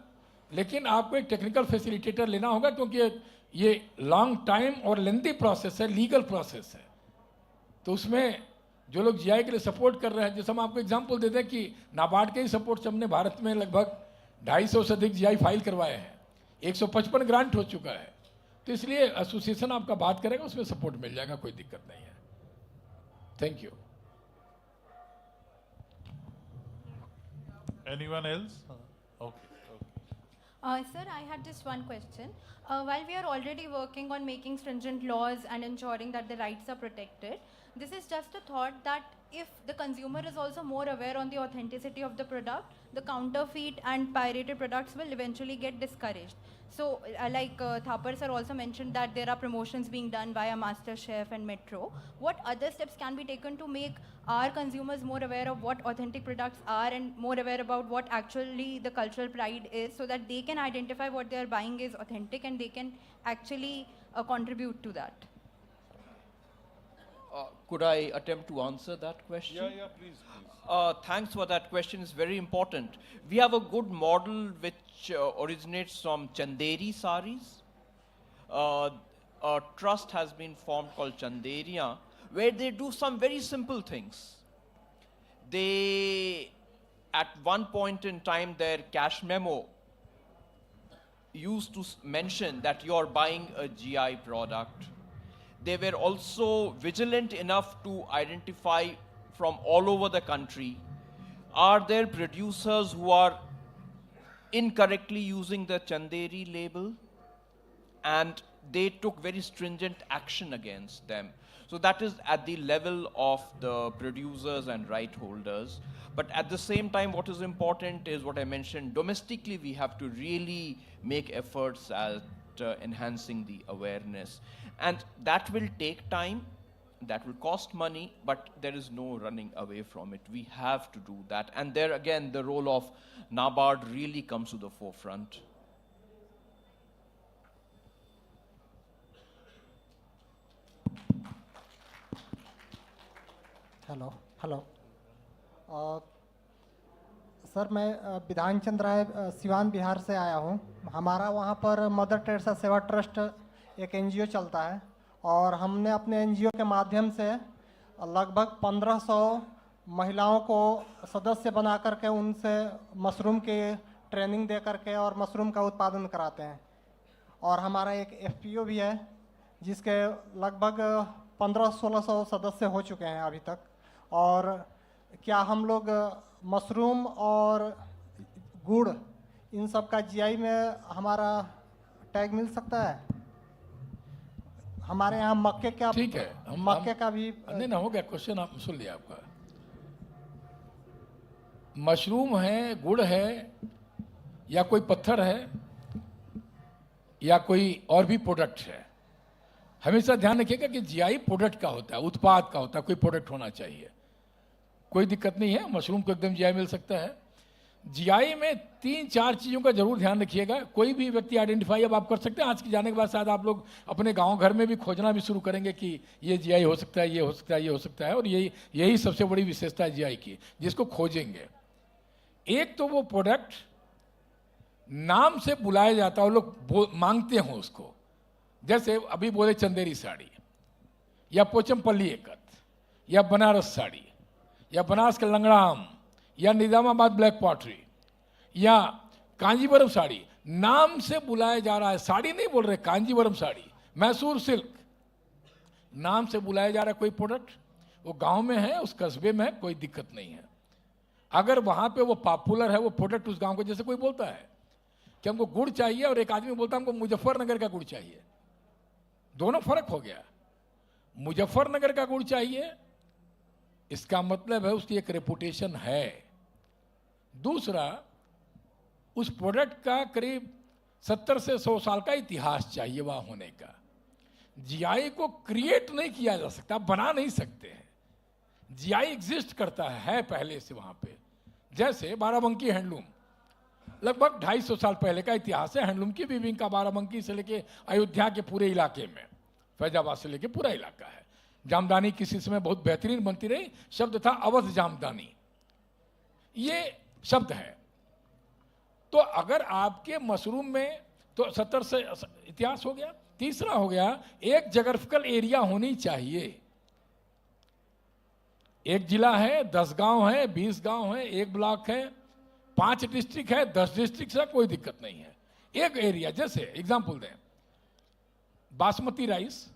लेकिन आपको एक टेक्निकल फैसिलिटेटर लेना होगा क्योंकि ये लॉन्ग टाइम और लेंथी प्रोसेस है, लीगल प्रोसेस है। तो उसमें जो लोग जीआई के लिए सपोर्ट कर रहे हैं, जैसे हम आपको एग्जांपल देते हैं कि नाबार्ड के ही सपोर्ट से हमने भारत में लगभग 250 से अधिक जीआई फाइल करवाए हैं, 155 ग्रांट हो चुका है। तो इसलिए एसोसिएशन आपका बात करेगा, उसमें सपोर्ट मिल जाएगा, कोई दिक्कत नहीं है। Thank you. Anyone else? Okay. Sir, I had just one question. While we are already working on making stringent laws and ensuring that the rights are protected, this is just a thought that if the consumer is also more aware on the authenticity of the product, the counterfeit and pirated products will eventually get discouraged. So, like Thapar sir also mentioned that there are promotions being done via MasterChef and Metro. What other steps can be taken to make our consumers more aware of what authentic products are and more aware about what actually the cultural pride is, so that they can identify what they are buying is authentic and they can actually contribute to that? Could I attempt to answer that question? Yeah, please. Thanks for that question. It's very important. We have a good model which originates from Chanderi saris. A trust has been formed called Chanderiya, where they do some very simple things. They, at one point in time, their cash memo used to mention that you are buying a GI product. They were also vigilant enough to identify from all over the country, are there producers who are incorrectly using the Chanderi label? And they took very stringent action against them. So that is at the level of the producers and right holders. But at the same time, what is important is what I mentioned, domestically we have to really make efforts at enhancing the awareness. And that will take time, that will cost money, but there is no running away from it. We have to do that. And there again, the role of NABARD really comes to the forefront. Hello sir, मैं विधान चंद्र राय सिवान बिहार से आया हूँ। हमारा वहाँ पर mother Teresa सेवा trust एक NGO चलता है और हमने अपने एनजीओ के माध्यम से लगभग 1500 महिलाओं को सदस्य बना करके उनसे मशरूम की ट्रेनिंग दे करके और मशरूम का उत्पादन कराते हैं। और हमारा एक एफपीओ भी है जिसके लगभग 1500-1600 सदस्य हो चुके हैं अभी तक। और क्या हम लोग मशरूम और गुड़ इन सब का जीआई में हमारा टैग मिल सकता है? हमारे यहाँ मक्के का, ठीक है, मक्के का भी नहीं ना हो गया क्वेश्चन, आप सुन लिया आपका। मशरूम है, गुड़ है, या कोई पत्थर है, या कोई और भी प्रोडक्ट है, हमेशा ध्यान रखिएगा कि जीआई प्रोडक्ट का होता है, उत्पाद का होता है, कोई प्रोडक्ट होना चाहिए। कोई दिक्कत नहीं है, मशरूम को एकदम जीआई मिल सकता है। जीआई में 3-4 चीज़ों का जरूर ध्यान रखिएगा। कोई भी व्यक्ति आइडेंटिफाई अब आप कर सकते हैं। आज के जाने के बाद शायद आप लोग अपने गांव घर में भी खोजना भी शुरू करेंगे कि ये जीआई हो सकता है, ये हो सकता है, ये हो सकता है। और यही सबसे बड़ी विशेषता है जीआई की, जिसको खोजेंगे। एक तो वो प्रोडक्ट नाम से बुलाया जाता है, वो लोग मांगते हो उसको। जैसे अभी बोले चंदेरी साड़ी, या पोचमपल्ली एकत, या बनारस साड़ी, या बनारस का लंगड़ा आम, या निजामाबाद ब्लैक पॉटरी, या कांजीवरम साड़ी, नाम से बुलाया जा रहा है। साड़ी नहीं बोल रहे, कांजीवरम साड़ी, मैसूर सिल्क, नाम से बुलाया जा रहा है। कोई प्रोडक्ट वो गांव में है, उस कस्बे में है, कोई दिक्कत नहीं है। अगर वहां पे वो पॉपुलर है वो प्रोडक्ट उस गांव को, जैसे कोई बोलता है कि हमको गुड़ चाहिए और एक आदमी बोलता है हमको मुजफ्फरनगर का गुड़ चाहिए, दोनों फर्क हो गया। मुजफ्फरनगर का गुड़ चाहिए, इसका मतलब है उसकी एक रेपुटेशन है। दूसरा, उस प्रोडक्ट का करीब 70 से 100 साल का इतिहास चाहिए वहां होने का। जीआई को क्रिएट नहीं किया जा सकता, बना नहीं सकते हैं। जीआई एग्जिस्ट करता है पहले से वहां पे। जैसे बाराबंकी हैंडलूम, लगभग 250 साल पहले का इतिहास है हैंडलूम की। विभिन्न का बाराबंकी से लेके अयोध्या के पूरे इलाके में, फैजाबाद से लेके पूरा इलाका है। जामदानी किसी समय बहुत बेहतरीन बनती रही, शब्द था अवध जामदानी, ये शब्द है। तो अगर आपके मशरूम में तो 70 से इतिहास हो गया। तीसरा हो गया, एक ज्योग्राफिकल एरिया होनी चाहिए। एक जिला है, 10 गांव है, 20 गांव है, एक ब्लॉक है, 5 डिस्ट्रिक्ट है, 10 डिस्ट्रिक्ट है, कोई दिक्कत नहीं है। एक एरिया, जैसे एग्जांपल दें, basmati rice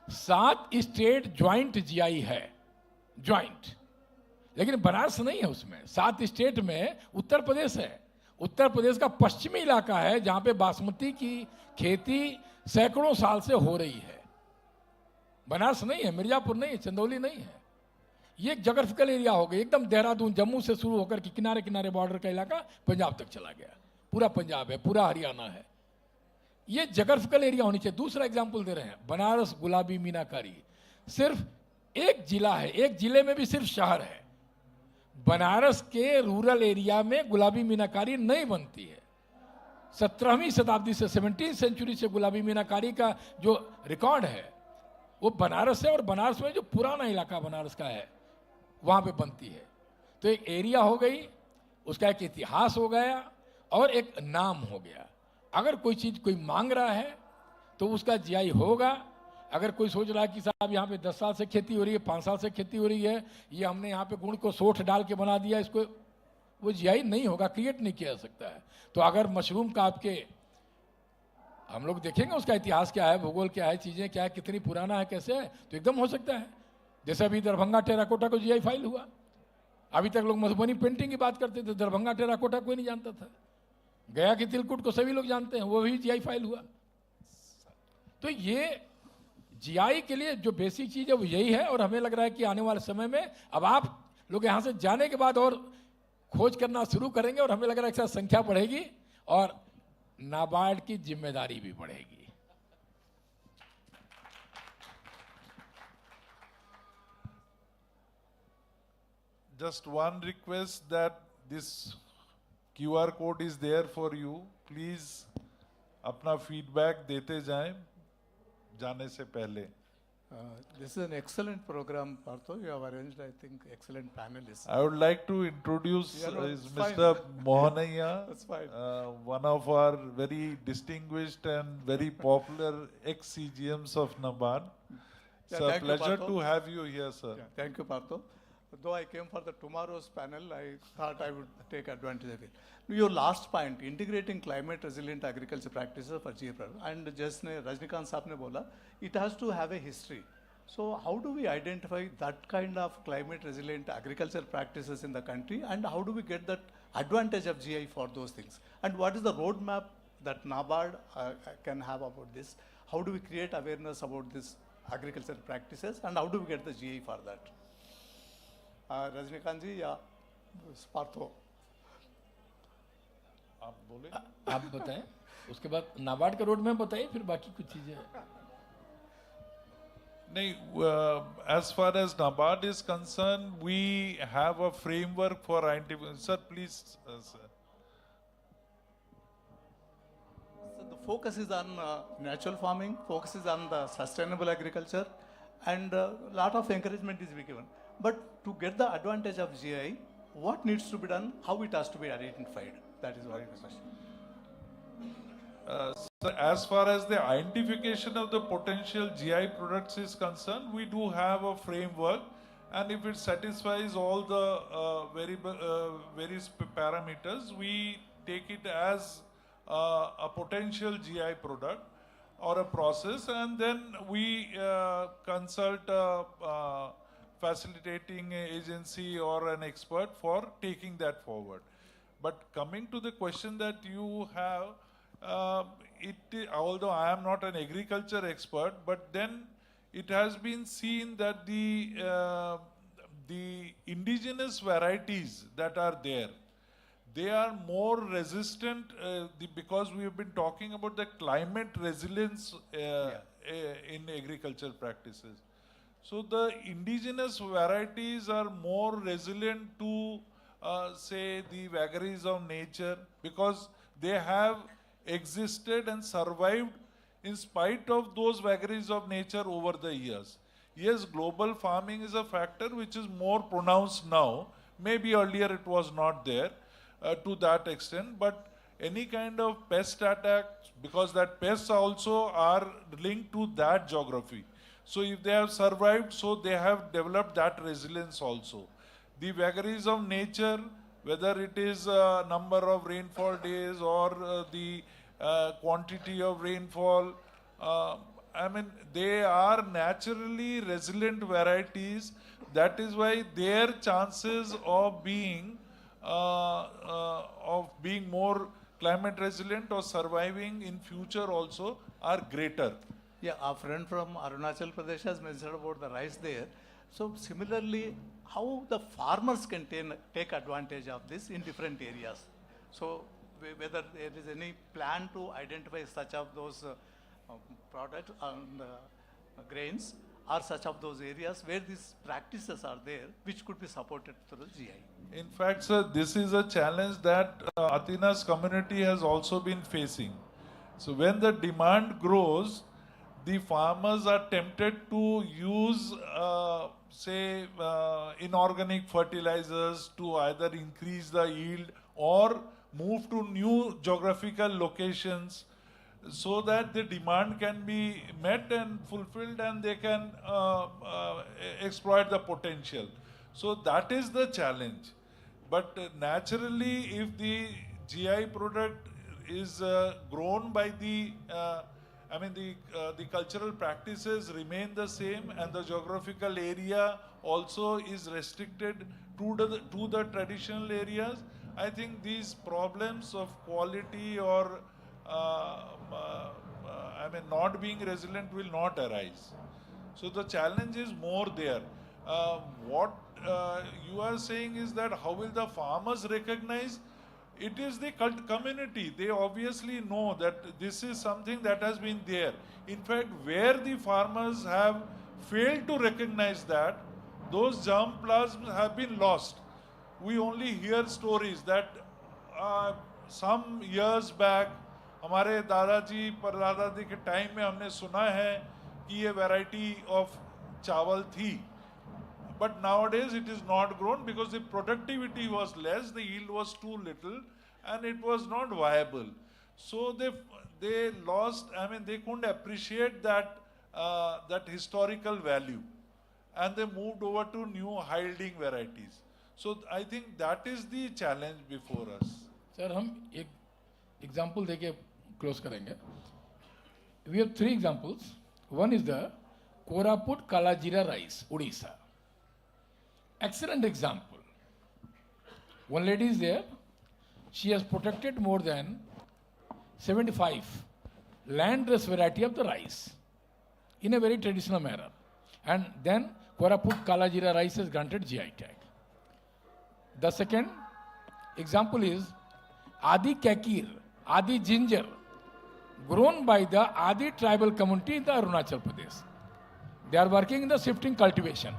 7 state joint GI है, ज्वाइंट, लेकिन बनारस नहीं है उसमें। 7 स्टेट में उत्तर प्रदेश है, उत्तर प्रदेश का पश्चिमी इलाका है जहां पे बासमती की खेती सैकड़ों साल से हो रही है। बनारस नहीं है, मिर्जापुर नहीं है, चंदौली नहीं है। ये एक जोग्राफिकल एरिया हो गया, एकदम देहरादून जम्मू से शुरू होकर के किनारे किनारे बॉर्डर का इलाका पंजाब तक चला गया। पूरा पंजाब है, पूरा हरियाणा है। ये जोग्राफिकल एरिया होनी चाहिए। दूसरा एग्जाम्पल दे रहे हैं, बनारस गुलाबी मीनाकारी सिर्फ एक जिला है, एक जिले में भी सिर्फ शहर है। बनारस के रूरल एरिया में गुलाबी मीनाकारी नहीं बनती है। 17वीं शताब्दी से 17वीं सेंचुरी से गुलाबी मीनाकारी का जो रिकॉर्ड है वो बनारस है, और बनारस में जो पुराना इलाका बनारस का है वहाँ पे बनती है। तो एक एरिया हो गई, उसका एक इतिहास हो गया और एक नाम हो गया। अगर कोई चीज़ कोई मांग रहा है तो उसका जीआई होगा। अगर कोई सोच रहा है कि साहब यहाँ पे 10 साल से खेती हो रही है, 5 साल से खेती हो रही है, ये हमने यहाँ पे गुण को सोठ डाल के बना दिया, इसको वो जीआई नहीं होगा, क्रिएट नहीं किया जा सकता है। तो अगर मशरूम का आपके हम लोग देखेंगे उसका इतिहास क्या है, भूगोल क्या है, चीज़ें क्या है, कितनी पुराना है, कैसे है, तो एकदम हो सकता है। जैसे अभी दरभंगा टेराकोटा को जीआई फाइल हुआ। अभी तक लोग मधुबनी पेंटिंग की बात करते थे, दरभंगा टेराकोटा कोई नहीं जानता था। गया की तिलकुट को सभी लोग जानते हैं, वो भी जीआई फाइल हुआ। तो ये जीआई के लिए जो बेसिक चीज़ है वो यही है। और हमें लग रहा है कि आने वाले समय में अब आप लोग यहाँ से जाने के बाद और खोज करना शुरू करेंगे, और हमें लग रहा है कि संख्या बढ़ेगी और नाबार्ड की जिम्मेदारी भी बढ़ेगी। Just one request that this QR code is there for you. Please अपना feedback देते जाएं जाने से पहले. This is an excellent program, Partho. You have arranged, I think, excellent panelists. I would like to introduce Mr. Mohanaya, That's fine. One of our very distinguished and very popular ex-CGMs of NABARD. It's a pleasure to have you here, sir. Yeah, thank you, Partho. Though I came for the tomorrow's panel, I thought I would take advantage of it. Your last point, integrating climate resilient agriculture practices for GA program, and just Rajnikant साहब ने बोला, it has to have a history. So how do we identify that kind of climate resilient agriculture practices in the country, and how do we get that advantage of GI for those things? And what is the roadmap that NABARD can have about this? How do we create awareness about this agriculture practices, and how do we get the GI for that? Rajinikanth जी या पार्थो, आप बोले? आप बताएं, उसके बाद नाबार्ड का road map बताइए, फिर बाकी कुछ चीजें। नहीं, as far as NABARD is concerned, we have a framework for identifying. Sir, please, sir. So the focus is on natural farming, focus is on the sustainable agriculture, and a lot of encouragement is being given. But to get the advantage of GI, what needs to be done, how it has to be identified? That is my question. So as far as the identification of the potential GI products is concerned, we do have a framework, and if it satisfies all the various parameters, we take it as a potential GI product or a process, and then we consult facilitating agency or an expert for taking that forward. But coming to the question that you have, although I am not an agriculture expert, but then it has been seen that the indigenous varieties that are there, they are more resistant because we have been talking about the climate resilience in agriculture practices. So the indigenous varieties are more resilient to say the vagaries of nature, because they have existed and survived in spite of those vagaries of nature over the years. Yes, global farming is a factor which is more pronounced now. Maybe earlier it was not there to that extent, but any kind of pest attack, because that pests also are linked to that geography. So if they have survived, so they have developed that resilience also. The vagaries of nature, whether it is number of rainfall days or the quantity of rainfall, I mean, they are naturally resilient varieties. That is why their chances of being of being more climate resilient or surviving in future also are greater. Yeah, our friend from Arunachal Pradesh has mentioned about the rice there. So similarly, how the farmers can take advantage of this in different areas. So whether there is any plan to identify such of those products and grains or such of those areas where these practices are there, which could be supported through GI. In fact, sir, this is a challenge that Athina's community has also been facing. So when the demand grows, the farmers are tempted to use, inorganic fertilizers to either increase the yield or move to new geographical locations so that the demand can be met and fulfilled and they can exploit the potential. So that is the challenge. But naturally, if the GI product is grown by the the cultural practices remain the same and the geographical area also is restricted to the traditional areas, I think these problems of quality or not being resilient will not arise. So the challenge is more there. What you are saying is that how will the farmers recognize? It is the community. They obviously know that this is something that has been there. In fact, where the farmers have failed to recognize that, those germplasms have been lost. We only hear stories that some years back, हमारे दादाजी परदादा के time में हमने सुना है कि ये वैरायटी ऑफ चावल थी. But nowadays it is not grown because the productivity was less, the yield was too little, and it was not viable. So they lost. They couldn't appreciate that historical value, and they moved over to new high-yielding varieties. So I think that is the challenge before us. Sir, हम एक example देके close करेंगे. We have 3 examples. One is the Koraput Kalajira rice, Odisha. Excellent example. One lady is there. She has protected more than 75 landdress variety of the rice in a very traditional manner. And then Koraput Kalajira rice is granted GI tag. The second example is Adi Kakir, Adi ginger, grown by the Adi tribal community in the Arunachal Pradesh. They are working in the shifting cultivation.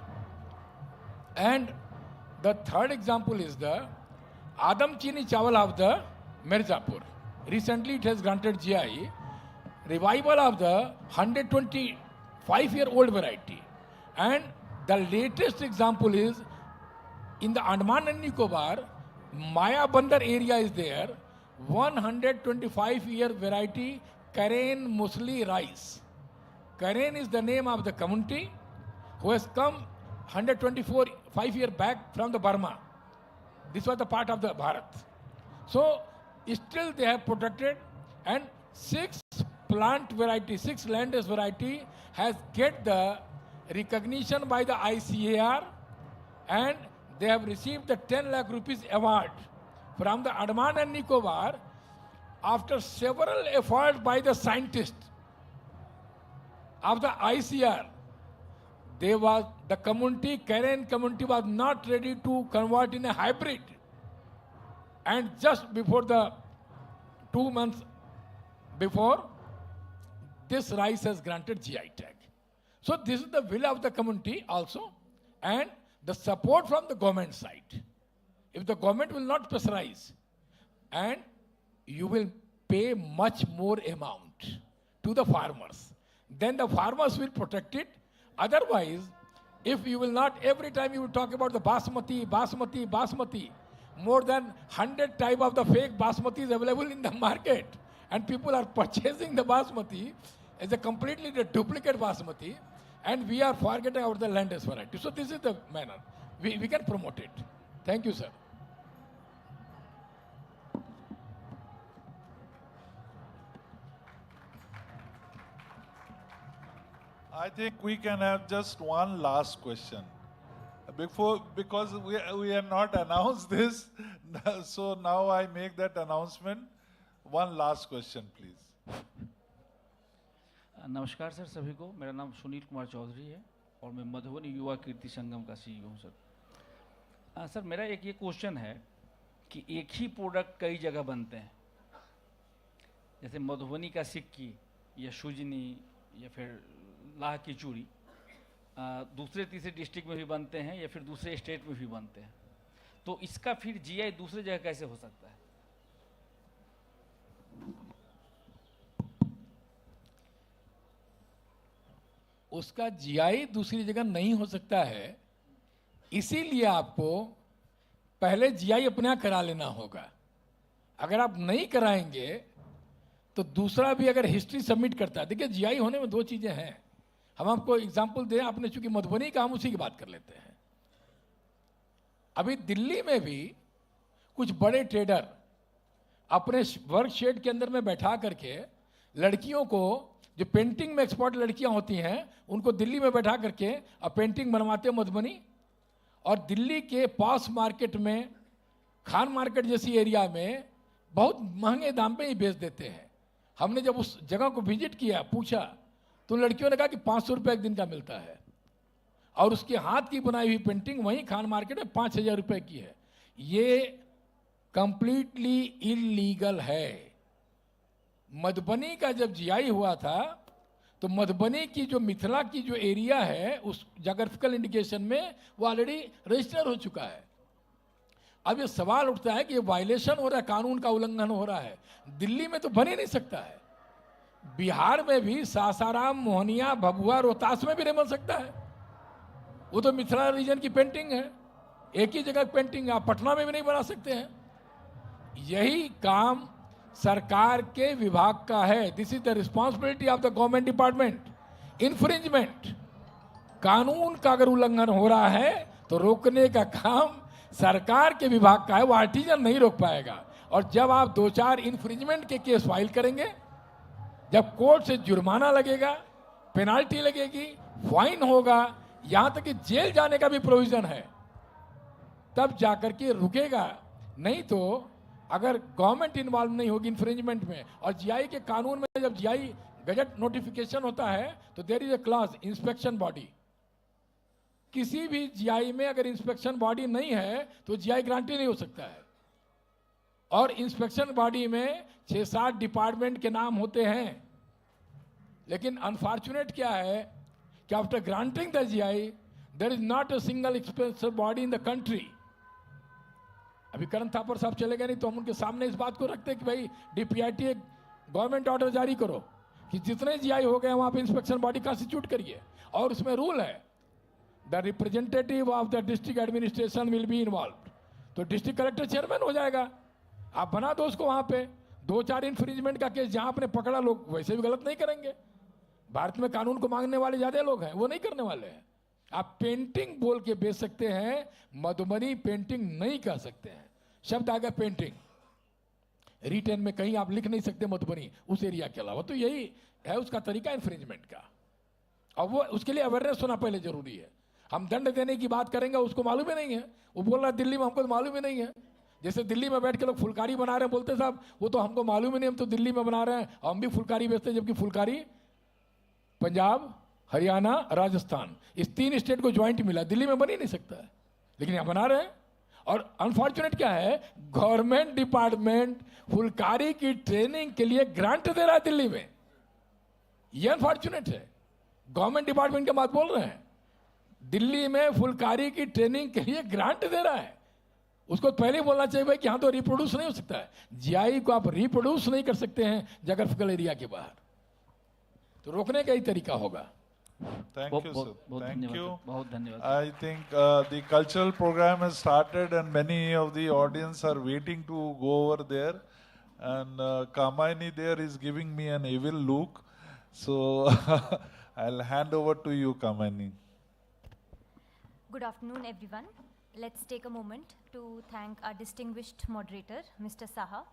And the third example is the Adam Chini Chawal of the Mirzapur. Recently it has granted GI, revival of the 125-year-old variety. And the latest example is in the Andaman and Nicobar, Maya Bandar area is there, 125-year variety Karan Musli rice. Karan is the name of the community who has come 125 years back from the Burma. This was the part of the Bharat. So still they have protected, and 6 plant variety, 6 landdress variety has get the recognition by the ICAR, and they have received the 10 lakh rupees award from the Andaman and Nicobar after several efforts by the scientists of the ICAR. The community, Karan community was not ready to convert in a hybrid. And just before 2 months before, this rice has granted GI tag. So this is the will of the community also, and the support from the government side. If the government will not pressurize, and you will pay much more amount to the farmers, then the farmers will protect it. Otherwise, if you will not, every time you will talk about the basmati, more than 100 type of the fake basmati is available in the market, and people are purchasing the basmati as a completely the duplicate basmati, and we are forgetting about the landdress variety. So this is the manner. We can promote it. Thank you, sir. I think we can have just one last question. Because we have not announced this, So now I make that announcement. One last question, please. नमस्कार sir सभी को, मेरा नाम सुनील कुमार चौधरी है और मैं मधुबनी युवा कीर्ति संगम का CEO हूँ सर। सर मेरा एक ये क्वेश्चन है कि एक ही प्रोडक्ट कई जगह बनते हैं, जैसे मधुबनी का सिक्की या शुजनी या फिर लाह की चूड़ी दूसरे तीसरे डिस्ट्रिक्ट में भी बनते हैं या फिर दूसरे स्टेट में भी बनते हैं, तो इसका फिर GI दूसरे जगह कैसे हो सकता है? उसका GI दूसरी जगह नहीं हो सकता है, इसीलिए आपको पहले GI अपने यहाँ करा लेना होगा। अगर आप नहीं कराएंगे तो दूसरा भी अगर हिस्ट्री सबमिट करता है, देखिए GI होने में दो चीज़ें हैं। हम आपको एग्जाम्पल दें, आपने चूंकि मधुबनी का, हम उसी की बात कर लेते हैं। अभी दिल्ली में भी कुछ बड़े ट्रेडर अपने वर्क शेड के अंदर में बैठा करके लड़कियों को, जो पेंटिंग में एक्सपर्ट लड़कियां होती हैं, उनको दिल्ली में बैठा करके अब पेंटिंग बनवाते हैं मधुबनी, और दिल्ली के पास मार्केट में, खान मार्केट जैसी एरिया में बहुत महंगे दाम पे ही बेच देते हैं। हमने जब उस जगह को विजिट किया, पूछा, तो लड़कियों ने कहा कि 500 रुपये एक दिन का मिलता है, और उसके हाथ की बनाई हुई पेंटिंग वहीं खान मार्केट में 5000 रुपये की है। ये कंप्लीटली इलीगल है। मधुबनी का जब GI हुआ था तो मधुबनी की जो मिथिला की जो एरिया है उस जोग्राफिकल इंडिकेशन में वो ऑलरेडी रजिस्टर हो चुका है। अब ये सवाल उठता है कि ये वायलेशन हो रहा है, कानून का उल्लंघन हो रहा है। दिल्ली में तो बन ही नहीं सकता है, बिहार में भी सासाराम, मोहनिया, भभुआ, रोहतास में भी नहीं बन सकता है। वो तो मिथिला रीजन की पेंटिंग है, एक ही जगह पेंटिंग, आप पटना में भी नहीं बना सकते हैं। यही काम सरकार के विभाग का है। This is the responsibility of the government department. Infringement, कानून का अगर उल्लंघन हो रहा है तो रोकने का काम सरकार के विभाग का है, वो आर्टिजन नहीं रोक पाएगा। और जब आप 2-4 इन्फ्रिंजमेंट के केस फाइल करेंगे, जब कोर्ट से जुर्माना लगेगा, पेनाल्टी लगेगी, फाइन होगा, यहां तक कि जेल जाने का भी प्रोविजन है, तब जाकर के रुकेगा। नहीं तो अगर गवर्नमेंट इन्वॉल्व नहीं होगी इन्फ्रिंजमेंट में, और GI के कानून में जब GI गजट नोटिफिकेशन होता है तो there is a clause inspection body. किसी भी GI में अगर इंस्पेक्शन बॉडी नहीं है तो GI ग्रांटी नहीं हो सकता है। और इंस्पेक्शन बॉडी में 6-7 डिपार्टमेंट के नाम होते हैं, लेकिन अनफॉर्चुनेट क्या है कि after granting the GI there is not a single inspection body in the country. अभी करण थापर साहब चले गए, नहीं तो हम उनके सामने इस बात को रखते कि भाई DPIIT एक गवर्नमेंट ऑर्डर जारी करो कि जितने GI हो गए वहां पे इंस्पेक्शन बॉडी कॉन्स्टिट्यूट करिए, और उसमें रूल है the representative of the district administration will be involve. तो डिस्ट्रिक्ट कलेक्टर चेयरमैन हो जाएगा, आप बना दो उसको। वहां पे 2-4 इन्फ्रिंजमेंट का केस जहां आपने पकड़ा, लोग वैसे भी गलत नहीं करेंगे। भारत में कानून को मांगने वाले ज्यादा लोग हैं, वो नहीं करने वाले हैं। आप पेंटिंग बोल के बेच सकते हैं, मधुबनी पेंटिंग नहीं कह सकते हैं। शब्द आ गया पेंटिंग, रिटेन में कहीं आप लिख नहीं सकते मधुबनी उस एरिया के अलावा। तो यही है उसका तरीका इन्फ्रिंजमेंट का, और वो उसके लिए अवेयरनेस होना पहले जरूरी है। हम दंड देने की बात करेंगे, उसको मालूम ही नहीं है, वो बोल रहा है दिल्ली में हमको तो मालूम ही नहीं है। जैसे दिल्ली में बैठ के लोग फुलकारी बना रहे हैं, बोलते साहब वो तो हमको मालूम ही नहीं, हम तो दिल्ली में बना रहे हैं, हम भी फुलकारी बेचते हैं, जबकि फुलकारी पंजाब, हरियाणा, राजस्थान, इस 3 स्टेट को ज्वाइंट मिला, दिल्ली में बन ही नहीं सकता है, लेकिन यहाँ बना रहे हैं। और अनफॉर्चुनेट क्या है, गवर्नमेंट डिपार्टमेंट फुलकारी की ट्रेनिंग के लिए ग्रांट दे रहा है दिल्ली में। ये अनफॉर्चुनेट है, गवर्नमेंट डिपार्टमेंट की बात बोल रहे हैं, दिल्ली में फुलकारी की ट्रेनिंग के लिए ग्रांट दे रहा है। उसको पहले ही बोलना चाहिए भाई कि यहाँ तो रिप्रोड्यूस नहीं हो सकता है। GI को आप रिप्रोड्यूस नहीं कर सकते हैं जोग्राफिकल एरिया के बाहर, तो रोकने का ही तरीका होगा। Thank you, sir. Thank you. बहुत धन्यवाद। I think the cultural program has started and many of the audience are waiting to go over there. And Kamini there is giving me an evil look. So I'll hand over to you, Kamini. Good afternoon, everyone. Let's take a moment to thank our distinguished moderator, Mr. Saha,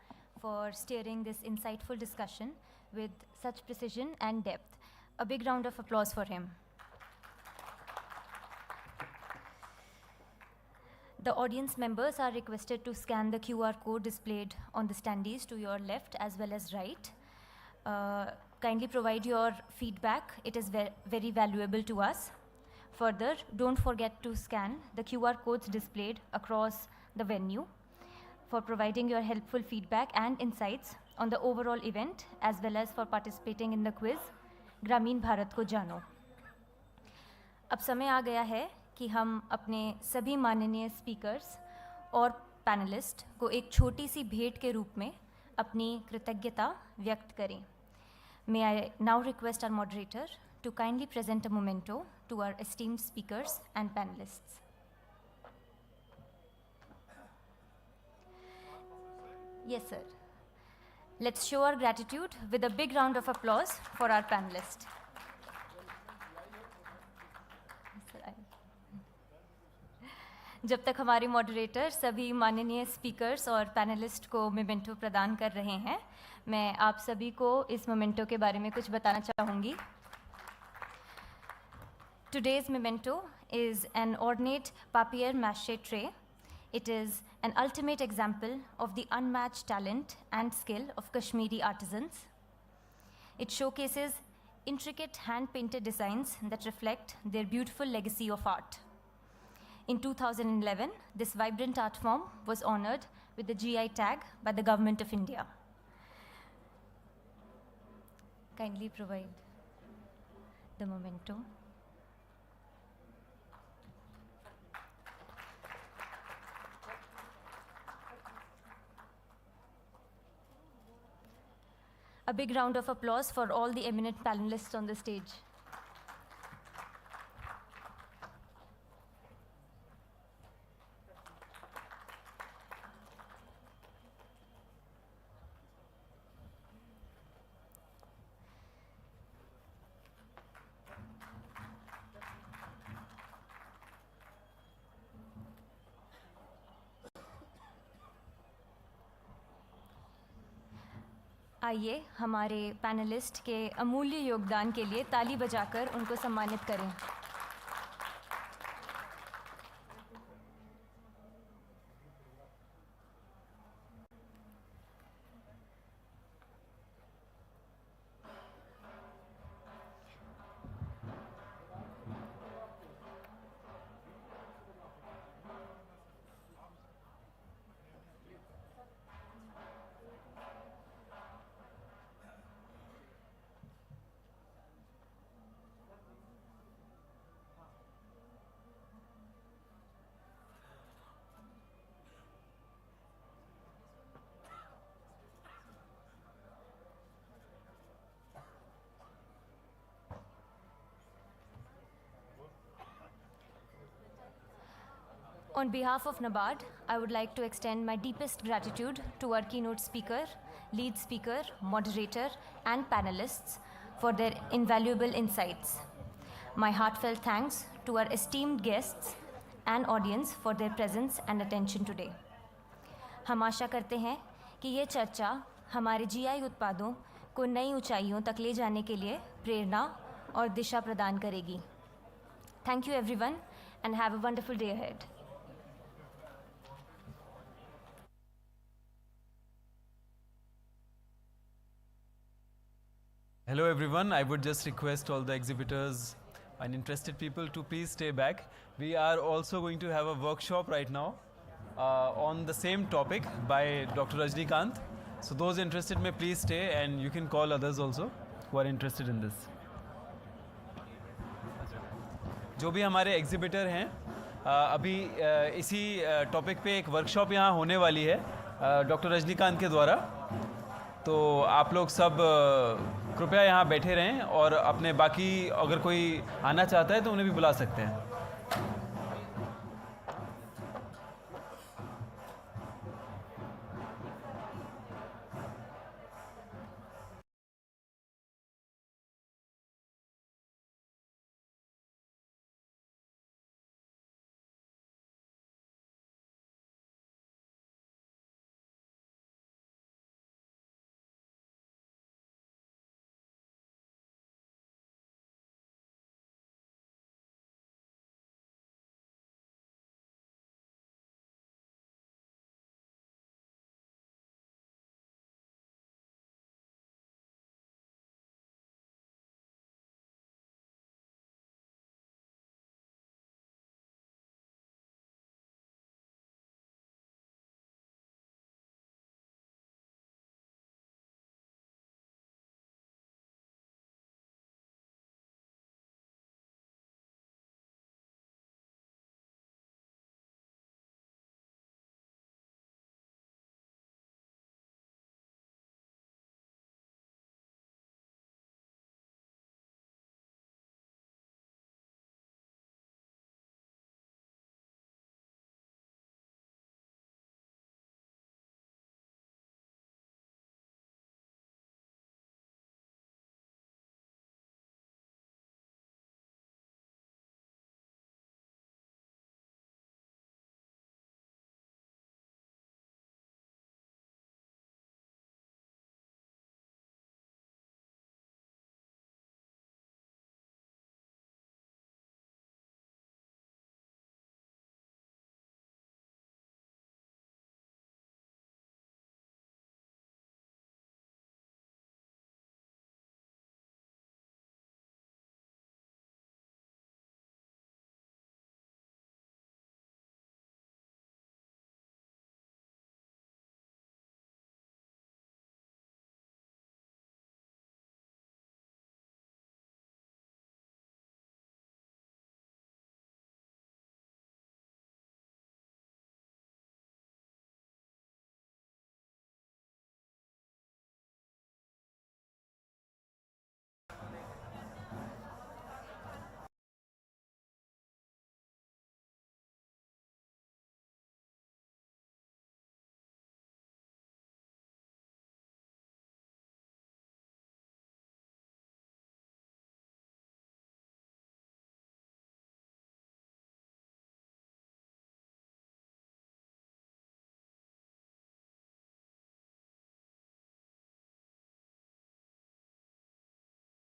for steering this insightful discussion with such precision and depth. A big round of applause for him. The audience members are requested to scan the QR code displayed on the standees to your left as well as right. Kindly provide your feedback. It is very valuable to us. Further, don't forget to scan the QR codes displayed across the venue for providing your helpful feedback and insights on the overall event as well as for participating in the quiz ग्रामीण भारत को जानो। अब समय आ गया है कि हम अपने सभी माननीय स्पीकर्स और पैनलिस्ट को एक छोटी सी भेंट के रूप में अपनी कृतज्ञता व्यक्त करें। May I now request our moderator to kindly present a memento to our esteemed speakers and panelists. Yes, sir. Let's show our gratitude with a big round of applause for our panelists. जब तक हमारे moderator सभी माननीय speakers और panelist को memento प्रदान कर रहे हैं, मैं आप सभी को इस मेमेंटो के बारे में कुछ बताना चाहूँगी। Today's memento is an ornate papier-mâché tray. It is an ultimate example of the unmatched talent and skill of Kashmiri artisans. It showcases intricate hand-painted designs that reflect their beautiful legacy of art. In 2011, this vibrant art form was honored with the GI tag by the Government of India. Kindly provide the memento. A big round of applause for all the eminent panelists on the stage. आइए हमारे panelist के अमूल्य योगदान के लिए ताली बजाकर उनको सम्मानित करें। On behalf of NABARD, I would like to extend my deepest gratitude to our keynote speaker, lead speaker, moderator, and panelists for their invaluable insights. My heartfelt thanks to our esteemed guests and audience for their presence and attention today. हम आशा करते हैं कि ये चर्चा हमारे GI उत्पादों को नई ऊंचाइयों तक ले जाने के लिए प्रेरणा और दिशा प्रदान करेगी. Thank you everyone and have a wonderful day ahead. Hello everyone, I would just request all the exhibitors and interested people to please stay back. We are also going to have a workshop right now on the same topic by Dr. Rajani. So those interested may please stay and you can call others also who are interested in this. जो भी हमारे exhibitor हैं अभी इसी topic पे एक workshop यहाँ होने वाली है डॉक्टर रजनीकांत के द्वारा, तो आप लोग सब कृपया यहाँ बैठे रहें और अपने बाकी अगर कोई आना चाहता है तो उन्हें भी बुला सकते हैं.